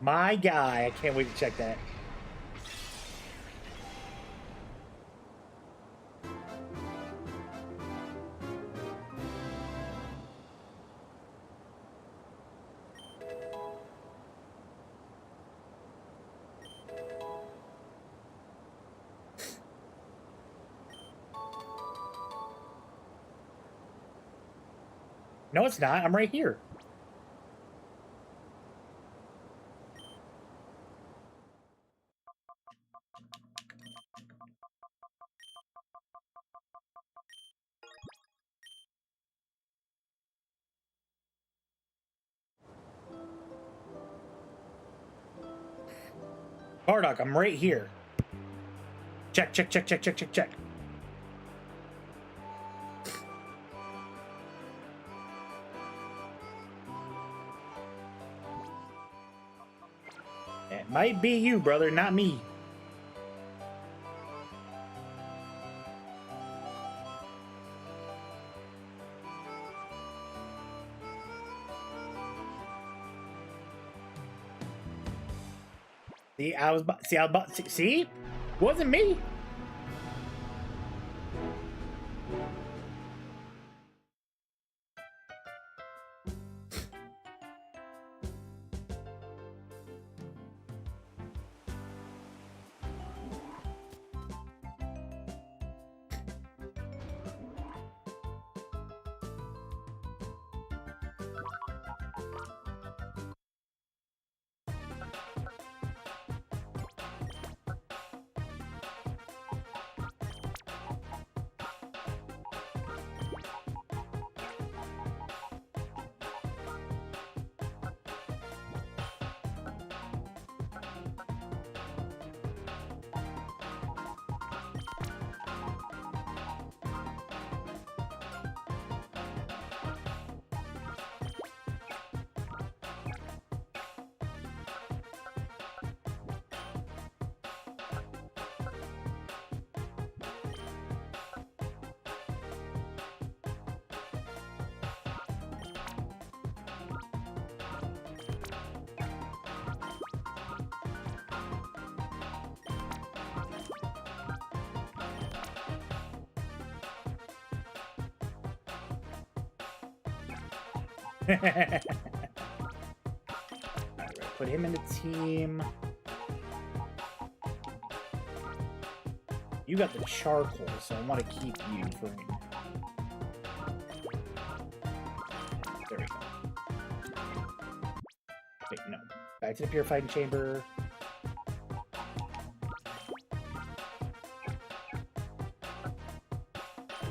My guy. I can't wait to check that. No, it's not. I'm right here. Bardock, I'm right here. Check, check, check, check, check, check, check. It might be you, brother, not me. See, I was about, see? Wasn't me. Alright, put him in the team. You got the charcoal, so I want to keep you for right now. There we go. Wait, no. Back to the purifying chamber.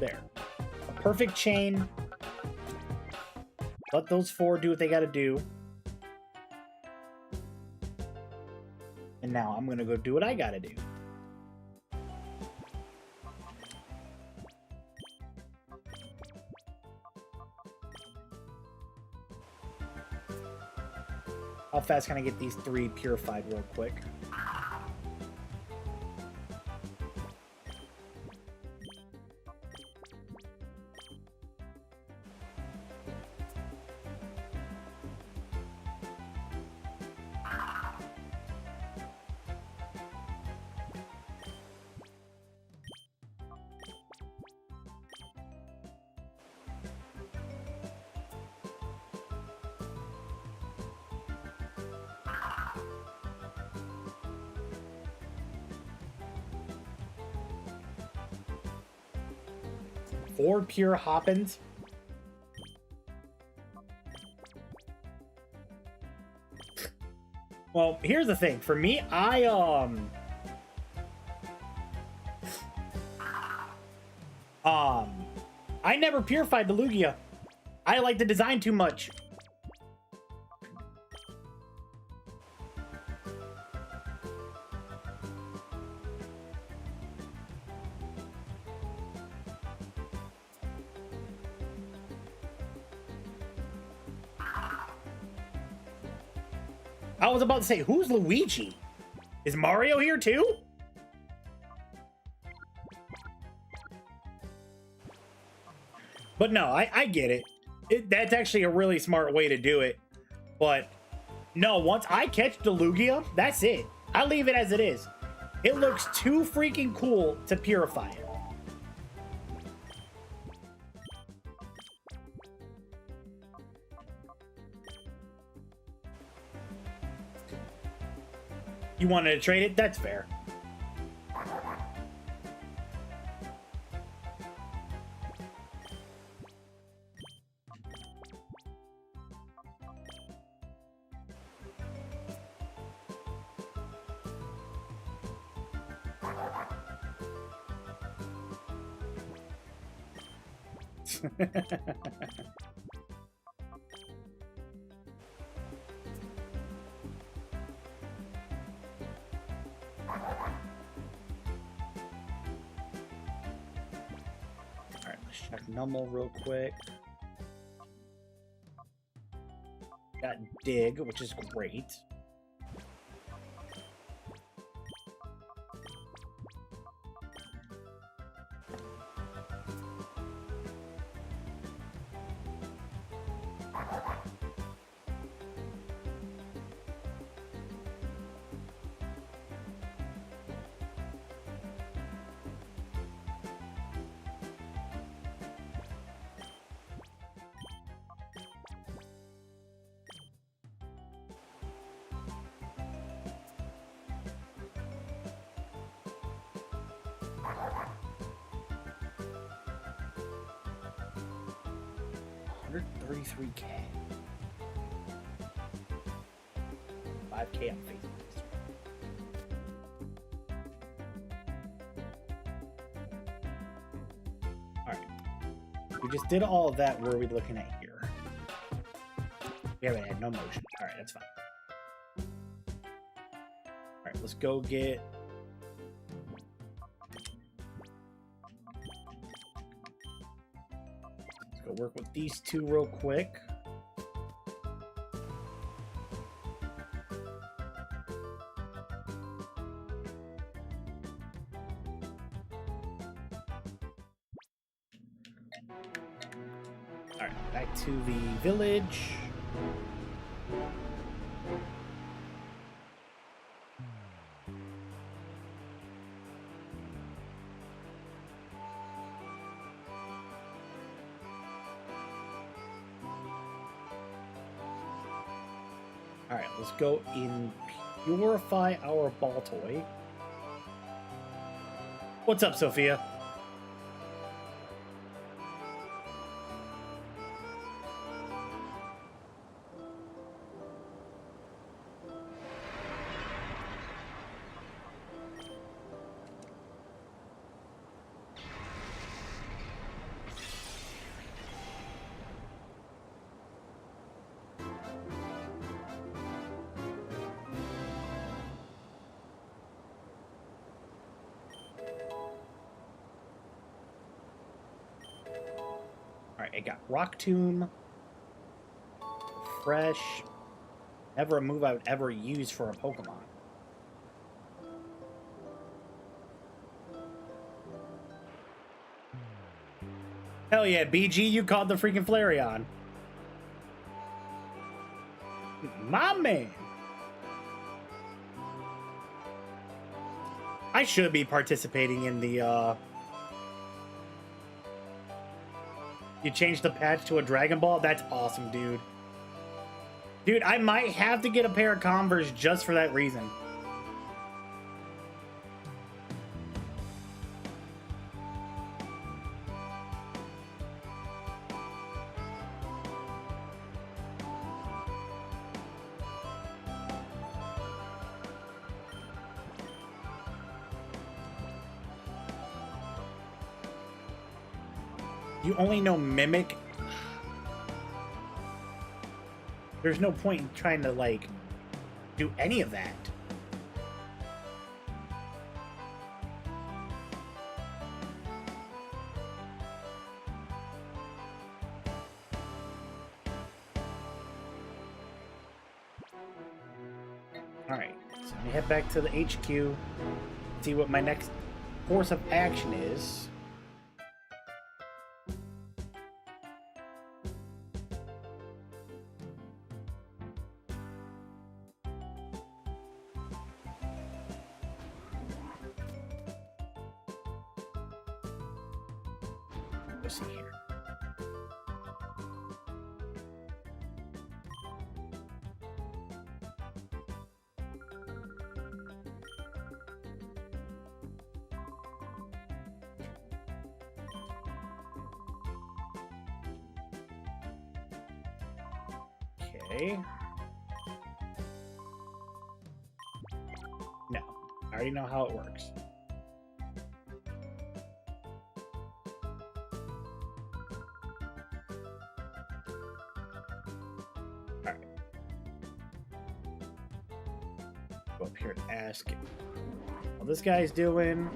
There. A perfect chain. Let those four do what they gotta do. And now I'm gonna go do what I gotta do. How fast can I get these 3 purified real quick? Four pure Hoppins. Well, here's the thing. For me, I never purified the Lugia. I like the design too much. I was about to say, who's Luigi? Is Mario here too? But no, I get it. That's actually a really smart way to do it. But No, once I catch Delugia, that's it. I leave it as it is. It looks too freaking cool to purify it. You wanted to trade it? That's fair. Alright, let's check Nummel real quick. Got Dig, which is great. $133K. 5K on Facebook. Alright. We just did all of that. What are we looking at here? We haven't had no motion. Alright, that's fine. Alright, let's go get... Let's go work with these two real quick. Alright, back to the village. Alright, let's go and purify our ball toy. What's up, Sophia? Alright, I got Rock Tomb. Fresh. Never a move I would ever use for a Pokemon. Hell yeah, BG, you caught the freaking Flareon. My man. I should be participating in the, You changed the patch to a Dragon Ball? That's awesome, dude. Dude, I might have to get a pair of Converse just for that reason. You only know Mimic? There's no point in trying to, like, do any of that. Alright, so let me head back to the HQ, see what my next course of action is. Let's see here. Okay. No, I already know how it works. All right. Go up here and ask what this guy's doing.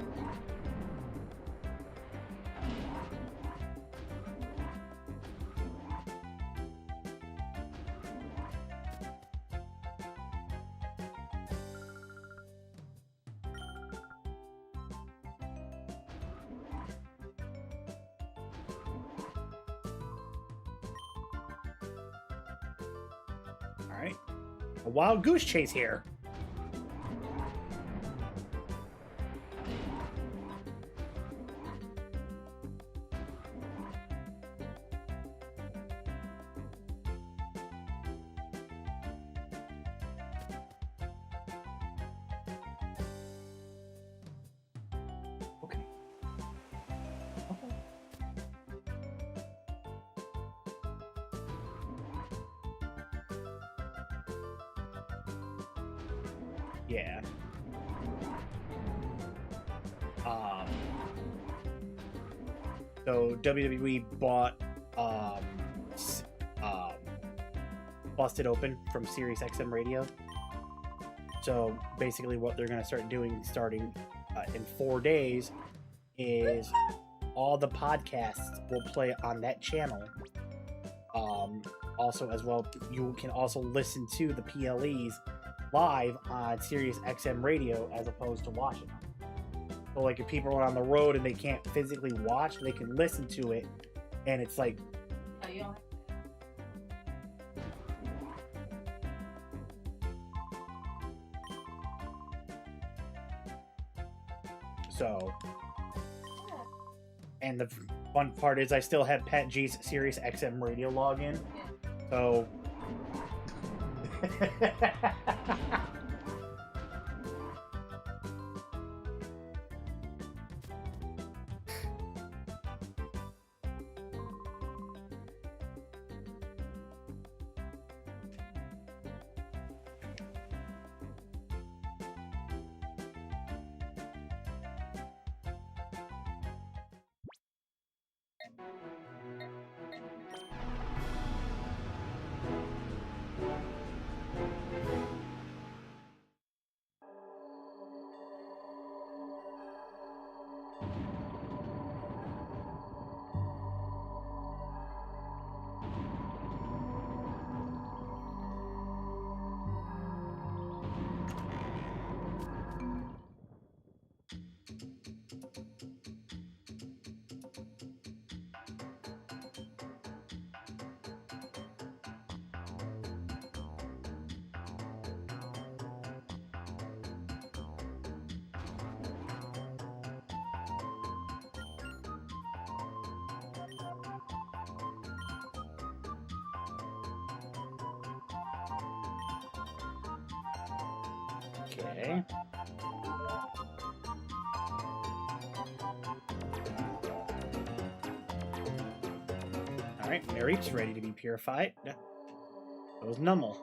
All right. A wild goose chase here. Okay. Okay. Yeah. Um. So WWE bought Busted Open from Sirius XM Radio. So basically, what they're gonna start doing, starting in 4 days, is all the podcasts will play on that channel. Also, as well, you can also listen to the PLEs live on Sirius XM Radio as opposed to watching them. So, like, if people are on the road and they can't physically watch, they can listen to it, and it's like. Oh, you don't. So. And the fun part is I still have Pat G's Sirius XM Radio login. So. Okay. Alright, Mareep's ready to be purified. So is Nummel.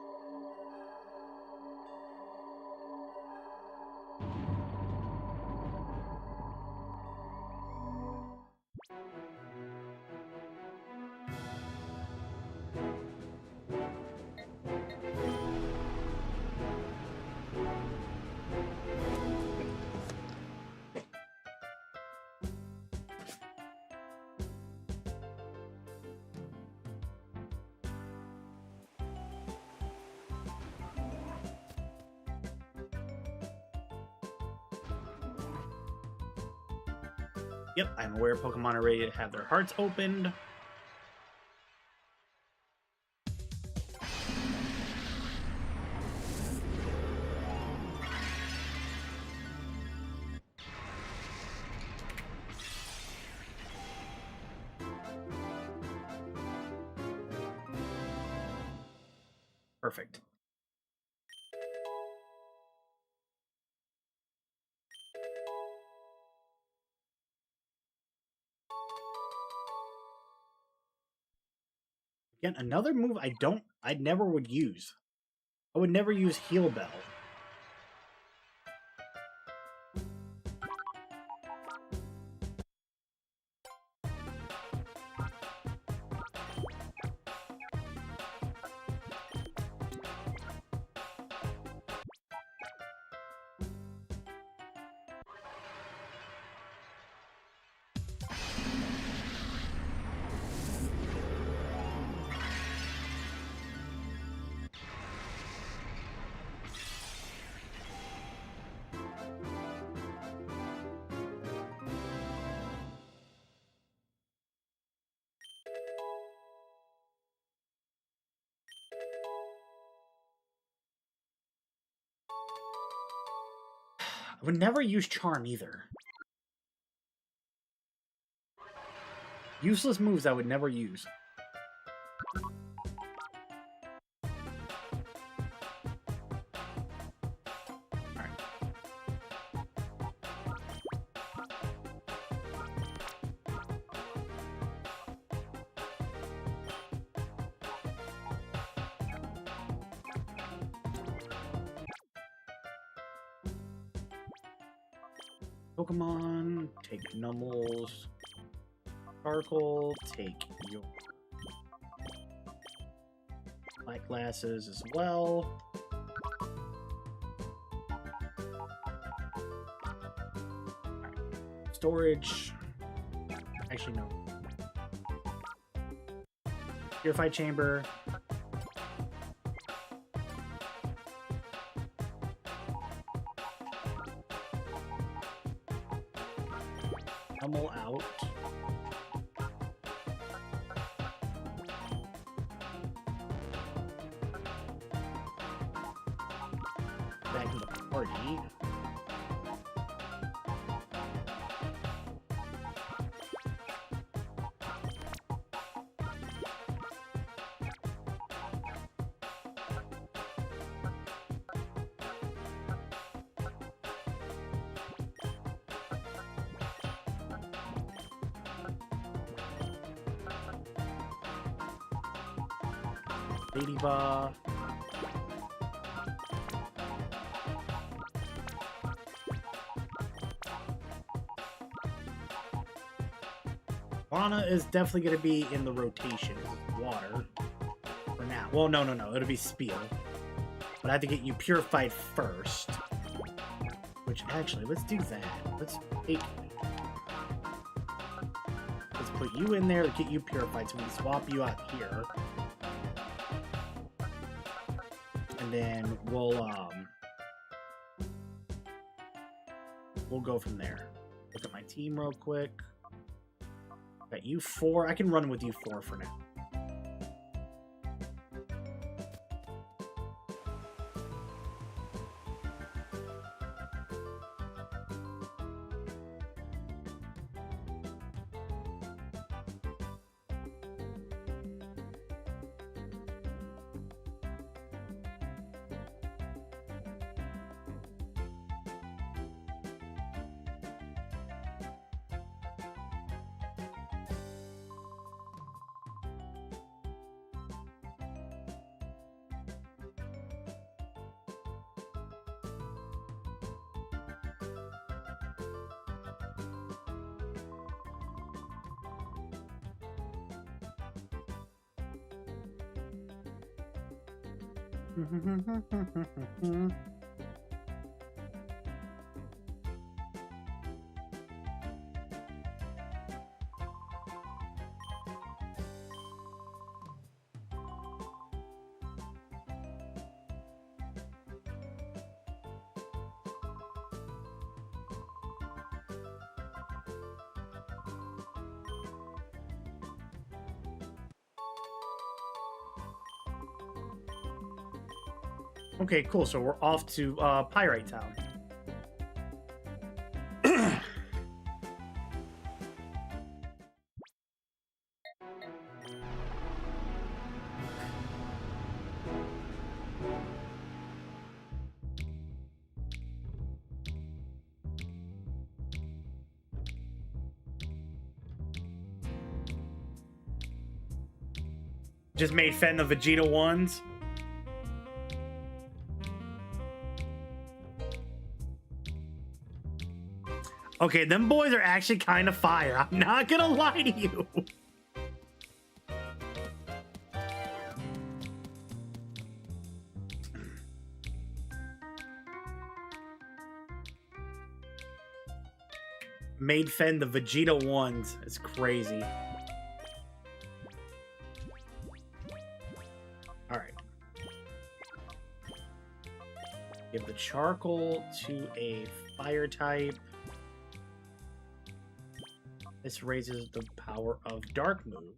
Yep, I'm aware Pokemon are ready to have their hearts opened. Perfect. Again, another move I never would use. I would never use Heal Bell. I would never use Charm either. Useless moves I would never use. Alright. Pokemon, take Numble's Sparkle, take your light glasses as well. Alright. Storage. Actually, no. Purified Chamber. Numble out. Back to the party. Ladybug. Lana is definitely going to be in the rotation. Water. For now. Well, no. It'll be Spiel. But I have to get you purified first. Which, actually, let's do that. Let's put you in there to get you purified so we can swap you out here. And then we'll go from there. Look at my team real quick. Got you 4. I can run with you 4 for now. Okay, cool. So we're off to Pyrite Town. Just made Fen the Vegeta ones. Okay, them boys are actually kind of fire. I'm not gonna lie to you. Made Fen the Vegeta ones. It's crazy. Alright. Give the charcoal to a fire type. This raises the power of dark move.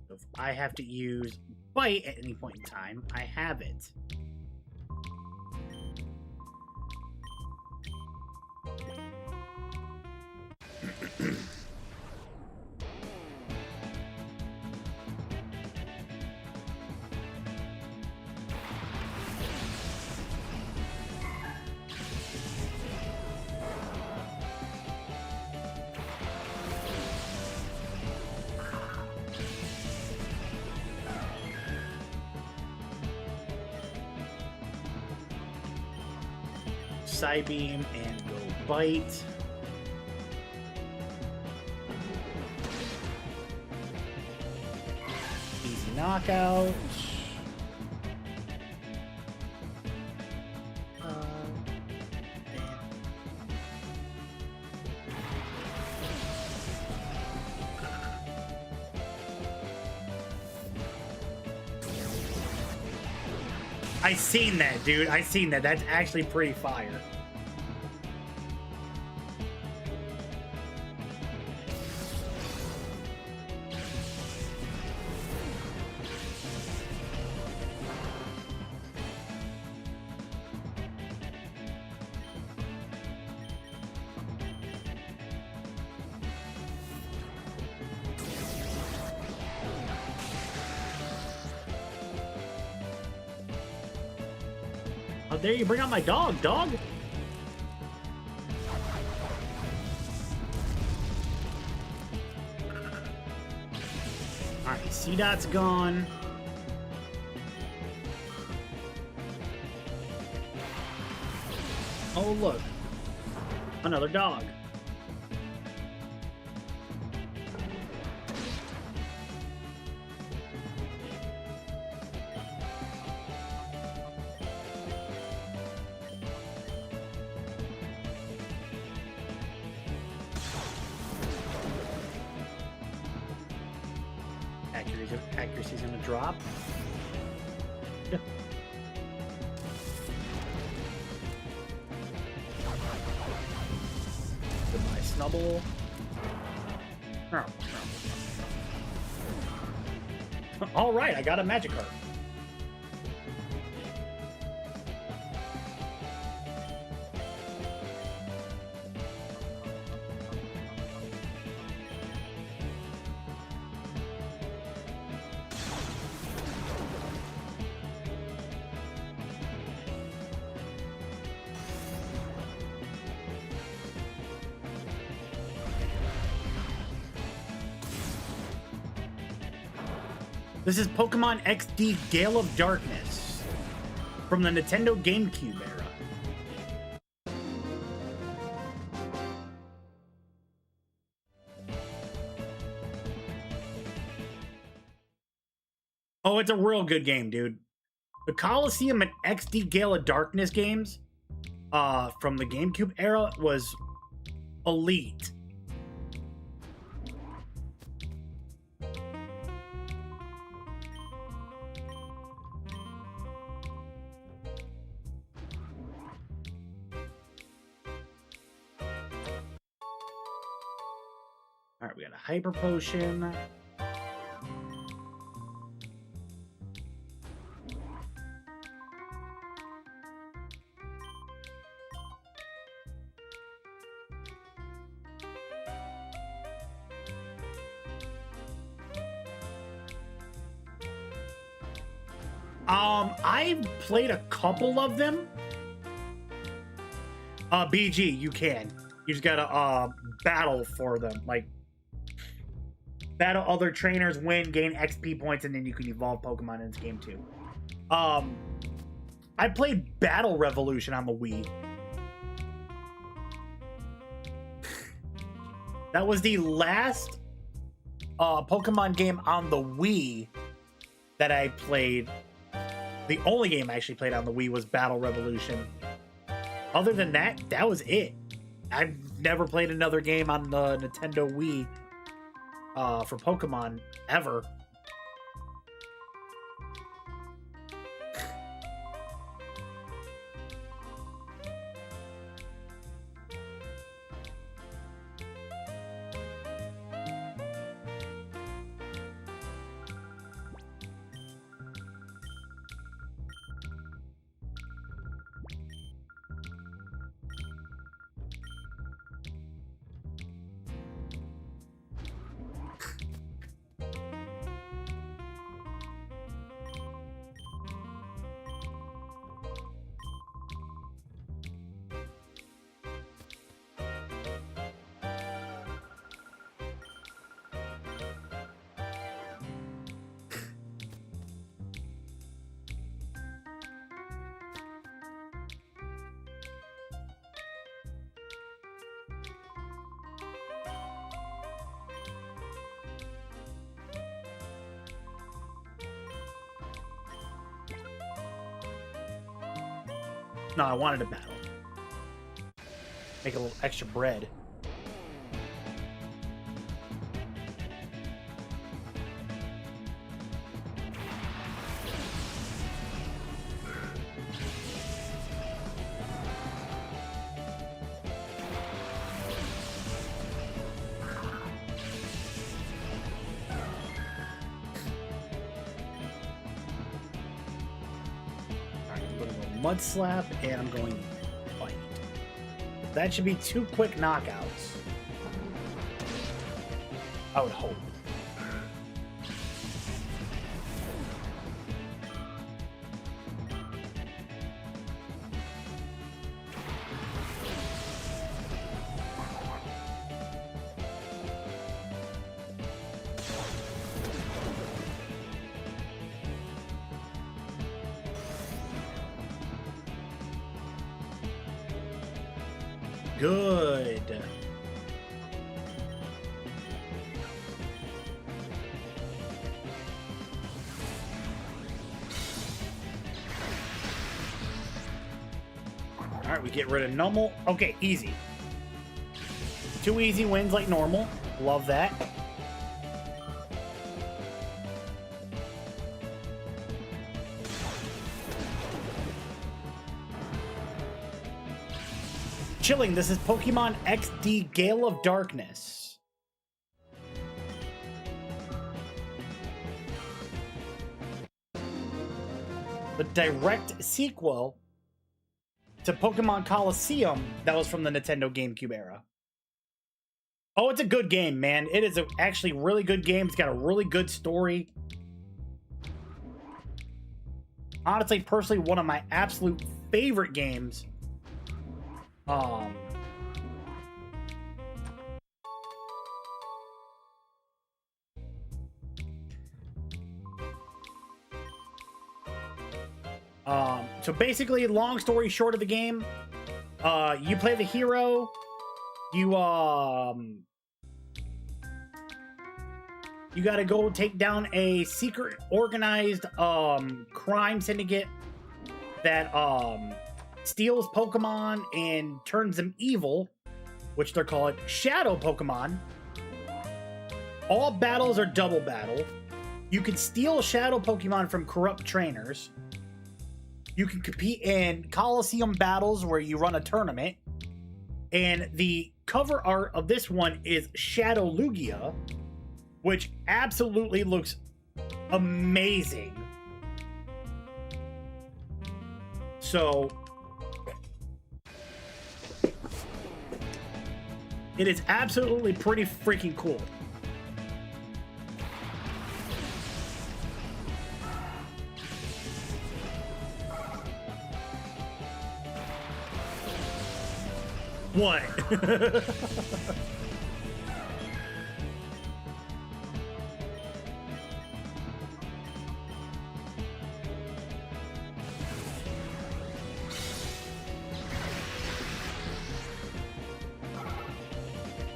So if I have to use bite at any point in time, I have it. Side beam and go bite. Easy knockout. I seen that, dude. I seen that. That's actually pretty fire. How dare you bring out my dog, dog? Alright, C-Dot's gone. Oh, look. Another dog. Accuracy's gonna drop. Goodbye, Snubble. All right, I got a magic card. This is Pokemon XD Gale of Darkness from the Nintendo GameCube era. Oh, it's a real good game, dude. The Coliseum and XD Gale of Darkness games from the GameCube era was elite. Alright, we got a Hyper Potion. I've played a couple of them. BG, you can. You just gotta battle for them. Like, battle other trainers, win, gain XP points, and then you can evolve Pokemon in this game too. I played Battle Revolution on the Wii. That was the last Pokemon game on the Wii that I played. The only game I actually played on the Wii was Battle Revolution. Other than that, that was it. I've never played another game on the Nintendo Wii for Pokemon ever. No, I wanted a battle. Make a little extra bread. Mud Slap, and I'm going Bite. That should be 2 quick knockouts. I would hope. Good. All right, we get rid of normal. Okay, easy. 2 easy wins like normal. Love that. Chilling, this is Pokemon XD Gale of Darkness. The direct sequel to Pokemon Coliseum that was from the Nintendo GameCube era. Oh, it's a good game, man. It is actually really good game. It's got a really good story. Honestly, personally, one of my absolute favorite games. So basically, long story short of the game, you play the hero, you gotta go take down a secret organized crime syndicate that steals Pokemon and turns them evil, which they're called Shadow Pokemon. All battles are double battle. You can steal Shadow Pokemon from corrupt trainers. You can compete in Coliseum battles where you run a tournament. And the cover art of this one is Shadow Lugia, which absolutely looks amazing. So it is absolutely pretty freaking cool. What?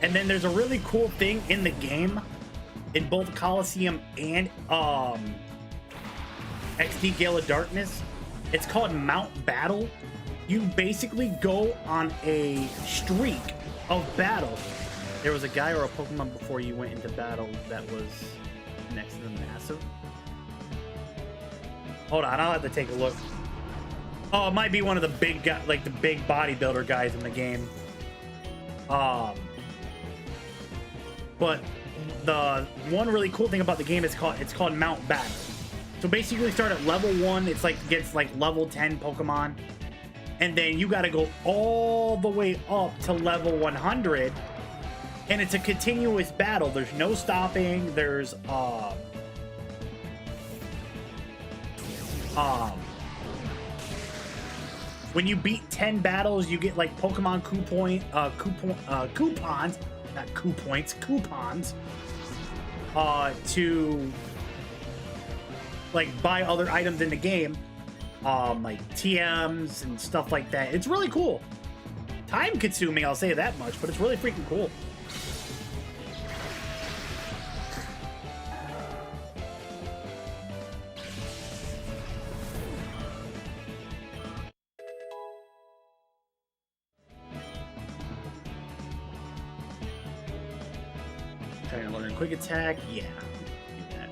And then there's a really cool thing in the game, in both Coliseum and XD Gale of Darkness. It's called Mount Battle. You basically go on a streak of battle. There was a guy or a Pokemon before you went into battle that was next to the massive. Hold on, I'll have to take a look. Oh, it might be one of the big guy, like the big bodybuilder guys in the game. But the one really cool thing about the game is it's called Mount Battle. So basically, start at level 1. It's like gets like level 10 Pokemon, and then you got to go all the way up to level 100. And it's a continuous battle. There's no stopping. There's when you beat 10 battles, you get like Pokemon coupons, not coup points, coupons, to like buy other items in the game, like TMs and stuff like that. It's really cool. Time consuming, I'll say that much, but it's really freaking cool. Trying to learn quick attack, yeah. Do that.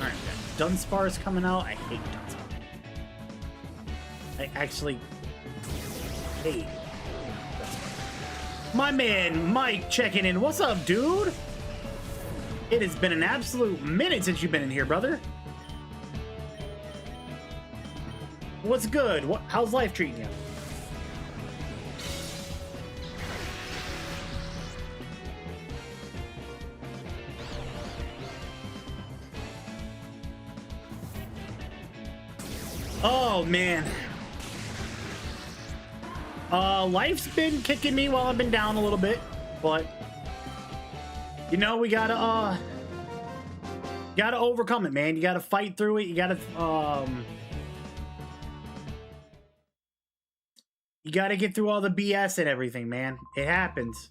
Alright, Dunspar's coming out. I hate Dunsparce. I actually hate Dunsparce. My man Mike checking in. What's up, dude? It has been an absolute minute since you've been in here, brother. What's good? How's life treating you? Oh man. Life's been kicking me while I've been down a little bit, but you know, we gotta overcome it, man. You gotta fight through it. You gotta get through all the BS and everything, man. It happens.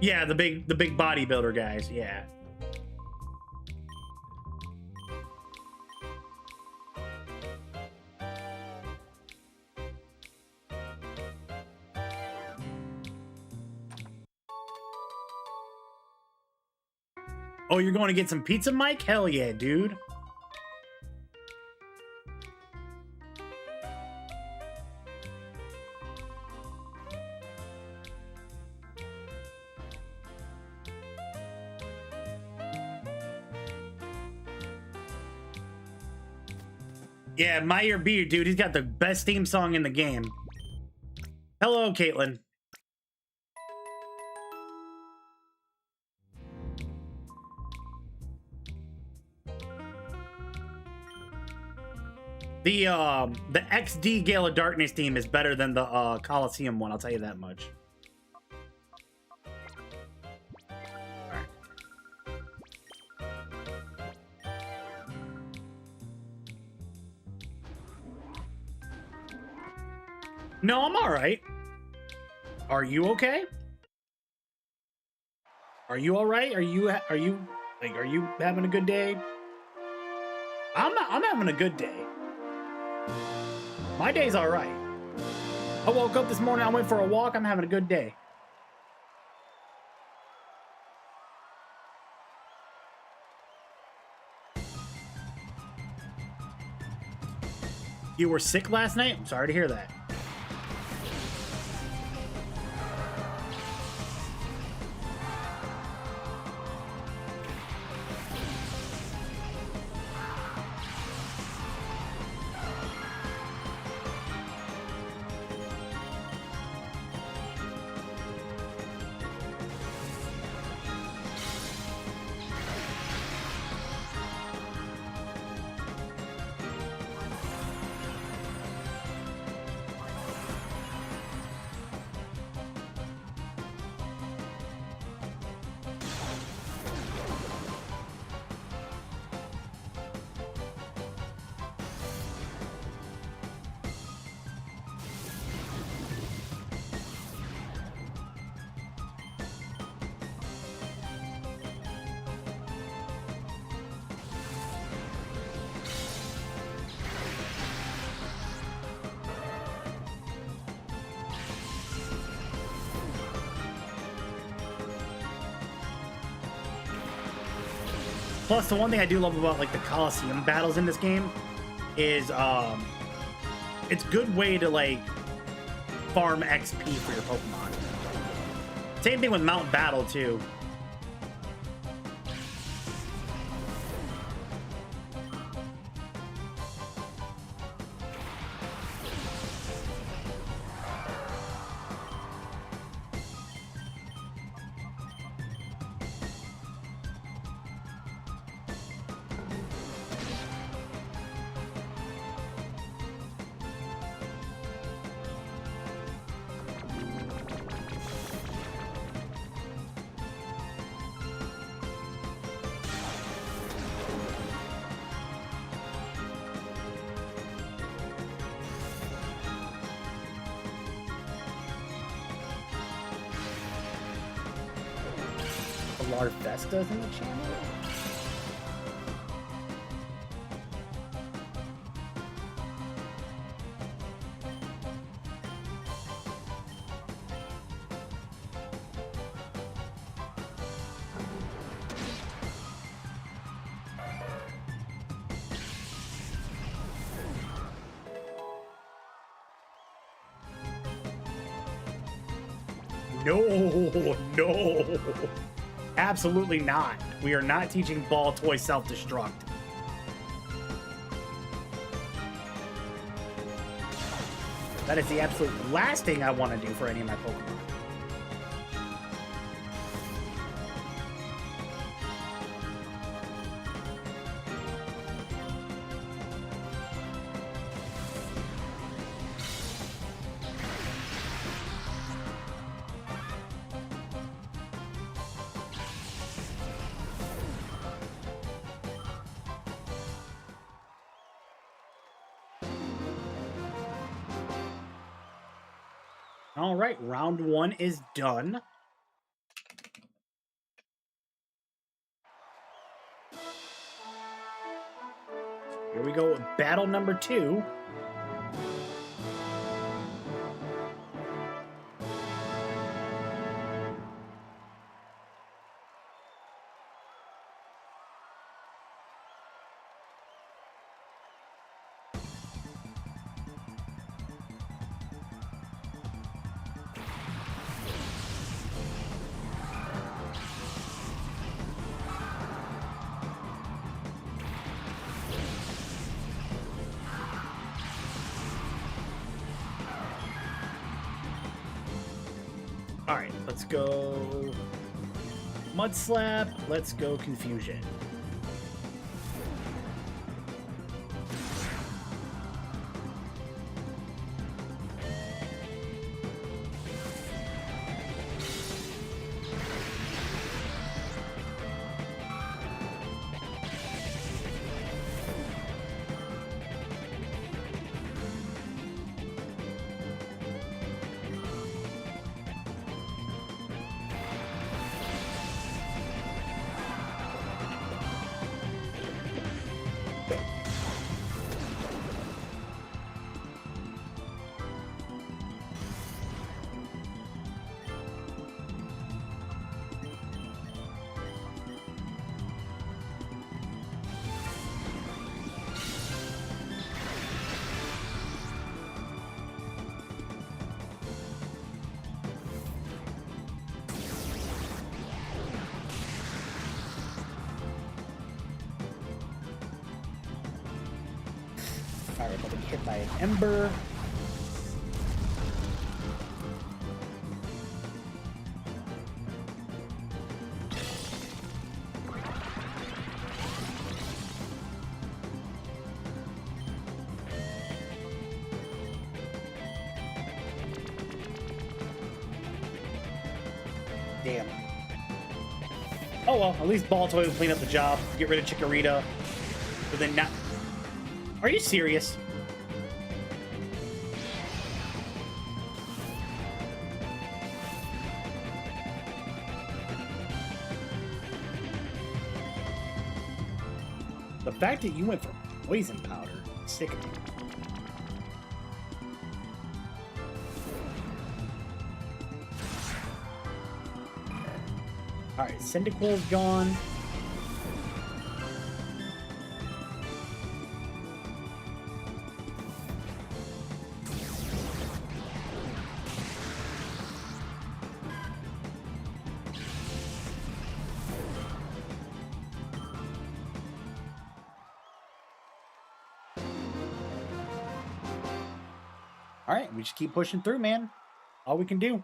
Yeah, the big bodybuilder guys, yeah. Oh, you're going to get some pizza, Mike? Hell yeah, dude. Yeah, Meyer Beard, dude. He's got the best theme song in the game. Hello, Caitlin. The XD Gale of Darkness theme is better than the Coliseum one, I'll tell you that much. Alright. No, I'm alright. Are you okay? Are you alright? Are you having a good day? I'm having a good day. My day's all right. I woke up this morning, I went for a walk, I'm having a good day. You were sick last night? I'm sorry to hear that. Plus, the one thing I do love about like the Coliseum battles in this game is it's a good way to like farm XP for your Pokemon. Same thing with Mount Battle too. Larvesta's in the channel? No, no. Absolutely not. We are not teaching ball toy self-destruct. That is the absolute last thing I want to do for any of my Pokemon. All right, round one is done. Here we go, battle number 2. All right, let's go Mud Slap. Let's go Confusion. Alright, but get hit by an Ember. Damn. Oh well, at least Ball Toy will clean up the job. Get rid of Chikorita. But then not... Are you serious? The fact that you went for poison powder is sickening. Alright, Cyndaquil's gone. All right, we just keep pushing through, man. All we can do.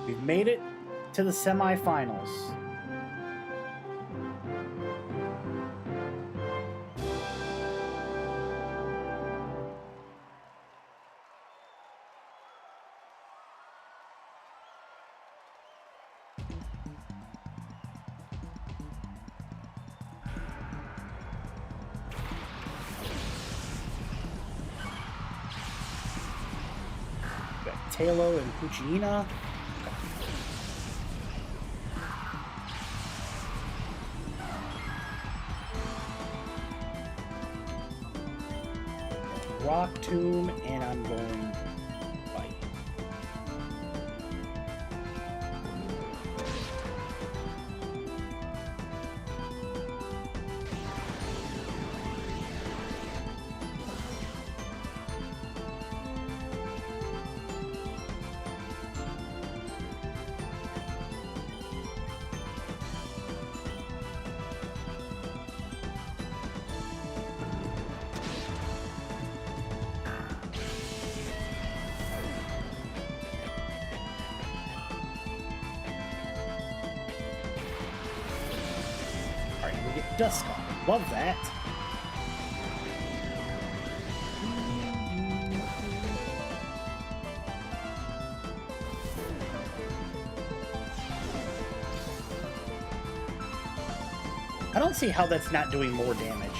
We've made it to the semifinals. Talo and Puccina. Rock Tomb, and I'm going Fight. Dusk on. Love that. I don't see how that's not doing more damage.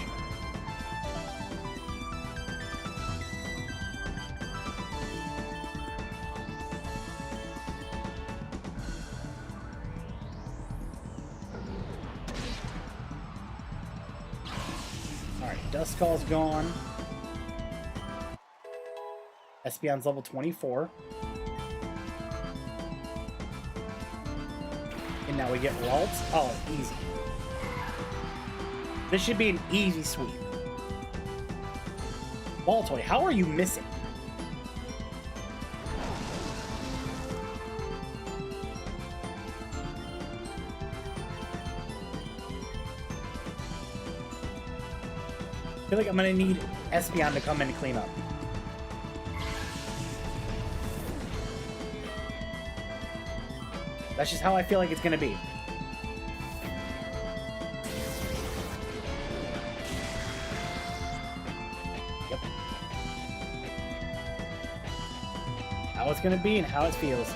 Duskull's gone. Espeon's level 24. And now we get Ralts. Oh, easy. This should be an easy sweep. Baltoy, how are you missing? I feel like I'm gonna need Espeon to come in and clean up. That's just how I feel like it's gonna be. Yep. How it's gonna be and how it feels.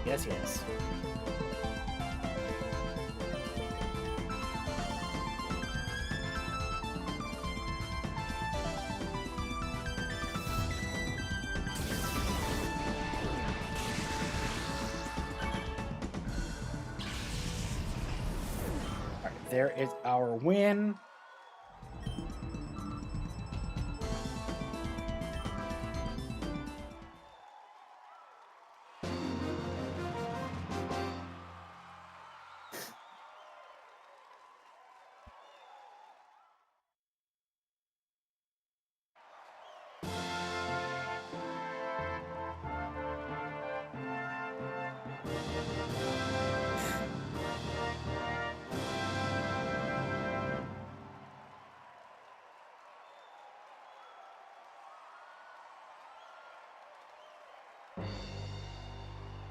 Yes, yes. There is our win.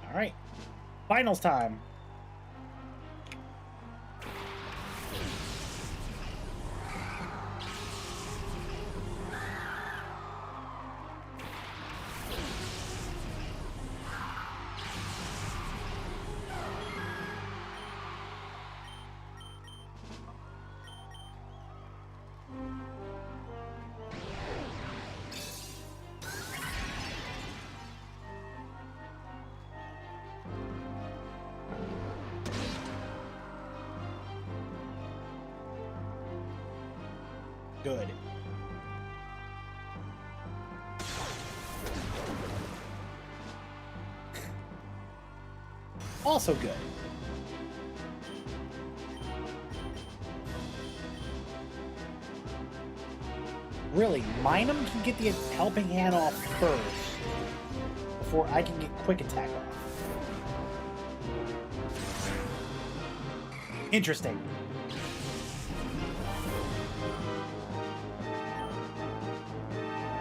All right, finals time. Good. Also good. Really, Minum can get the helping hand off first before I can get quick attack off.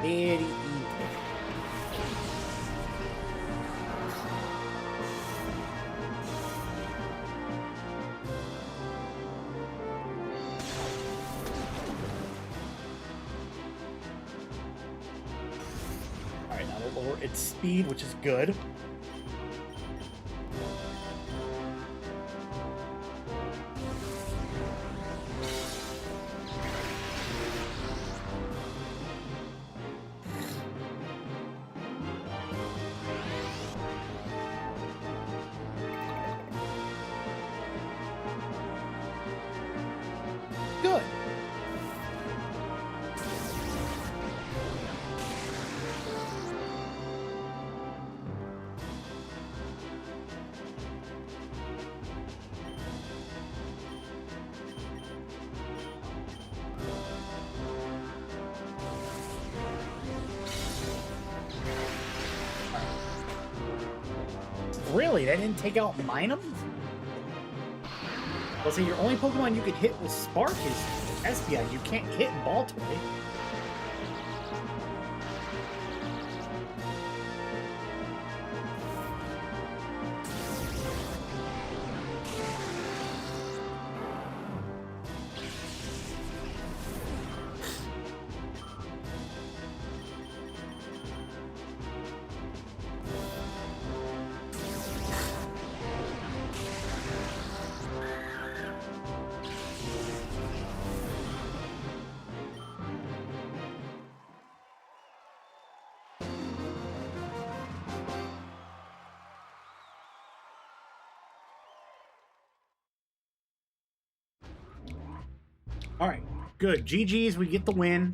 Very evil. Alright, now we'll lower its speed, which is good. Good. Really? That didn't take out Minum? Well, see, your only Pokemon you could hit with Spark is Espeon. You can't hit Baltoy. All right, good. GG's, we get the win.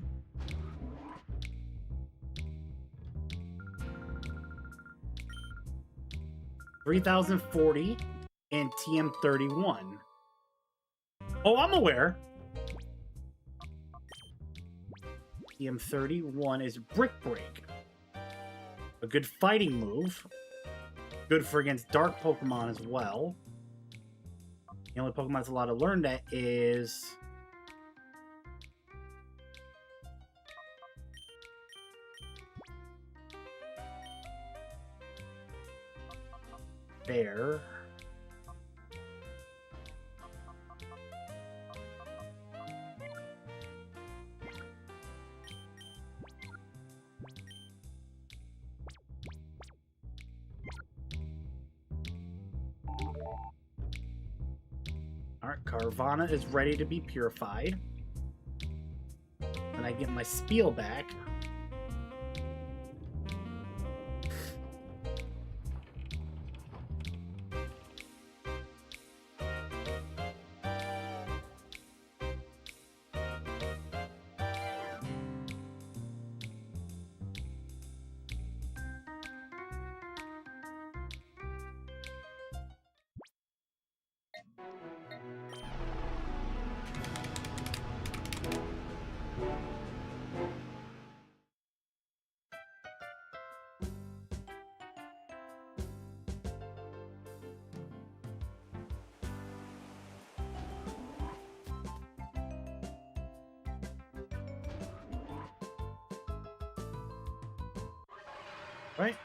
$3,040 and TM31. Oh, I'm aware. TM31 is Brick Break. A good fighting move. Good for against dark Pokemon as well. The only Pokemon that's allowed to learn that is... Bear. Alright, Carvana is ready to be purified. And I get my Spiel back. Right?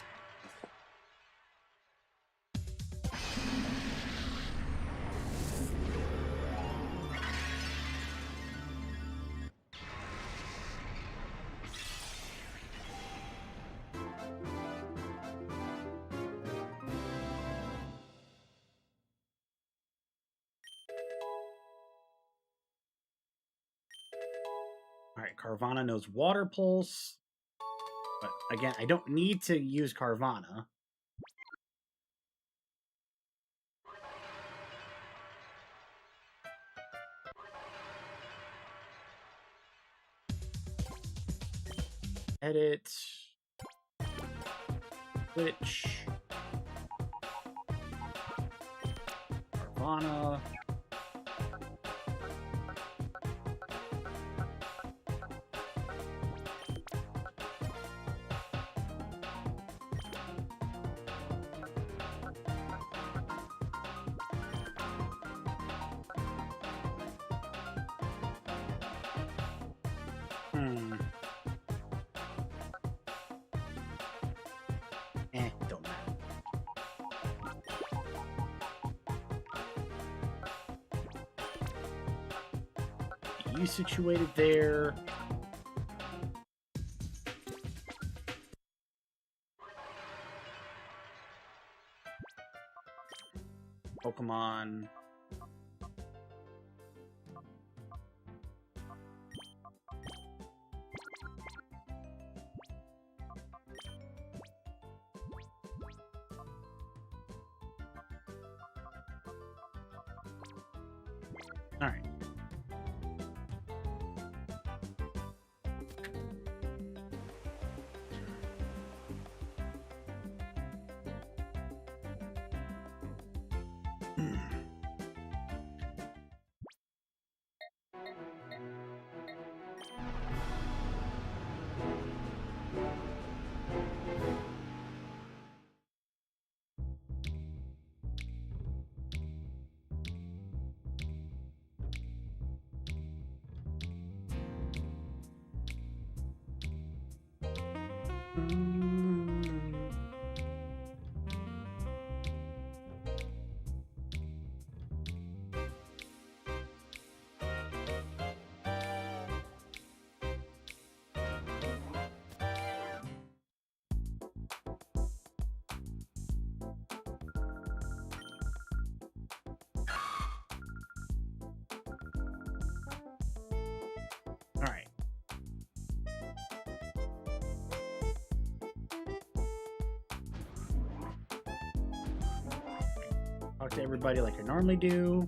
Alright, Carvana knows Water Pulse. But again, I don't need to use Carvana. Edit. Switch. Carvana. you situated there. Pokemon. All right. All right. Talk to everybody like I normally do.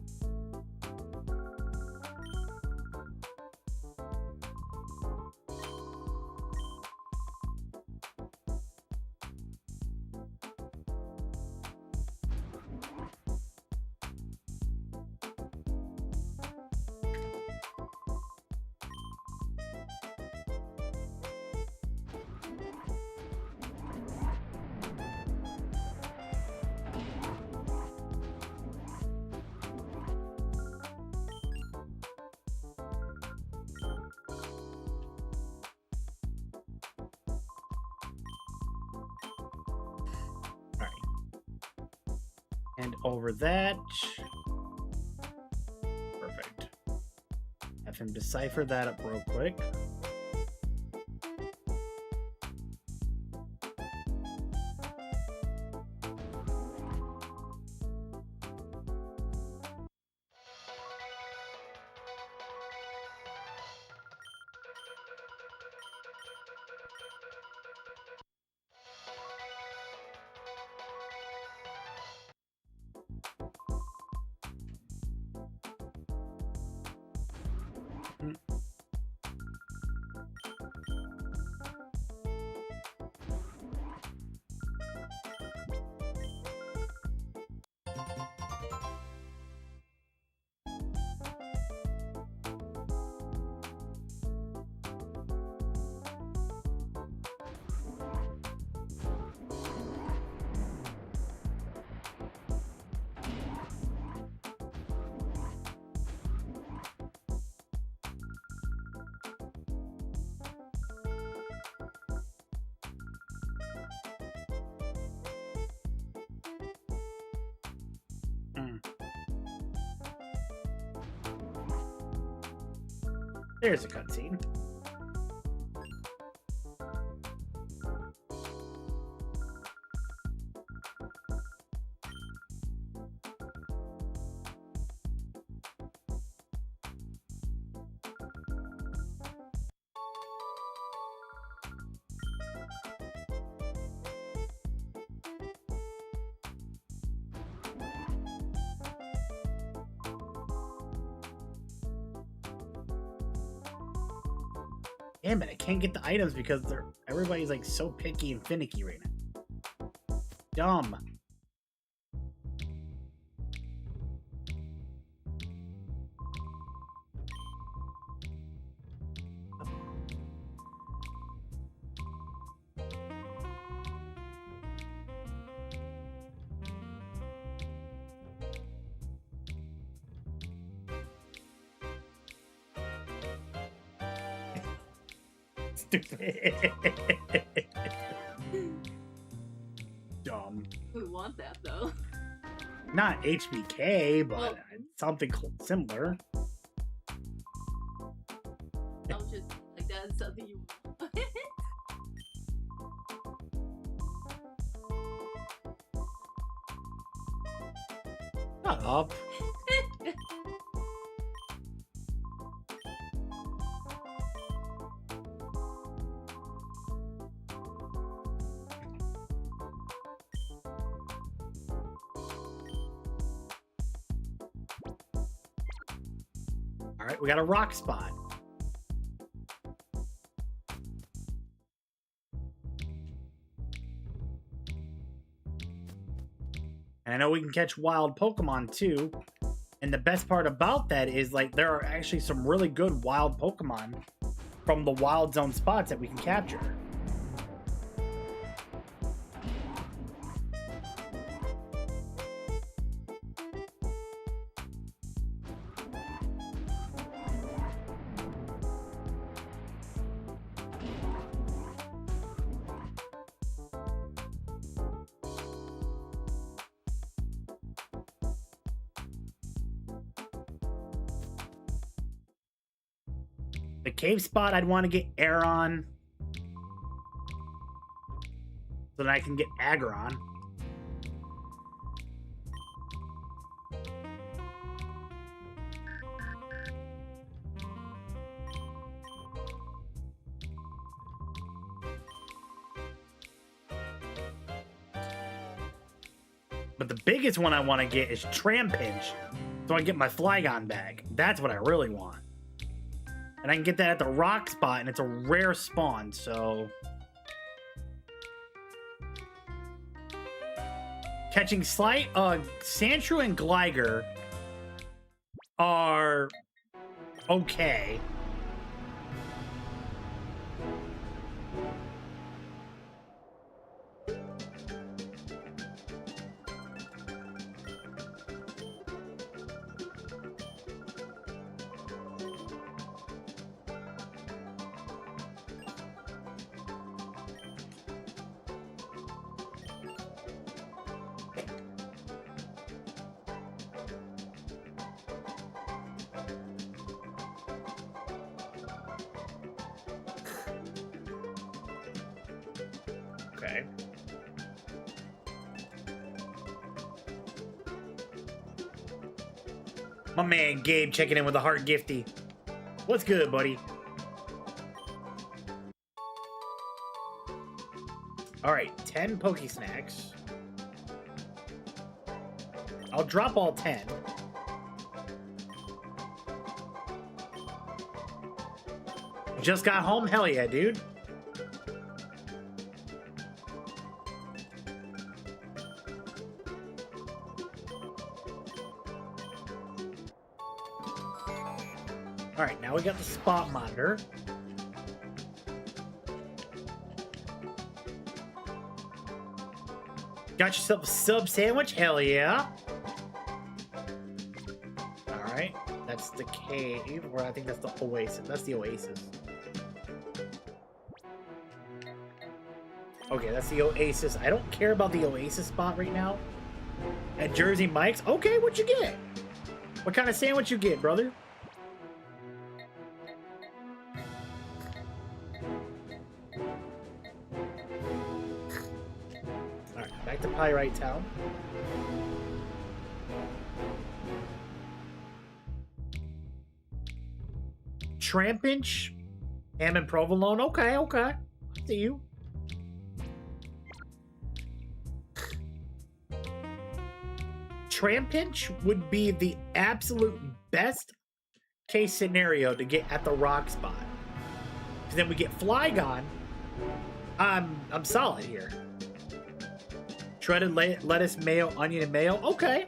And over that. Perfect. Have him decipher that up real quick. There's a cutscene. Damn it, I can't get the items because everybody's like so picky and finicky right now. Dumb. Stupid. Dumb. We want that though. Not HBK, but Well, something similar. just like that's something you. Shut up. All right, we got a rock spot. And I know we can catch wild Pokemon too. And the best part about that is like there are actually some really good wild Pokemon from the wild zone spots that we can capture. The cave spot, I'd want to get air on so that I can get Aggron. But the biggest one I want to get is Trampinch, so I can get my Flygon back. That's what I really want. And I can get that at the rock spot, and it's a rare spawn, so... Catching Sandshrew and Gligar are okay. Okay. My man Gabe checking in with a heart gifty. What's good, buddy? All right, 10 Pokesnacks. I'll drop all 10. Just got home? Hell yeah, dude. All right, now we got the spot monitor. Got yourself a sub sandwich? Hell yeah. All right, that's the cave, or I think that's the oasis. That's the oasis. Okay, that's the oasis. I don't care about the oasis spot right now. At Jersey Mike's? Okay, what'd you get? What kind of sandwich you get, brother? Back to Pyrite Town. Trampinch, Ham and Provolone. Okay, okay. I see you. Trampinch would be the absolute best case scenario to get at the rock spot. Because then we get Flygon. I'm solid here. Shredded lettuce, mayo, onion, and mayo. Okay.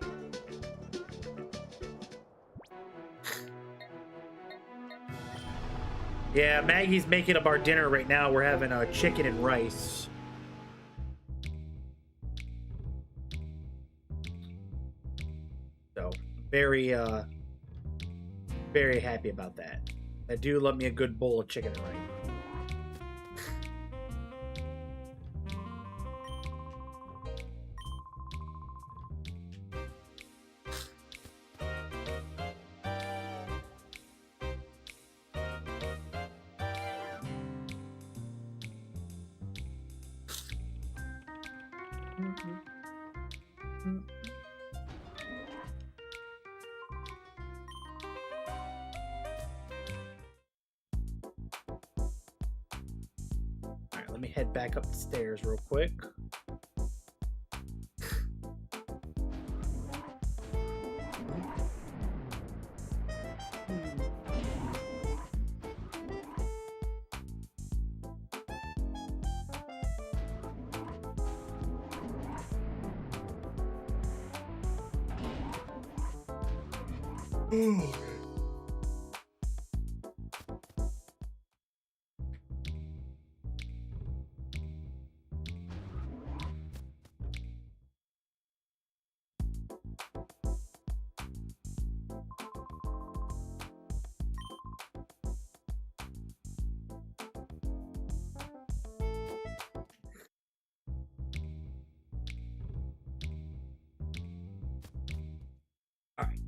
Yeah, Maggie's making up our dinner right now. We're having chicken and rice. So, very happy about that. I do love me a good bowl of chicken and rice. Alright, let me head back up the stairs real quick. Alright.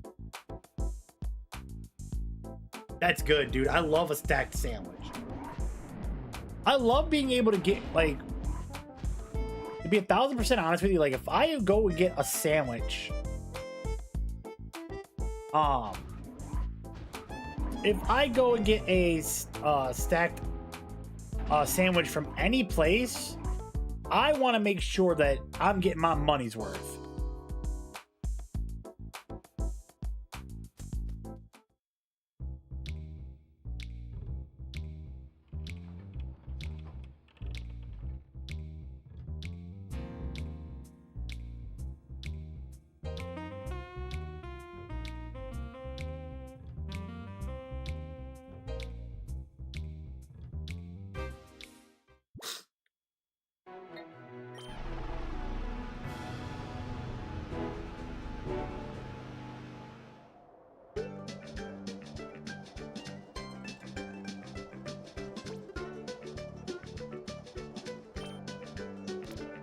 That's good, dude. I love a stacked sandwich. I love being able to get, like, to be 1,000% honest with you, like, if I go and get a sandwich, if I go and get a stacked sandwich from any place, I want to make sure that I'm getting my money's worth.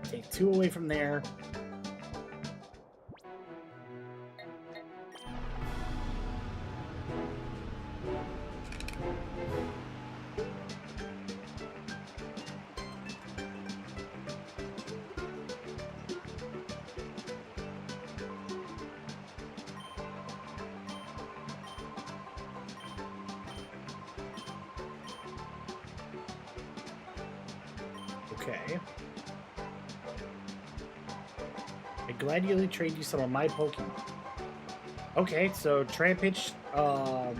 Take 2 away from there. Okay. I gladly trade you some of my Pokemon. Okay, so Trampage, well,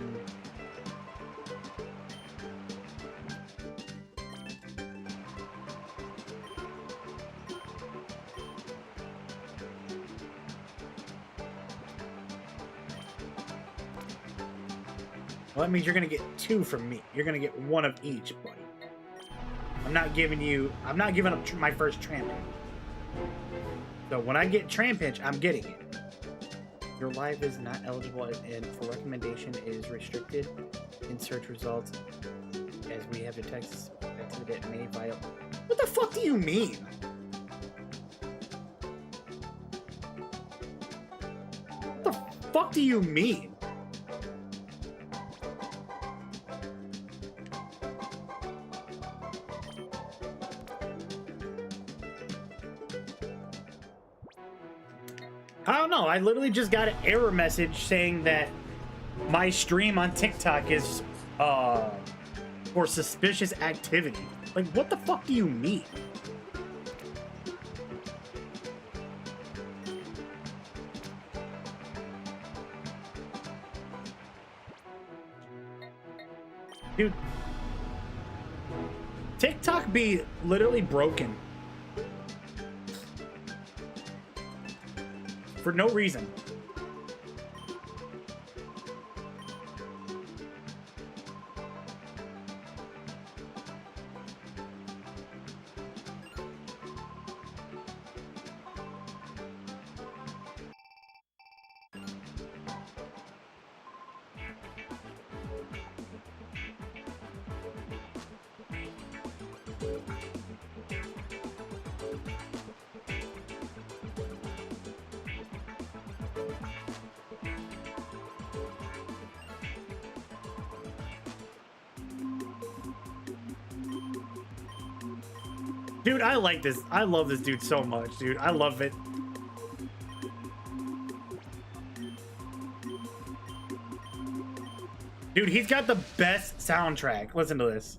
that means you're gonna get 2 from me. You're gonna get 1 of each, buddy. I'm not giving up my first Trampage. So when I get Trampage, I'm getting it. Your life is not eligible and for recommendation is restricted in search results as we have detected it may violate. What the fuck do you mean? What the fuck do you mean? I don't know. I literally just got an error message saying that my stream on TikTok is for suspicious activity. Like, what the fuck do you mean? Dude, TikTok be literally broken. For no reason. Dude, I like this. I love this dude so much, dude. I love it. Dude, he's got the best soundtrack. Listen to this.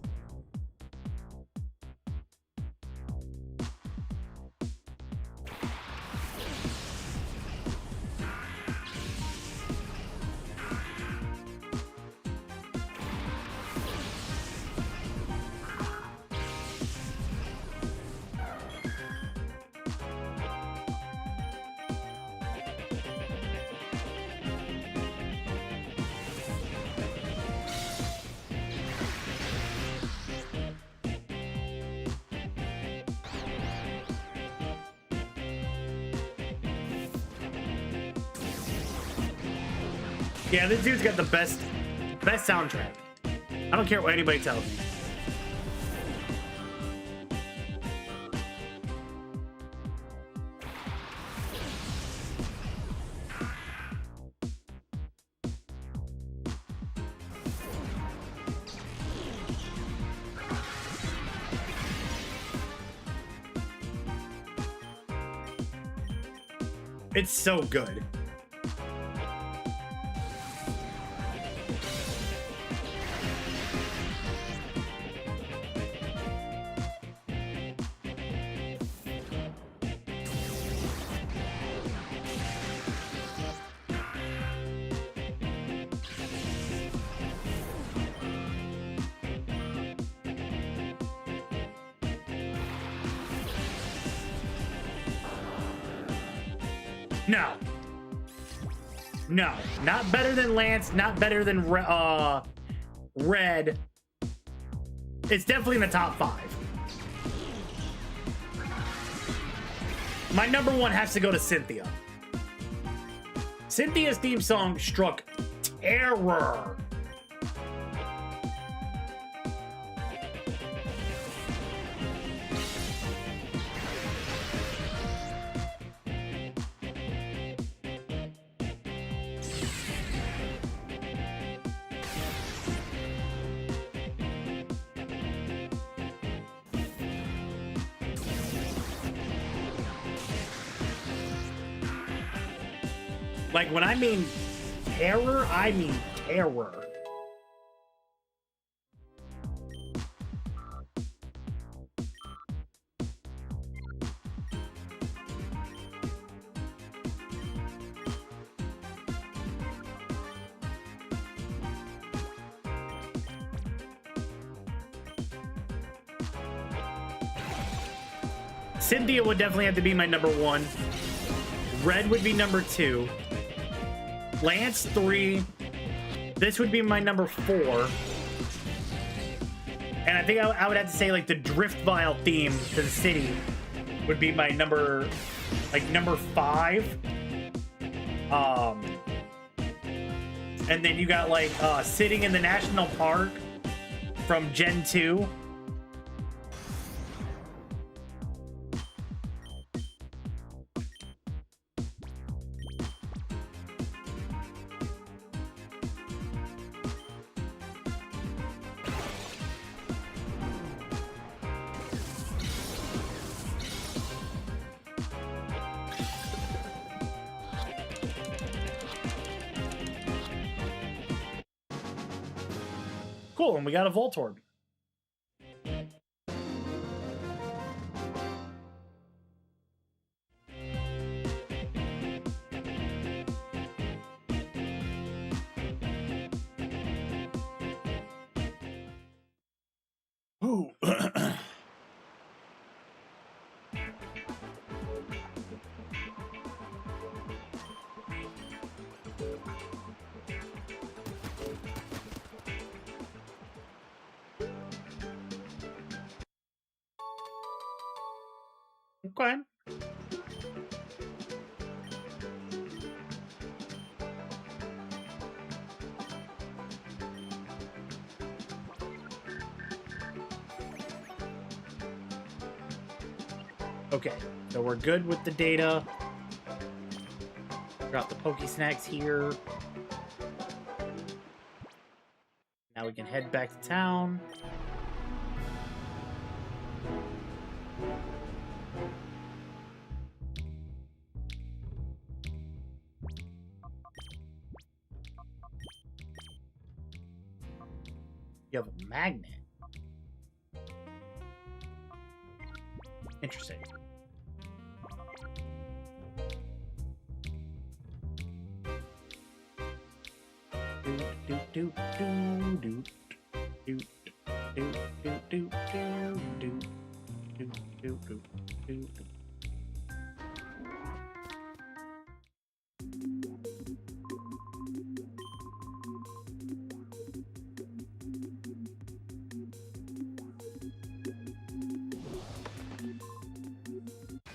Yeah, this dude's got the best soundtrack. I don't care what anybody tells me. It's so good. No. No. Not better than Lance. Not better than Red. It's definitely in the top 5. My number 1 has to go to Cynthia. Cynthia's theme song struck terror. Like, when I mean terror, I mean terror. Cynthia would definitely have to be my number 1. Red would be number 2. Lance 3. This would be my number 4. And I think I would have to say, like, the Drift Vial theme to the city would be my number 5. And then you got, like, Sitting in the National Park from Gen 2. Cool, and we got a Voltorb. Ooh. Okay. Okay, so we're good with the data. Got the Poke Snacks here. Now we can head back to town. You have a magnet. Interesting.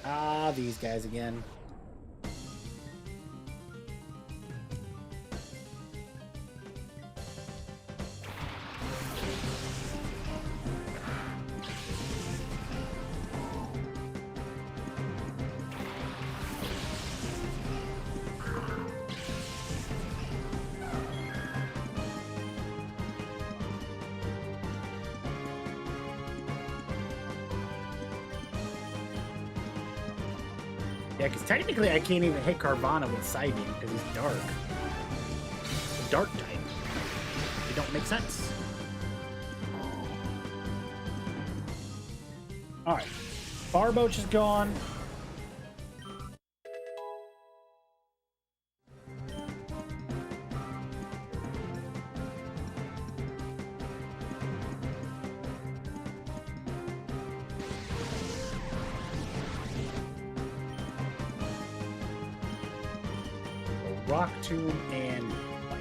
Ah, these guys again. Yeah, because technically I can't even hit Carvana with Side Beam because he's dark. A dark type. It don't make sense. Alright. Barboach is gone. Rock Tomb and Bite.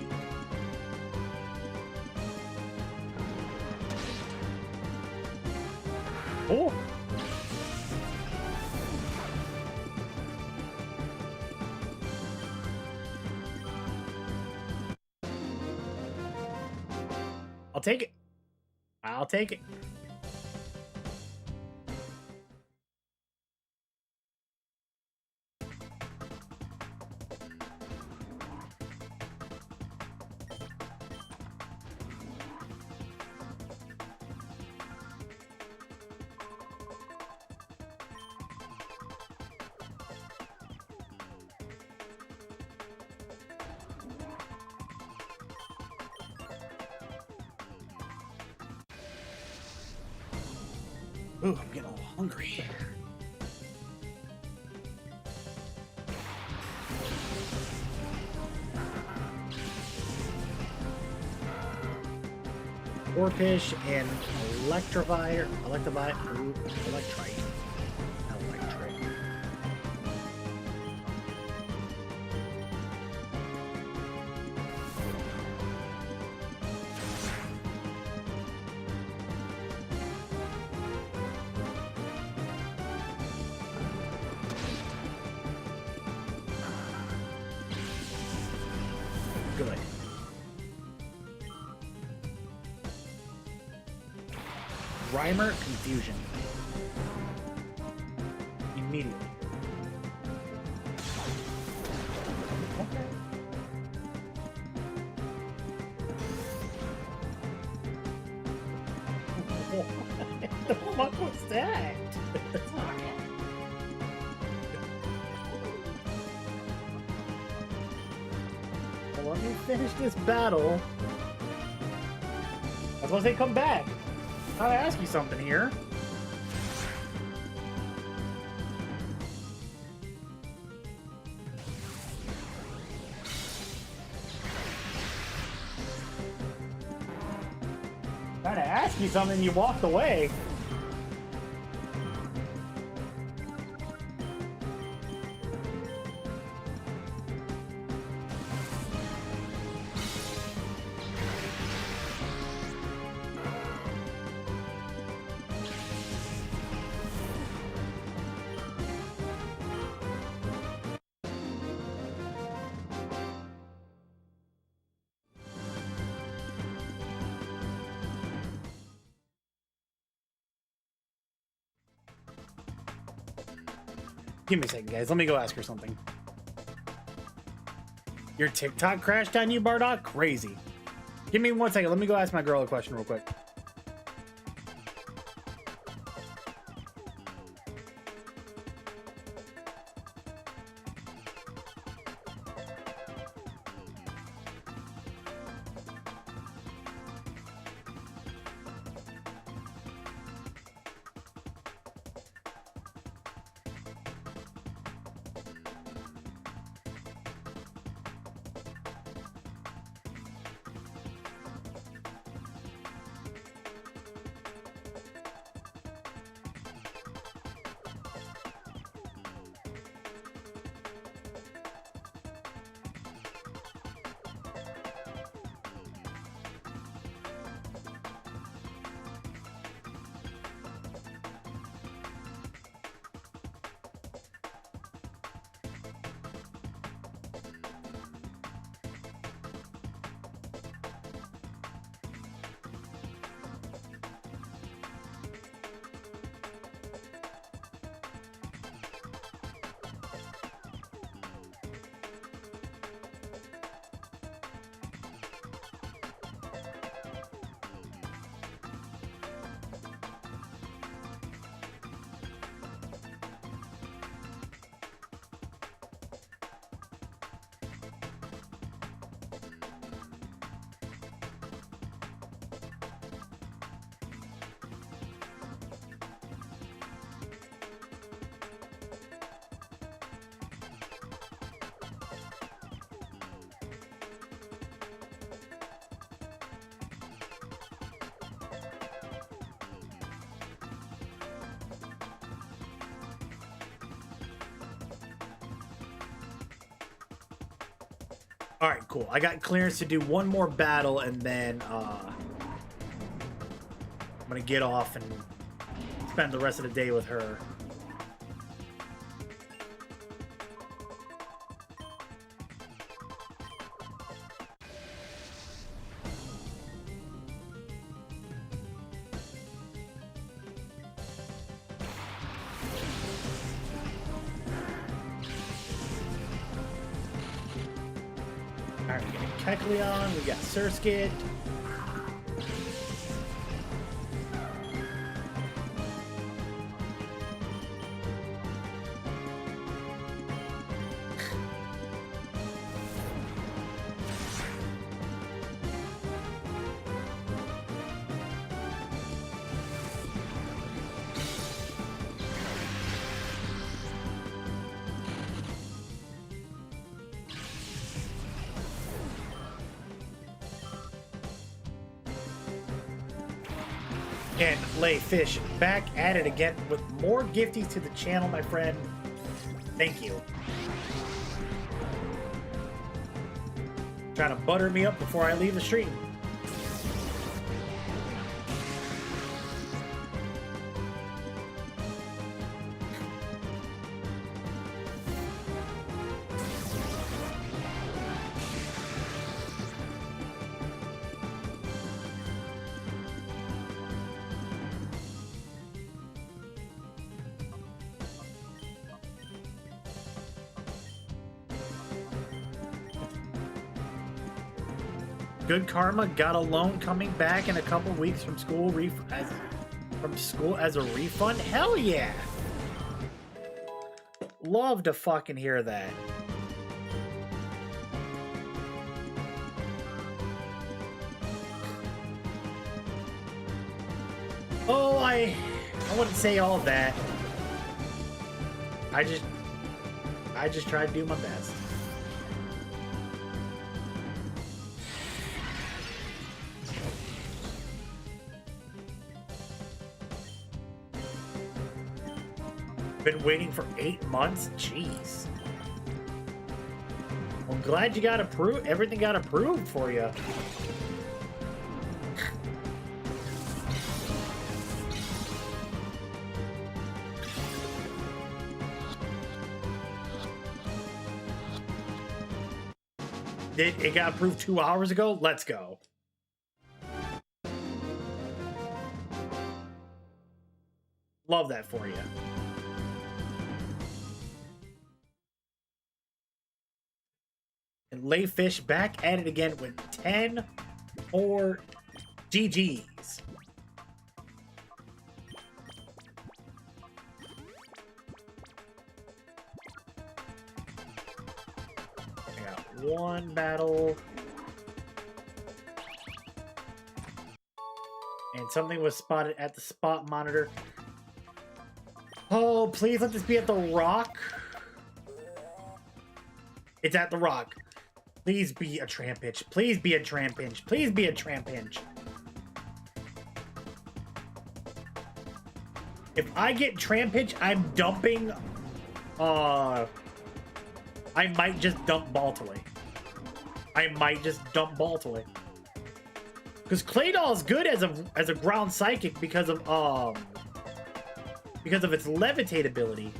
Oh! I'll take it. I'll take it. Ooh, I'm getting a little hungry. Orpish and Electivire. Ooh, Electrite. Electrite. Good. Rhymer Confusion. Immediately. Okay. What the fuck was that? Well, let me finish this battle. I was gonna say come back. I gotta ask you something here. Trying to ask you something, you walked away. Give me a second, guys. Let me go ask her something. Your TikTok crashed on you, Bardock? Crazy. Give me 1 second. Let me go ask my girl a question real quick. All right, cool. I got clearance to do one more battle, and then I'm gonna get off and spend the rest of the day with her. Alright, we got Kekleon, we got Surskit. And Lay Fish back at it again with more gifties to the channel, my friend. Thank you. Trying to butter me up before I leave the stream. Good Karma got a loan coming back in a couple weeks from school as a refund. Hell yeah! Love to fucking hear that. Oh, I wouldn't say all that. I just try to do my best. Been waiting for 8 months? Jeez. I'm glad you got approved. Everything got approved for you. It got approved 2 hours ago? Let's go. Love that for you. And Lay Fish back at it again with 10 more GGs. I got one battle. And something was spotted at the spot monitor. Oh, please let this be at the Rock. It's at the Rock. Please be a Trampinch. Please be a Trampinch. Please be a Trampinch. If I get Trampinch, I'm dumping... I might just dump Baltoy. I might just dump Baltoy. Because Claydol is good as a ground psychic because of its levitate ability.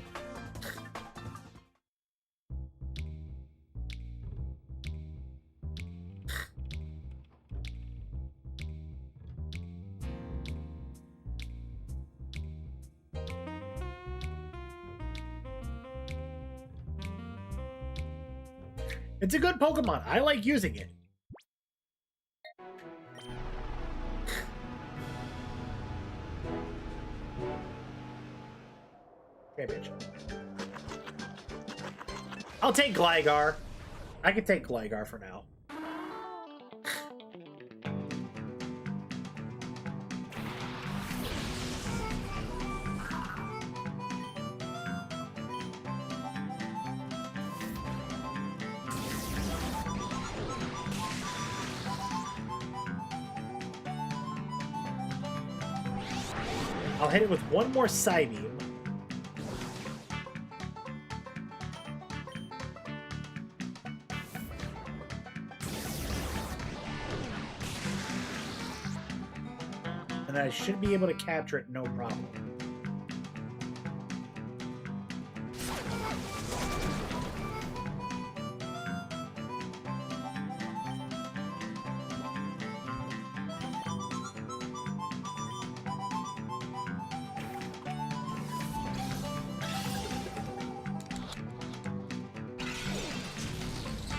It's a good Pokemon. I like using it. Okay, bitch. I'll take Gligar. I can take Gligar for now. I'll hit it with one more Psybeam. and I should be able to capture it no problem.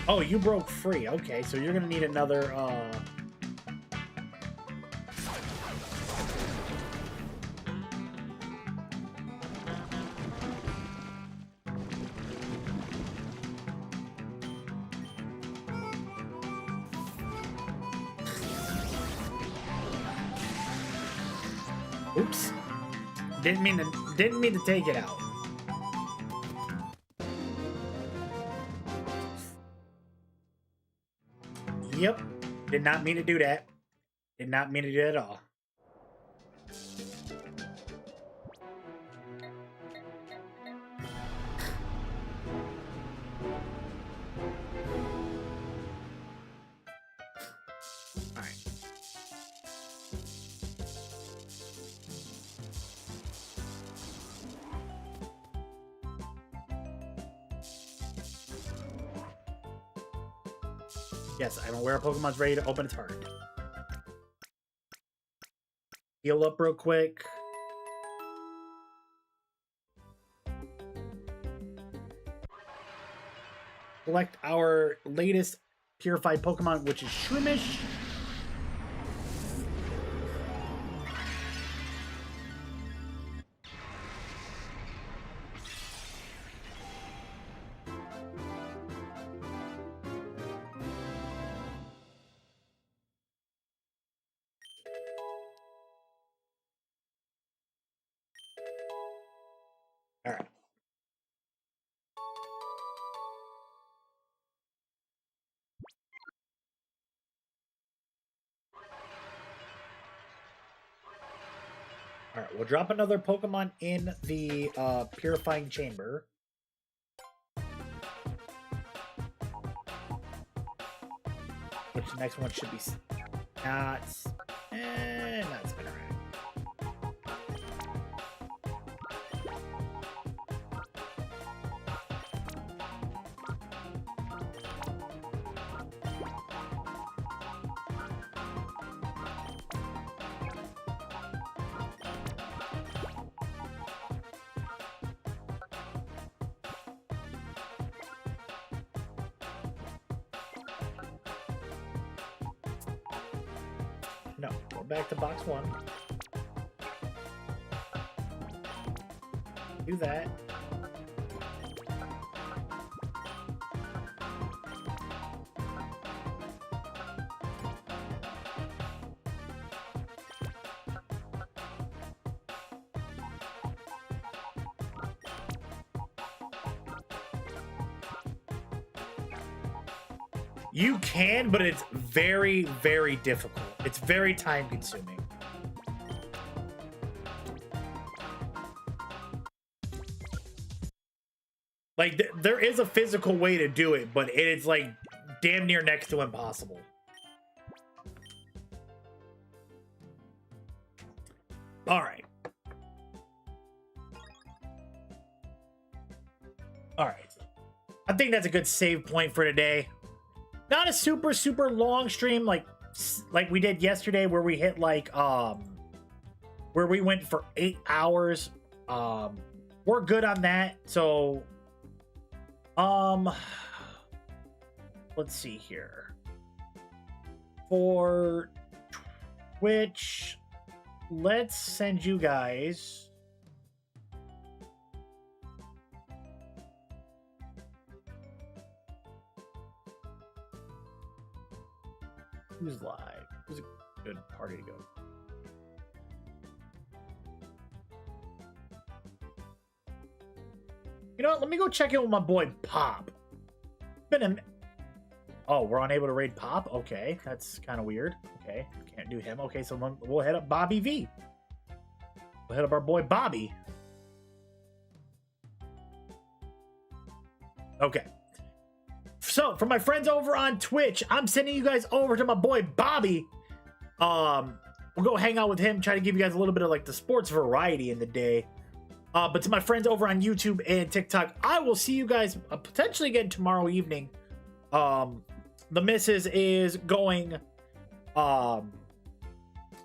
Oh, you broke free. Okay, so you're gonna need another, Oops. Didn't mean to take it out. Yep. Did not mean to do that. Did not mean to do that at all. Alright. Yes, I'm aware Pokemon's ready to open its heart. Heal up real quick. Select our latest purified Pokemon, which is Shroomish. All right. All right, we'll drop another Pokemon in the purifying chamber. Which the next one should be not Spinarak. No, go back to box 1. Do that. You can, but it's very, very difficult. It's very time consuming. Like, there is a physical way to do it, but it's like damn near next to impossible. All right. All right. I think that's a good save point for today. Not a super, super long stream like we did yesterday where we hit like, where we went for 8 hours. We're good on that. So, let's see here. For Twitch, let's send you guys... Who's live? Who's a good party to go? You know what? Let me go check in with my boy Pop. Oh, we're unable to raid Pop? Okay, that's kind of weird. Okay, can't do him. Okay, so we'll head up Bobby V. We'll hit up our boy Bobby. Okay. So, for my friends over on Twitch, I'm sending you guys over to my boy Bobby. we'll go hang out with him, try to give you guys a little bit of like the sports variety in the day. But to my friends over on YouTube and TikTok, I will see you guys potentially again tomorrow evening. The missus is going,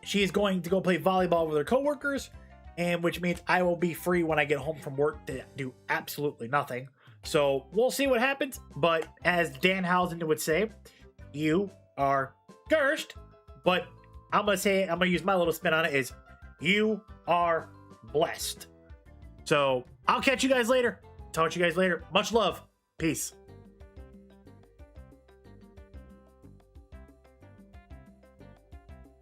she is going to go play volleyball with her coworkers, and which means I will be free when I get home from work to do absolutely nothing. So we'll see what happens. But as Dan Housen would say, you are cursed. But I'm gonna use my little spin on it is you are blessed. So I'll catch you guys later. Talk to you guys later. Much love. Peace.